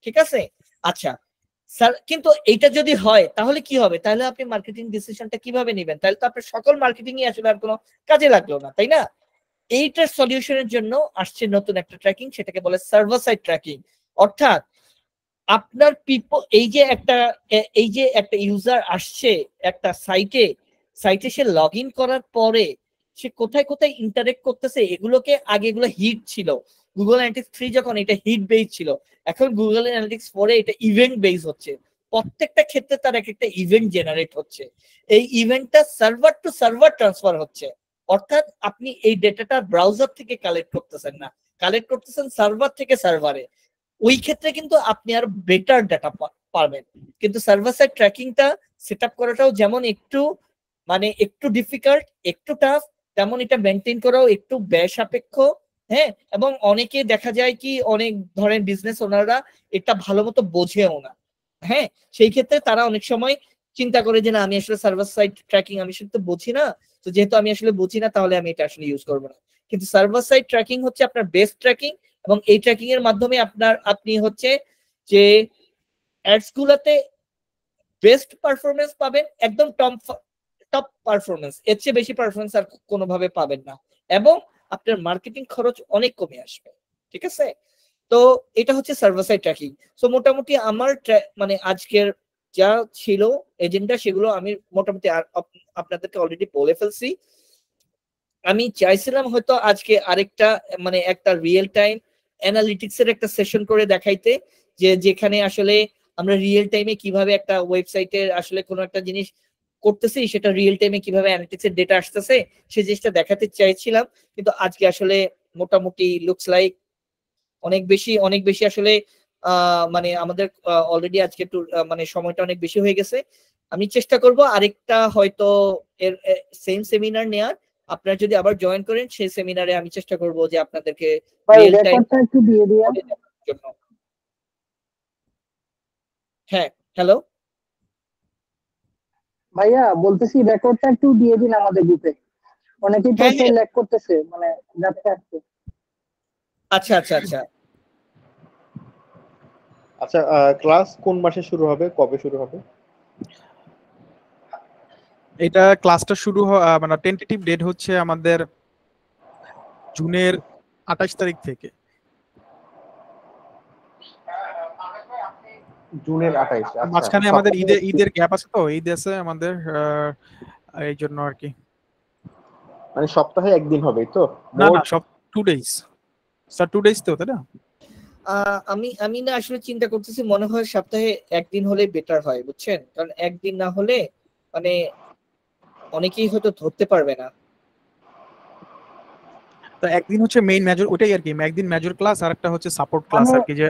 ঠিক আছে? আচ্ছা স্যার, কিন্তু এইটা যদি হয় তাহলে কি হবে? তাহলে আপনি মার্কেটিং ডিসিশনটা কিভাবে নেবেন? তাহলে তো আপনার সকল মার্কেটিং আসলে আর কোনো কাজে লাগলো না, তাই না? এইটার সলিউশনের জন্য আসছে নতুন একটা ট্র্যাকিং, সেটাকে বলে সার্ভার সাইড ট্র্যাকিং। অর্থাৎ আপনার এই যে একটা ইউজার আসছে একটা সাইটে সে লগ ইন করার পরে সে কোথায় কোথায় ইন্টারেক্ট করতেছে এগুলোকে আগে এগুলো হিট ছিল। গুগল অ্যানালিটিক্স 3 যখন এটা হিট বেস ছিল, এখন গুগল অ্যানালিটিক্স 4 এটা ইভেন্ট বেস হচ্ছে। প্রত্যেকটা ক্ষেত্রে তার একটা ইভেন্ট জেনারেট হচ্ছে। এই ইভেন্টটা সার্ভার টু সার্ভার ট্রান্সফার হচ্ছে। অর্থাৎ আপনি এই ডেটাটা ব্রাউজার থেকে কালেক্ট করতেছেন না, কালেক্ট করতেছেন সার্ভার থেকে সার্ভারে। ওই ক্ষেত্রে কিন্তু আপনি আর বেটার ডাটা পাবেন। কিন্তু সার্ভার সাইড ট্র্যাকিংটা সেট আপ করাটাও যেমন একটু ডিফিকাল্ট, একটু টাফ, তেমন এটা মেনটেন করাও একটু ব্যয় সাপেক্ষ। হ্যাঁ, এবং অনেকে দেখা যায় কি অনেক ধরেন বিজনেস ওনাররা এটা ভালো মতো বোঝেও না। হ্যাঁ, সেই ক্ষেত্রে তারা অনেক সময় চিন্তা করে যে না, আমি আসলে সার্ভার সাইড ট্র্যাকিং আমি আসলে তো বুঝি না, তো যেহেতু আমি আসলে বুঝি না তাহলে আমি এটা আসলে ইউজ করবো না। কিন্তু সার্ভার সাইড ট্র্যাকিং হচ্ছে আপনার বেস্ট ট্র্যাকিং, এবং এই ট্র্যাকিং এর মাধ্যমে আপনি হচ্ছে যে অ্যাডস গুলাতে বেস্ট পারফরমেন্স পাবেন, একদম টপ পারফরমেন্স, এর চেয়ে বেশি পারফরমেন্স আর কোনোভাবে পাবেন না, এবং আপনার মার্কেটিং খরচ অনেক কমে আসবে। ঠিক আছে? তো এটা হচ্ছে সার্ভার সাইড ট্র্যাকিং। সো মোটামুটি আমার আজকের যা ছিল এজেন্ডা সেগুলো আমি মোটামুটি আপনাদেরকে অলরেডি বলে ফেলছি। আমি চাইছিলাম হয়তো আজকে আরেকটা একটা রিয়েল টাইম অ্যানালিটিক্স এর একটা সেশন করে দেখাইতে, যেখানে আসলে আমরা রিয়েল টাইমে কিভাবে একটা ওয়েবসাইটের আসলে কোনো একটা জিনিস করতেছি সেটা রিয়েল টাইমে কিভাবে অ্যানালিটিক্স এর ডেটা আসতেছে সেই জিনিসটা দেখাতে চাইছিলাম। কিন্তু আজকে আসলে মোটামুটি লুকস লাইক অনেক বেশি আসলে আমাদের অলরেডি আজকে একটু সময়টা অনেক বেশি হয়ে গেছে। আমি চেষ্টা করব আরেকটা হয়তো এর সেম সেমিনার নেয়ার। আপনারা যদি আবার জয়েন করেন সেই সেমিনারে আমি চেষ্টা করব যে আপনাদেরকে রিয়েল টাইম একটু দিয়ে দিও জন্য। হ্যাঁ, হ্যালো ভাইয়া, বলতেছি রেকর্ডটা একটু দিয়ে দিন আমাদের গ্রুপে। অনেকেই তো ল্যাগ করতেছে, যাচ্ছে আসছে। আচ্ছা আচ্ছা আচ্ছা আচ্ছা, ক্লাস কোন মাসে শুরু হবে, কবে শুরু হবে? এটা ক্লাসটা শুরু টেন্টেটিভ ডেট হচ্ছে আমাদের জুনের 28 তারিখ থেকে। জুনের 28। মাঝখানে আমাদের ঈদের গ্যাপ আছে, তো ঈদ আছে আমাদের, এই জন্য আর কি। সপ্তাহে একদিন হবে তো? না, সব 2 ডেজ স্যার, 2 ডেজ তো, তাই না? আমি না আসলে চিন্তা করতেছি, মনে হয় সপ্তাহে একদিন হলে বেটার হয়, বুঝছেন? কারণ একদিন না হলে অনেকেই হয়তো ধরতে পারবে না। তো একদিন হচ্ছে মেইন মেজর, ওটাই আর কি, একদিন মেজর ক্লাস আর একটা হচ্ছে সাপোর্ট ক্লাস আর কি। যে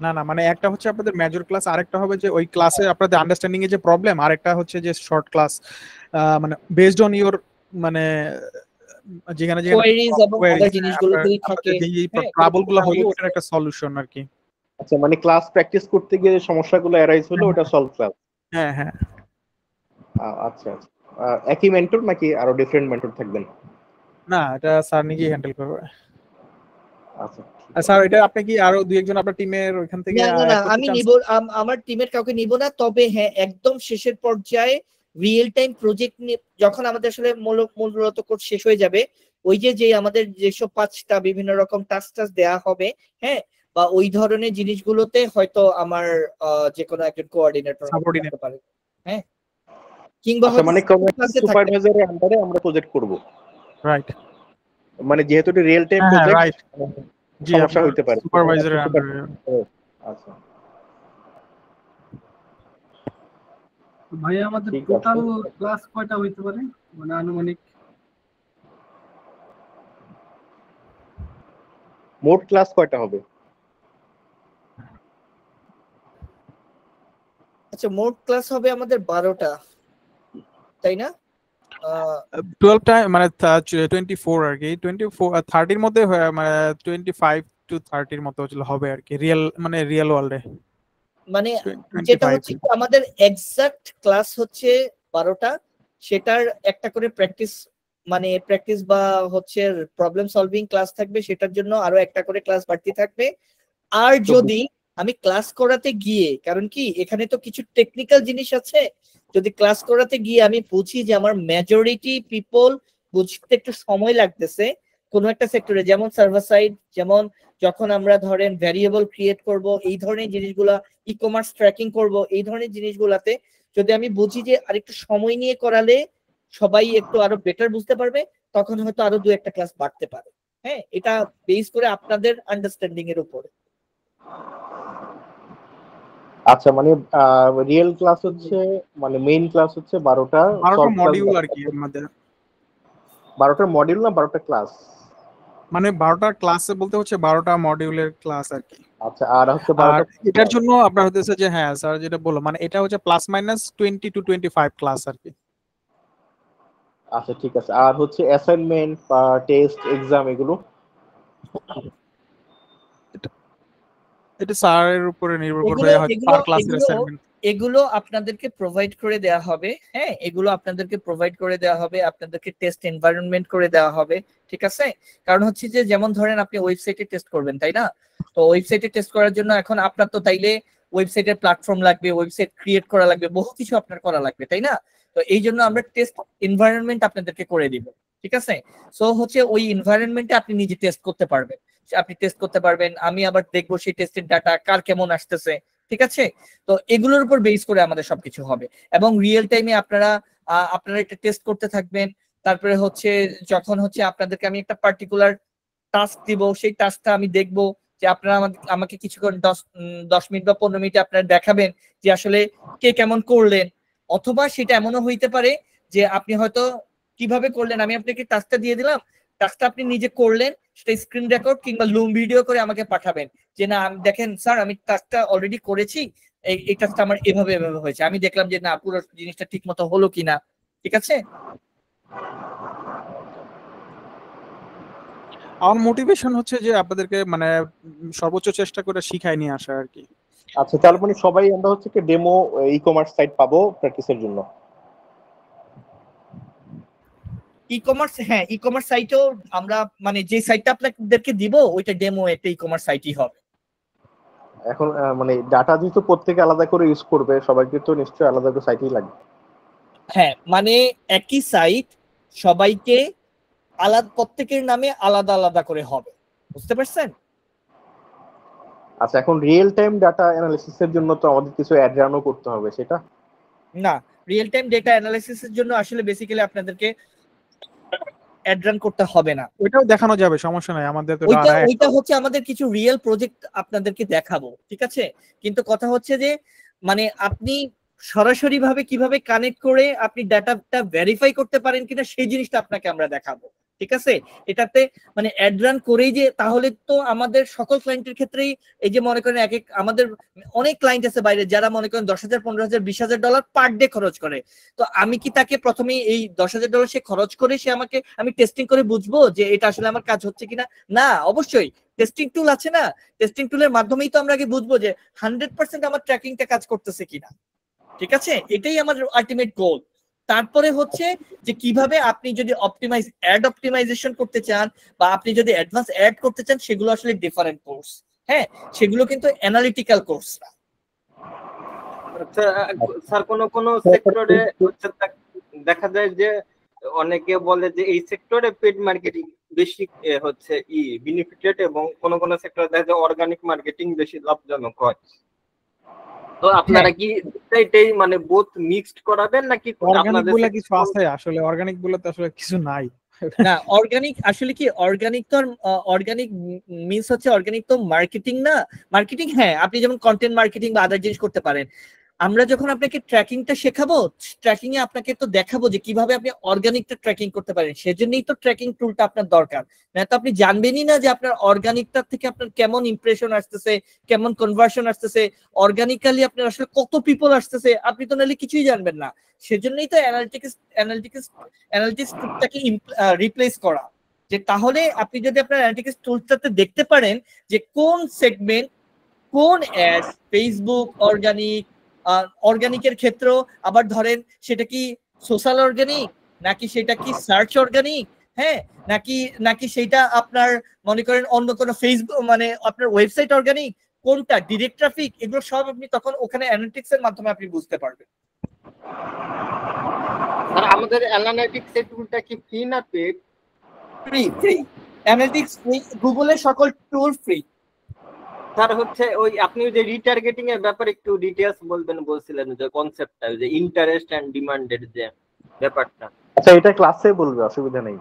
না একটা হচ্ছে আপনাদের মেজর ক্লাস, আরেকটা হবে যে ওই ক্লাসে আপনাদের আন্ডারস্ট্যান্ডিং এ যে প্রবলেম, আরেকটা হচ্ছে যে short class, based on your যেখানে কোয়েরিজ এবং আদার জিনিসগুলো যদি থাকে, যে ট্রাবলগুলো হলো ওটার একটা সলিউশন আর কি। আচ্ছা, ক্লাস প্র্যাকটিস করতে গিয়ে সমস্যাগুলো অ্যারাইজ হলো, ওটা সলভ ক্লাস। হ্যাঁ হ্যাঁ। আচ্ছা, একই মেন্টর নাকি আরো ডিফারেন্ট মেন্টর থাকবেন? না, এটা স্যার নিজেই হ্যান্ডেল করবে। আচ্ছা স্যার এটা আপনি কি আরো দুই একজন আপনার টিমের ওইখান থেকে না না add না করতে আমি চান? নিব, আমার টিমের কাউকে নিব না, তবে হ্যাঁ একদম শেষের পর্যায়ে রিয়েল টাইম প্রজেক্ট নিয়ে যখন আমাদের আসলে মূলত কোর্স শেষ হয়ে যাবে, ওই যে আমাদের যেসব 5টা বিভিন্ন রকম টাস্ক দেয়া হবে, হ্যাঁ, বা ওই ধরনের জিনিসগুলোতে হয়তো আমার যে কোনো একজন কোঅর্ডিনেটর Subordinate. করতে পারে, হ্যাঁ, কিংবা আচ্ছা, হয়তো মানে কোন ক্লাসে থাকতে সুপারভাইজারের আন্ডারে আমরা প্রজেক্ট করব, রাইট। মানে যেহেতু এটা রিয়েল টাইম হ্যাঁ প্রজেক্ট রাইট, জি সমস্যা আপনার হইতে পারে সুপারভাইজারের Super- আন্ডারে। আচ্ছা ভাইয়া আমাদের ঠিক টোটাল আছে। ক্লাস কয়টা হইতে পারে, মানে আনুমানিক? মোট ক্লাস কয়টা হবে? আচ্ছা মোট ক্লাস হবে আমাদের 12টা, তাই না? 12টা মানে 24 আর কি, 24 30 এর মধ্যে মানে 25 to 30 এর মতো হবে আর কি, রিয়েল মানে রিয়েল ওয়ার্ল্ডে। মানে যেটা হচ্ছে আমাদের এক্সাক্ট ক্লাস হচ্ছে 12টা, সেটার একটা করে প্র্যাকটিস বা হচ্ছে প্রবলেম সলভিং ক্লাস থাকবে, সেটার জন্য আরো একটা করে ক্লাস বাড়তি থাকবে। আর যদি আমি ক্লাস করাতে গিয়ে, কারণ কি এখানে তো কিছু টেকনিক্যাল জিনিস আছে, যদি ক্লাস করাতে গিয়ে আমি বুঝি যে আমার মেজরিটি পিপল বুঝতে একটু সময় লাগতেছে কোনো একটা সেক্টরে, যেমন সার্ভার সাইড, যেমন যখন আমরা ধরেন ভ্যারিয়েবল ক্রিয়েট করব, এই ধরনের জিনিসগুলা, ই কমার্স ট্র্যাকিং করব, এই ধরনের জিনিসগুলাতে যদি আমি বুঝি যে আরেকটু সময় নিয়ে করালে সবাই একটু আরো বেটার বুঝতে পারবে, তখন হয়তো আরো 2-1টা ক্লাস বাড়তে পারে। হ্যাঁ, এটা বেস করে আপনাদের আন্ডারস্ট্যান্ডিং এর উপরে। আচ্ছা, মানে রিয়েল ক্লাস হচ্ছে, মানে মেইন ক্লাস হচ্ছে 12টা মডিউল আর কি আমাদের। 12টা মডিউল না 12টা ক্লাস? মানে 12টা ক্লাসে বলতে হচ্ছে 12টা মডিউলের ক্লাস আর কি। আচ্ছা, আর হচ্ছে 12টা এটার জন্য আপনার হতেছে যে হ্যাঁ স্যার যেটা বললো, মানে এটা হচ্ছে প্লাস মাইনাস 20 to 25 ক্লাস আর কি। আচ্ছা ঠিক আছে, আর হচ্ছে অ্যাসাইনমেন্ট বা টেস্ট এক্সাম এগুলো? এটা স্যারের উপরে নির্ভর করবে, হয়তো পার ক্লাসের অ্যাসাইনমেন্ট এগুলো আপনাদেরকে প্রোভাইড করে দেওয়া হবে। হ্যাঁ, এগুলো আপনাদেরকে প্রোভাইড করে দেওয়া হবে, আপনাদেরকে টেস্ট এনভায়রনমেন্ট করে দেওয়া হবে, ঠিক আছে? কারণ হচ্ছে যে যেমন ধরেন আপনি ওয়েবসাইটে টেস্ট করবেন, তাই না? তো ওয়েবসাইটে টেস্ট করার জন্য এখন আপনার তো তাইলে ওয়েবসাইটের প্ল্যাটফর্ম লাগবে, ওয়েবসাইট ক্রিয়েট করা লাগবে, বহু কিছু আপনার করা লাগবে, তাই না? তো এই জন্য আমরা টেস্ট এনভায়রনমেন্ট আপনাদেরকে করে দিব, ঠিক আছে? সো হচ্ছে ওই এনভায়রনমেন্টে আপনি নিজে টেস্ট করতে পারবেন, আপনি টেস্ট করতে পারবেন, আমি আবার দেখবো সেই টেস্টের ডাটা কার কেমন আসতেছে, ঠিক আছে? তো এগুলোর উপর বেস করে আমাদের সবকিছু হবে, এবং রিয়েল টাইমে আপনারা একটা টেস্ট করতে থাকবেন। তারপরে হচ্ছে যখন হচ্ছে আপনাদেরকে আমি একটা পার্টিকুলার টাস্ক দিব, সেই টাস্কটা আমি দেখবো যে আপনারা আমাকে কিছুক্ষণ 10 মিনিট বা 15 মিনিট আপনারা দেখাবেন যে আসলে কে কেমন করলেন। অথবা সেটা এমনও হইতে পারে যে আপনি হয়তো কিভাবে করলেন, আমি আপনাকে টাস্কটা দিয়ে দিলাম, টাস্কটা আপনি নিজে করলেন, সেটা স্ক্রিন রেকর্ড কিংবা লুম ভিডিও করে আমাকে পাঠাবেন যে না আমি দেখেন স্যার আমি টাস্কটা অলরেডি করেছি, এই টাস্কটা আমার এভাবে এভাবে হয়েছে, আমি দেখলাম যে না পুরো জিনিসটা ঠিক মতো হলো কিনা, ঠিক আছে? আমার মোটিভেশন হচ্ছে যে আপনাদেরকে মানে সর্বোচ্চ চেষ্টা করে শিখাই নিয়ে আসা আর কি। আচ্ছা, তার মানে সবাই আমরা হচ্ছে কি ডেমো ই কমার্স সাইট পাবো প্র্যাকটিসের জন্য? ই কমার্স, হ্যাঁ ই কমার্স সাইটও আমরা, মানে যে সাইটটা আপনাদেরকে দিব ওইটা ডেমো একটা ই কমার্স সাইটই হবে। এখন মানে ডাটা যেহেতু প্রত্যেকে আলাদা করে ইউজ করবে, সবাইকে তো নিশ্চয়ই আলাদা করে সাইটই লাগবে। হ্যাঁ, মানে একই সাইট সবাইকে আলাদা, প্রত্যেকের নামে আলাদা আলাদা করে হবে, বুঝতে পারছেন? আচ্ছা, এখন রিয়েল টাইম ডাটা অ্যানালিসিস এর জন্য তো আমাদের কিছু অ্যাড রানও করতে হবে, সেটা? না, রিয়েল টাইম ডেটা অ্যানালাইসিসের জন্য আসলে বেসিক্যালি আপনাদেরকে অ্যাড রান করতে হবে না, ওইটাও দেখানো যাবে, সমস্যা নাই আমাদের তো। ওইটা হচ্ছে আমাদের কিছু রিয়েল প্রজেক্ট আপনাদেরকে দেখাবো, ঠিক আছে? কিন্তু কথা হচ্ছে যে মানে আপনি সরাসরি ভাবে কিভাবে কানেক্ট করে আপনি ডাটাটা ভেরিফাই করতে পারেন কিনা সেই জিনিসটা আপনাকে আমরা দেখাবো, ঠিক আছে? এটাতে মানে অ্যাড রান করেই যে তাহলে তো আমাদের সকল ক্লায়েন্টের ক্ষেত্রেই এই যে মনে করেন আমাদের অনেক ক্লায়েন্ট আছে বাইরে যারা মনে করেন $10,000 $15,000 $20,000 পার ডে খরচ করে। তো আমি কি তাকে প্রথমে এই $10,000 সে খরচ করে আমি টেস্টিং করে বুঝবো যে এটা আসলে আমার কাজ হচ্ছে কিনা? না, অবশ্যই টেস্টিং টুল আছে না, টেস্টিং টুলের মাধ্যমেই তো আমরা আগে বুঝবো যে 100% আমার ট্র্যাকিংটা কাজ করতেছে কিনা, ঠিক আছে? এটাই আমাদের আলটিমেট গোল। তারপরে হচ্ছে যে কিভাবে আপনি যদি অ্যাড অপটিমাইজেশন করতে চান বা আপনি যদি অ্যাডভান্স অ্যাড করতে চান, সেগুলো আসলে ডিফারেন্ট কোর্স। হ্যাঁ, সেগুলো কিন্তু অ্যানালিটিক্যাল কোর্স না। আচ্ছা স্যার, কোন সেক্টরে হচ্ছে দেখা যায় যে অনেকে বলে যে এই সেক্টরে পেড মার্কেটিং বেশি হচ্ছে বেনিফিটেড, এবং কোন সেক্টরে দেখা যায় অর্গানিক মার্কেটিং বেশি লাভজনক হয়। তো আপনারা কি এটাই মানে বোথ মিক্সড করাবেন নাকি অর্গানিক বলে কিছু আছে? আসলে অর্গানিক বলে তো আসলে কিছু নাই। না, অর্গানিক আসলে কি, অর্গানিক তো অর্গানিক মিন্স হচ্ছে অর্গানিক তো মার্কেটিং না। মার্কেটিং হ্যাঁ, আপনি যেমন কন্টেন্ট মার্কেটিং বা আদার জিনিস করতে পারেন। আমরা যখন আপনাকে ট্র্যাকিংটা শেখাবো, ট্র্যাকিং এ আপনাকে তো দেখাবো যে কিভাবে আপনি অর্গানিকটা ট্র্যাকিং করতে পারেন। সেজন্যই তো ট্র্যাকিং টুলটা আপনার দরকার। না তো আপনি জানবেনই না যে আপনার অর্গানিকটা থেকে আপনার কেমন ইমপ্রেশন আসতেছে, কেমন কনভার্সন আসতেছে, অর্গানিক্যালি আপনার আসলে কত পিপল আসতেছে, আপনি তো নাহলে কিছুই জানবেন না। সেজন্যই তো অ্যানালিটিক্স টুলটাকে রিপ্লেস করা, যে তাহলে আপনি যদি আপনার অ্যানালিটিক্স টুলটাতে দেখতে পারেন যে কোন সেগমেন্ট, কোন অ্যাড, ফেসবুক অর্গানিকের ক্ষেত্রেও আবার ধরেন সেটা কি সোশ্যাল অর্গানিক, নাকি সেটা কি সার্চ অর্গানিক, হ্যাঁ, নাকি সেটা আপনার মনে করেন অন্য কোনো ফেসবুক মানে আপনার ওয়েবসাইট অর্গানিক, কোনটা ডিরেক্ট ট্রাফিক, এগুলো সব আপনি তখন ওখানে অ্যানালিটিক্স এর মাধ্যমে আপনি বুঝতে পারবেন। স্যার আমাদের অ্যানালিটিক্স এর টুলটা কি ফ্রি না পেড? ফ্রি। অ্যানালিটিক্স ফ্রি, গুগলের সকল টুল ফ্রি। স্যার হচ্ছে ওই আপনি যে রিটার্গেটিং এর ব্যাপারে একটু ডিটেইলস বলছিলেন, যে কনসেপ্টটা, যে ইন্টারেস্ট এন্ড ডিমান্ডের যে ব্যাপারটা। আচ্ছা, এটা ক্লাসে বলবে, অসুবিধা নেই।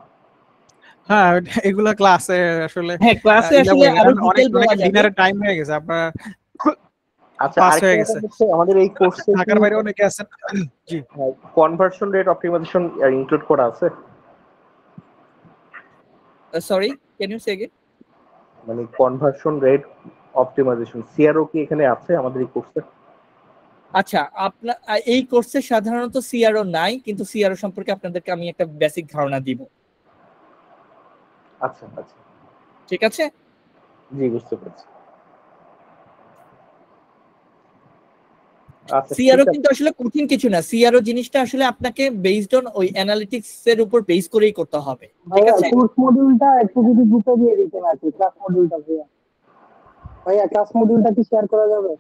হ্যাঁ, এগুলা ক্লাসে আসলে, হ্যাঁ ক্লাসে আসলে আরো ডিটেইল বলা যাবে। ডিনারের টাইম হয়ে গেছে আপনার। আচ্ছা, আরেকটা হচ্ছে আমাদের এই কোর্সে ঢাকার বাইরে অনেকে আছেন। জি, কনভার্সন রেট অপটিমাইজেশন ইনক্লুড করা আছে? Sorry, can you say again? মানে কনভার্সন রেট অপটিমাইজেশন সিআরও কি এখানে আছে আমাদের এই কোর্সে? আচ্ছা, আপনার এই কোর্সে সাধারণত সিআরও নাই, কিন্তু সিআরও সম্পর্কে আপনাদেরকে আমি একটা বেসিক ধারণা দিব। আচ্ছা আচ্ছা, ঠিক আছে, জি বুঝতে পারছি। সিআরও কিন্তু আসলে কঠিন কিছু না। সিআরও জিনিসটা আসলে আপনাকে বেসড অন ওই অ্যানালিটিক্স এর উপর বেস করেই করতে হবে। ঠিক আছে, কোর্স মডিউলটা একটু যদি গ্রুপে দিয়ে দিতেন আর কি, ক্লাস মডিউলটা ভাইয়া ক্লাস মডিউলটা কি শেয়ার করা যাবে?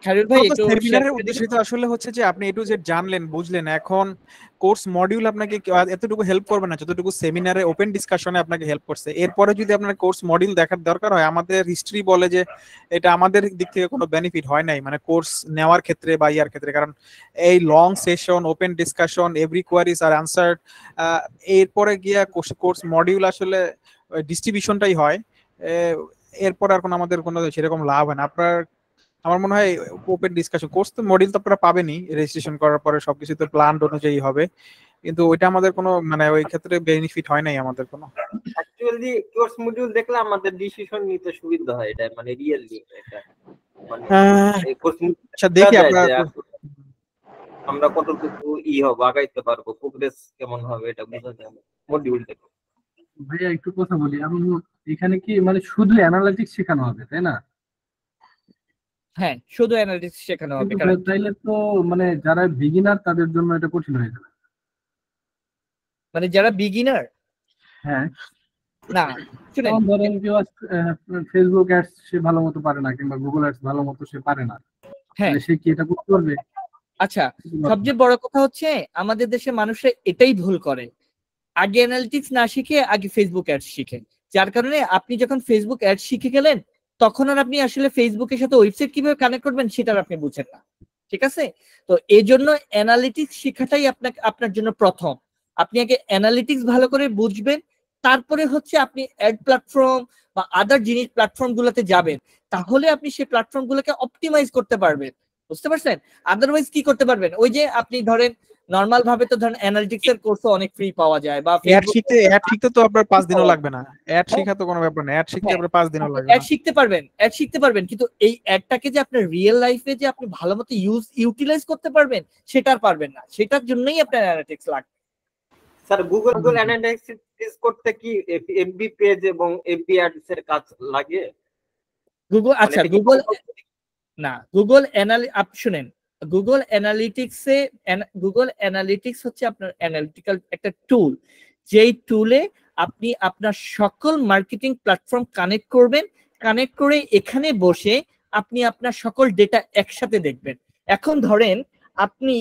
খায়রুল ভাই একটু সেমিনারের উদ্দেশ্য তো আসলে হচ্ছে যে আপনি এটু যে জানলেন বুঝলেন, এখন কোর্স মডিউল আপনাকে এতটুকু হেল্প করবে না যতটুকু সেমিনারে ওপেন ডিসকাশনে আপনাকে হেল্প করছে। এরপরে যদি আপনার কোর্স মডিউল দেখার দরকার হয়, আমাদের হিস্ট্রি বলে যে এটা আমাদের দিক থেকে কোনো বেনিফিট হয় নাই, মানে কোর্স নেওয়ার ক্ষেত্রে বা ইয়ার ক্ষেত্রে, কারণ এই long session, open discussion, every queries আর আনসার, এরপরে গিয়া কোর্স মডিউল আসলে ডিস্ট্রিবিউশনটাই হয়। এরপর আর কোনো আমাদের কোনো সেরকম লাভ হয় না। আপনার আমার মনে হয় ওপেন ডিসকাশন কোর্স তো মডিউল তো আপনারা পাবেনই, রেজিস্ট্রেশন করার পরে সবকিছু তো প্ল্যান অনুযায়ী হবে, কিন্তু ওইটা আমাদের কোনো মানে ওই ক্ষেত্রে বেনিফিট হয় নাই আমাদের কোনো। অ্যাকচুয়ালি কোর্স মডিউল দেখলে আমাদের ডিসিশন নিতে সুবিধা হয়, এটা মানে রিয়েলি এটা মানে এই কোর্স আচ্ছা দেখি আমরা কতটুকু হবে, আগাইতে পারবো, প্রোগ্রেস কেমন হবে এটা বোঝা যাবে মডিউল দেখে। ভাইয়া একটু কথা বলি, আমি এখানে কি মানে শুধু অ্যানালিটিক্স শেখানো হবে তাই না? হ্যাঁ, শুধু অ্যানালিটিক্স শেখানো হবে। তাইলে তো মানে যারা বিগিনার তাদের জন্য এটা কঠিন হয়ে যাবে। মানে যারা বিগিনার, হ্যাঁ না শুনেন, ধরেন কেউ ফেসবুক অ্যাডস সে ভালো মতো পারে না, কিংবা গুগল অ্যাডস ভালো মতো সে পারে না, হ্যাঁ সে কি এটা করতে পারবে? আচ্ছা, সবচেয়ে বড় কথা হচ্ছে আমাদের দেশে মানুষরা এটাই ভুল করে, আগে অ্যানালিটিক্স না শিখে আগে ফেসবুক অ্যাডস শিখে। যার কারণে আপনি যখন ফেসবুক অ্যাডস শিখে গেলেন, তখন আর আপনি আসলে ফেসবুকের সাথে ওয়েবসাইট কিভাবে কানেক্ট করবেন সেটা আপনি বুঝেন না। ঠিক আছে, তো এই জন্য অ্যানালিটিক্স শেখাটাই আপনার জন্য প্রথম। আপনি আগে অ্যানালিটিক্স ভালো করে বুঝবেন, তারপরে হচ্ছে আপনি অ্যাড প্ল্যাটফর্ম বা আদার জিনিস প্ল্যাটফর্ম গুলোতে যাবেন, তাহলে আপনি সেই প্ল্যাটফর্ম গুলোকে অপটিমাইজ করতে পারবেন। বুঝতে পারছেন? আদারওয়াইজ কি করতে পারবেন, ওই যে আপনি ধরেন নরমাল ভাবে তো ধরেন অ্যানালিটিক্স এর কোর্স অনেক ফ্রি পাওয়া যায়, বা অ্যাড শিখতে তো আপনার 5 দিনও লাগবে না। অ্যাড শেখা তো কোনো ব্যাপার না, অ্যাড শিখতে আপনার 5 দিনও লাগবে না। অ্যাড শিখতে পারবেন, কিন্তু এই অ্যাডটাকে যে আপনার রিয়েল লাইফে যে আপনি ভালোমতো ইউটিলাইজ করতে পারবেন সেটা আর পারবেন না। সেটার জন্যই আপনার অ্যানালিটিক্স লাগবে। স্যার গুগল অ্যানালিটিক্স করতে কি এফবি পেজ এবং এফবি অ্যাডস এর কাজ লাগে? গুগল, আচ্ছা গুগল না, গুগল শুনেন, গুগল অ্যানালিটিক্স হচ্ছে আপনার অ্যানালিটিক্যাল একটা টুল, যেই টুলে আপনি আপনার সকল মার্কেটিং প্ল্যাটফর্ম কানেক্ট করবেন, কানেক্ট করে এখানে বসে আপনি আপনার সকল ডেটা একসাথে দেখবেন। এখন ধরেন আপনি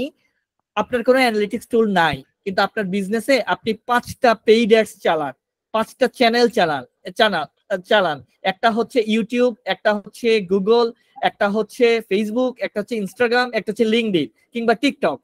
আপনার কোনো অ্যানালিটিক্স টুল নাই, কিন্তু আপনার বিজনেসে আপনি 5টা পেইড অ্যাডস চালান, 5টা চ্যানেল চালান, একটা হচ্ছে ইউটিউব, একটা হচ্ছে গুগল, একটা হচ্ছে ফেসবুক, একটা হচ্ছে ইনস্টাগ্রাম, একটা হচ্ছে লিঙ্কডইন কিংবা টিকটক।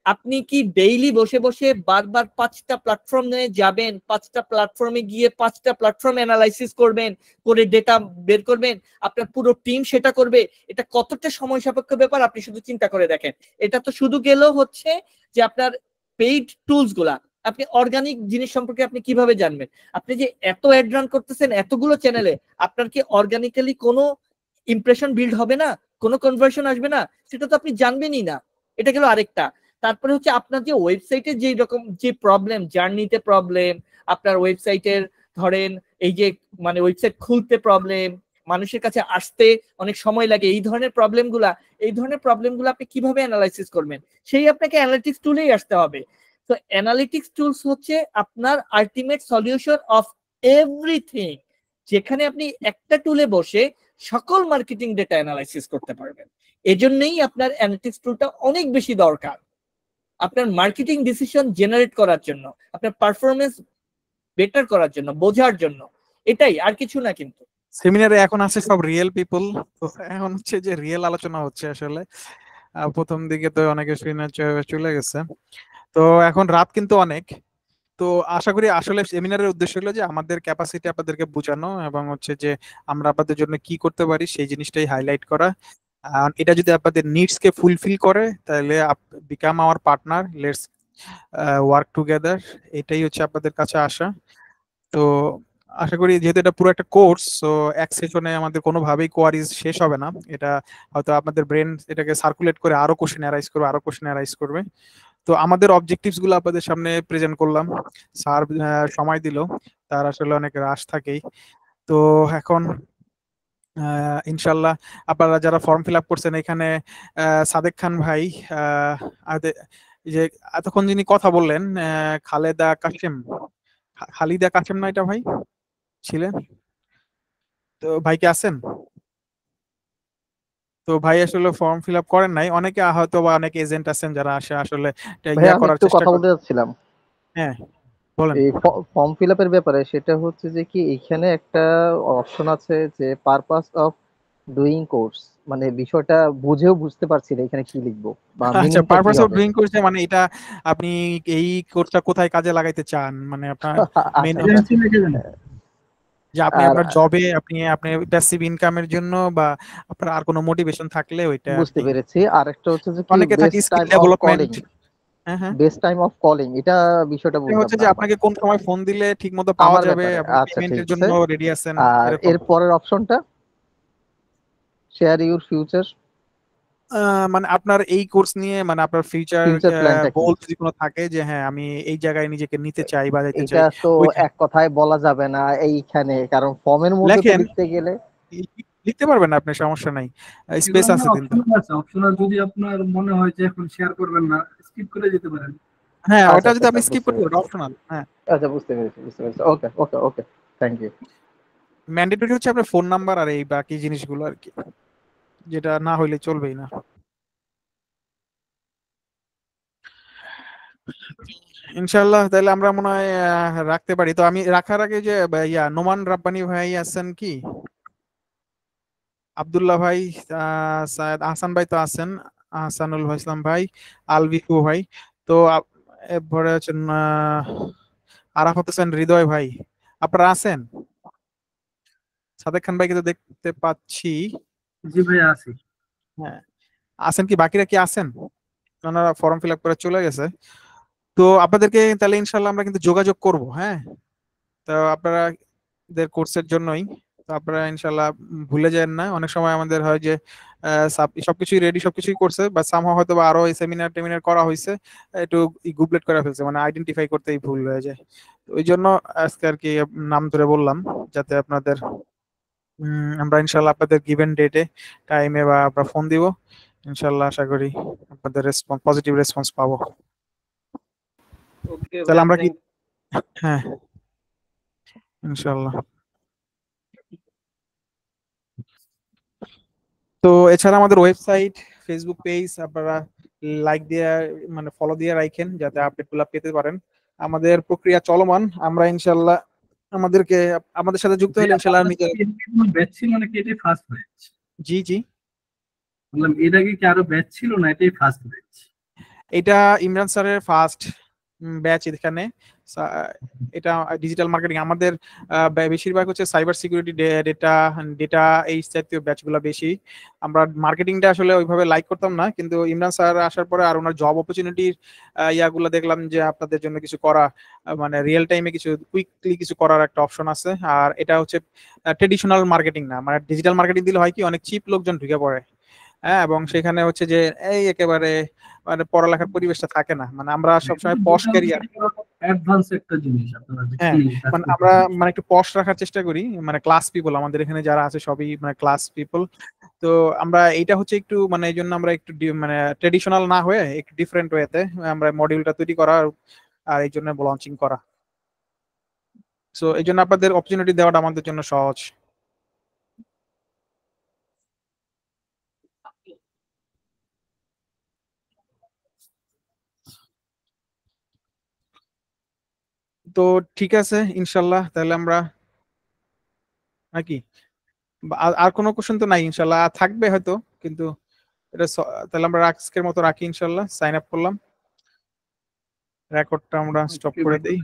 আপনি কি ডেইলি বসে বসে বারবার 5টা প্ল্যাটফর্ম নিয়ে যাবেন, 5টা প্ল্যাটফর্মে গিয়ে 5টা প্ল্যাটফর্ম অ্যানালাইসিস করবেন, করে ডেটা বের করবেন, আপনার পুরো টিম সেটা করবে? এটা কতটা সময় সাপেক্ষ ব্যাপার আপনি শুধু চিন্তা করে দেখেন। এটা তো শুধু গেল হচ্ছে যে আপনার পেইড টুলস গুলা। আপনি অর্গানিক জিনিস সম্পর্কে আপনি কিভাবে জানবেন? আপনি যে এত অ্যাড রান করতেছেন এতগুলো চ্যানেলে, আপনার কি অর্গানিক্যালি কোনো ইমপ্রেশন বিল্ড হবে না, কোনো কনভার্সন আসবে না? সেটা তো আপনি জানবেনই না। এটা গেল আরেকটা। তারপরে হচ্ছে আপনার যে ওয়েবসাইটে যে রকম যে প্রবলেম, জার্নিতে প্রবলেম, আপনার ওয়েবসাইটের ধরেন এই যে মানে ওয়েবসাইট খুলতে প্রবলেম, মানুষের কাছে আসতে অনেক সময় লাগে, এই ধরনের প্রবলেমগুলো আপনি কিভাবে অ্যানালাইসিস করবেন? সেই আপনাকে অ্যানালিটিক্স টুলেই আসতে হবে। তো অ্যানালিটিক্স টুলস হচ্ছে আপনার আলটিমেট সলিউশন অফ এভরিথিং, যেখানে আপনি একটা টুলে বসে সকল মার্কেটিং ডেটা অ্যানালাইসিস করতে পারবেন। এজন্যই আপনার অ্যানালিটিক্স টুলটা অনেক বেশি দরকার, আপনার মার্কেটিং ডিসিশন জেনারেট করার জন্য, আপনার পারফরমেন্স বেটার করার জন্য, বোঝার জন্য। এটাই, আর কিছু না। কিন্তু সেমিনারে এখন আছে সব রিয়েল পিপল, তো এখন হচ্ছে যে রিয়েল আলোচনা হচ্ছে আসলে। প্রথম দিকে তো অনেকে শুনে চলে গেছে, তো এখন রাত কিন্তু অনেক। তো আশা করি আসলে সেমিনারের উদ্দেশ্য হলো যে আমাদের ক্যাপাসিটি আপনাদেরকে বোঝানো এবং হচ্ছে যে আমরা আপনাদের জন্য কি করতে পারি সেই জিনিসটাই হাইলাইট করা। আর এটা যদি আপনাদের নিডস কে ফুলফিল করে তাহলে become hour partner, let's work together, এটাই হচ্ছে আপনাদের কাছে আসা। তো আশা করি যেহেতু এটা পুরো একটা কোর্স, তো এক সেশনে আমাদের কোনোভাবেই কোয়ারিজ শেষ হবে না। এটা হয়তো আপনাদের ব্রেন এটাকে সার্কুলেট করে আরো কোশ্চেন অ্যারাইজ করবে। তো আমাদের অবজেক্টিভস গুলো আপনাদের সামনে প্রেজেন্ট করলাম। স্যার সময় দিল, তার আসলে অনেক রাশ থাকেই। তো এখন ইনশাল্লাহ আপনারা যারা ফর্ম ফিল আপ করছেন, এখানে সাদেক খান ভাই, যে এতক্ষণ যিনি কথা বললেন, খালিদা কাশেম না এটা ভাই ছিলেন, তো ভাই কি আছেন? তো ভাই আসলে ফর্ম ফিল আপ করেন নাই, অনেকে হয়তো বা অনেক এজেন্ট আছেন যারা আসলে ভাই আমি একটু কথা বলতে যাচ্ছিলাম। হ্যাঁ বলেন। এই ফর্ম ফিল আপের ব্যাপারে, সেটা হচ্ছে যে কি এখানে একটা অপশন আছে যে পারপাস অফ ডুইং কোর্স, মানে বিষয়টা বুঝতে পারছি না এখানে কি লিখবো বা আচ্ছা, মিনিংটা কি পারপাস অফ হবে। ডুইং কোর্স মানে এটা আপনি এই কোর্সটা কোথায় কাজে লাগাইতে চান, মানে আপনার মেন যে আপনি আর আপনার জবে আপনি প্যাসিভ ইনকামের জন্য বা আপনার আর কোনো মোটিভেশন থাকলে ওইটা আর বুঝতে কি। পেরেছি। আর একটা হচ্ছে যে কি অনেকে থাকে best skill time of calling, development. হ্যাঁ হ্যাঁ, বেস্ট টাইম অফ কলিং, এটা বিষয়টা এটা বুঝলাম হচ্ছে না যে আমার। আপনাকে কোন সময় ফোন দিলে ঠিকমতো পাওয়া আমার যাবে ব্যাপারে এবং আচ্ছা ঠিক পেমেন্টের আছে। জন্য রেডি আছেন আর এরকম। এর পরের অপশনটা শেয়ার ইউর ফিউচার, মানে আপনার এই কোর্স নিয়ে মানে আপনার ফিউচার প্ল্যানটা কি? গোল যদি কোনো থাকে যে হ্যাঁ আমি এই জায়গায় নিজেকে নিতে চাই বা যেতে এটা চাই, তো ওইটা এক কথায় বলা যাবে না এইখানে, কারণ ফর্মের মধ্যে তো লেখেন, লিখতে গেলে। লিখতে পারবেন আপনি, সমস্যা নাই, স্পেস আছে কিন্তু। অপশনাল যদি আপনার মনে হয় যে এখন শেয়ার করবেন না, স্কিপ করে যেতে পারেন। হ্যাঁ আচ্ছা ওটা আচ্ছা যদি আচ্ছা, আপনি স্কিপ বুঝতে করতে পেরেছি। পারেন, অপশনাল। হ্যাঁ আচ্ছা বুঝতে পেরেছি বুঝতে পেরেছি। ওকে ওকে ওকে, থ্যাংক ইউ। ম্যান্ডেটরি হচ্ছে আপনার ফোন নাম্বার আর এই বাকি জিনিসগুলো আর কি, যেটা না হইলে চলবেই না। ইনশাল্লাহ তাহলে আমরা মনে হয় রাখতে পারি। তো আমি রাখার আগে যে নোমান রাব্বানি ভাই আছেন কি, আব্দুল্লাহ ভাই, সায়েদ আহসান ভাই তো আছেন, আহসানুল ইসলাম ভাই, আলভিকু ভাই, তো এরপরে হচ্ছেন আরাফাত হোসেন হৃদয় ভাই, আপনারা আছেন? সাদেক খান ভাইকে তো দেখতে পাচ্ছি। জি ভাই আছি। হ্যাঁ আছেন কি, বাকিরা কি আছেন? ওনারা ফর্ম ফিল আপ করে চলে গেছে। তো আপনাদেরকে তাহলে ইনশাল্লাহ আমরা কিন্তু যোগাযোগ করব। হ্যাঁ, তো আপনারা কোর্সের জন্যই, তো আপনারা ইনশাল্লাহ ভুলে যান না। অনেক সময় আমাদের হয় যে সবকিছুই রেডি, সবকিছুই করছে, বা সামহাও হয়তো বা আরো সেমিনার টেমিনার করা হয়েছে, একটু গুবলেট করে ফেলছে, মানে আইডেন্টিফাই করতেই ভুল হয়ে যায়। তো ওই জন্য আজকে আর কি নাম ধরে বললাম, যাতে আপনাদের আমরা ইনশাল্লাহ আপনাদের গিভেন ডেটে টাইমে বা আমরা ফোন দিব, ইনশাআল্লাহ আশা করি আপনাদের রেসপন্স, পজিটিভ রেসপন্স পাবো। ওকে তাহলে ভাই, আমরা কি, thank হ্যাঁ ইনশাআল্লাহ। তো এছাড়া আমাদের ওয়েবসাইট, ফেসবুক পেজ আপনারা লাইক দিয়ে মানে ফলো দিয়ে রাখেন যাতে আপডেটগুলো পেতে পারেন। আমাদের প্রক্রিয়া চলমান, আমরা ইনশাআল্লাহ আমাদের সাথে যুক্ত হলে ইনশাআল্লাহ ব্যাচ ছিল নাকি এটাই ফার্স্ট ব্যাচ? জি জি, বললাম এর আগে কি আরো ব্যাচ ছিল না এটাই ফার্স্ট ব্যাচ? এটা ইমরান স্যারের ফার্স্ট ব্যাচ এখানে। এটা ডিজিটাল মার্কেটিং আমাদের বেশিরভাগ হচ্ছে সাইবার সিকিউরিটি, ডেটা ডেটা এই জাতীয় ব্যাচগুলো বেশি। আমরা মার্কেটিংটা আসলে ওইভাবে লাইক করতাম না, কিন্তু ইমরান স্যার আসার পরে আর ওনার জব অপরচুনিটির ইয়াগুলো দেখলাম যে আপনাদের জন্য কিছু করা, মানে রিয়েল টাইমে কিছু কুইকলি কিছু করার একটা অপশন আছে। আর এটা হচ্ছে ট্রেডিশনাল মার্কেটিং না, মানে ডিজিটাল মার্কেটিং দিলে হয় কি অনেক চিপ লোকজন ঢুকে পড়ে। হ্যাঁ, এবং সেখানে হচ্ছে যে এই একেবারে মানে পড়ালেখার পরিবেশটা থাকে না, মানে আমরা সবসময় পশ ক্যারিয়ার, অ্যাডভান্স একটা জিনিস আপনারা হ্যাঁ মানে আমরা মানে একটু পশ রাখার চেষ্টা করি, মানে ক্লাস পিপল আমাদের এখানে যারা আছে সবই মানে ক্লাস পিপল। তো আমরা এইটা হচ্ছে একটু মানে এই জন্য আমরা একটু মানে ট্রেডিশনাল না হয়ে একটু ডিফারেন্ট ওয়েতে আমরা মডিউলটা তৈরি করা আর এই জন্য লঞ্চিং করা। সো এই জন্য আপনাদের অপরচুনিটি দেওয়াটা আমাদের জন্য সহজ। তো ঠিক আছে ইনশাল্লাহ, তাহলে আমরা নাকি আর কোনো কোশ্চেন তো নাই ইনশাল্লাহ, থাকবে হয়তো, কিন্তু এটা তাহলে আমরা আজকের মতো রাখি ইনশাল্লাহ। সাইন আপ করলাম, রেকর্ডটা আমরা স্টপ করে দেই।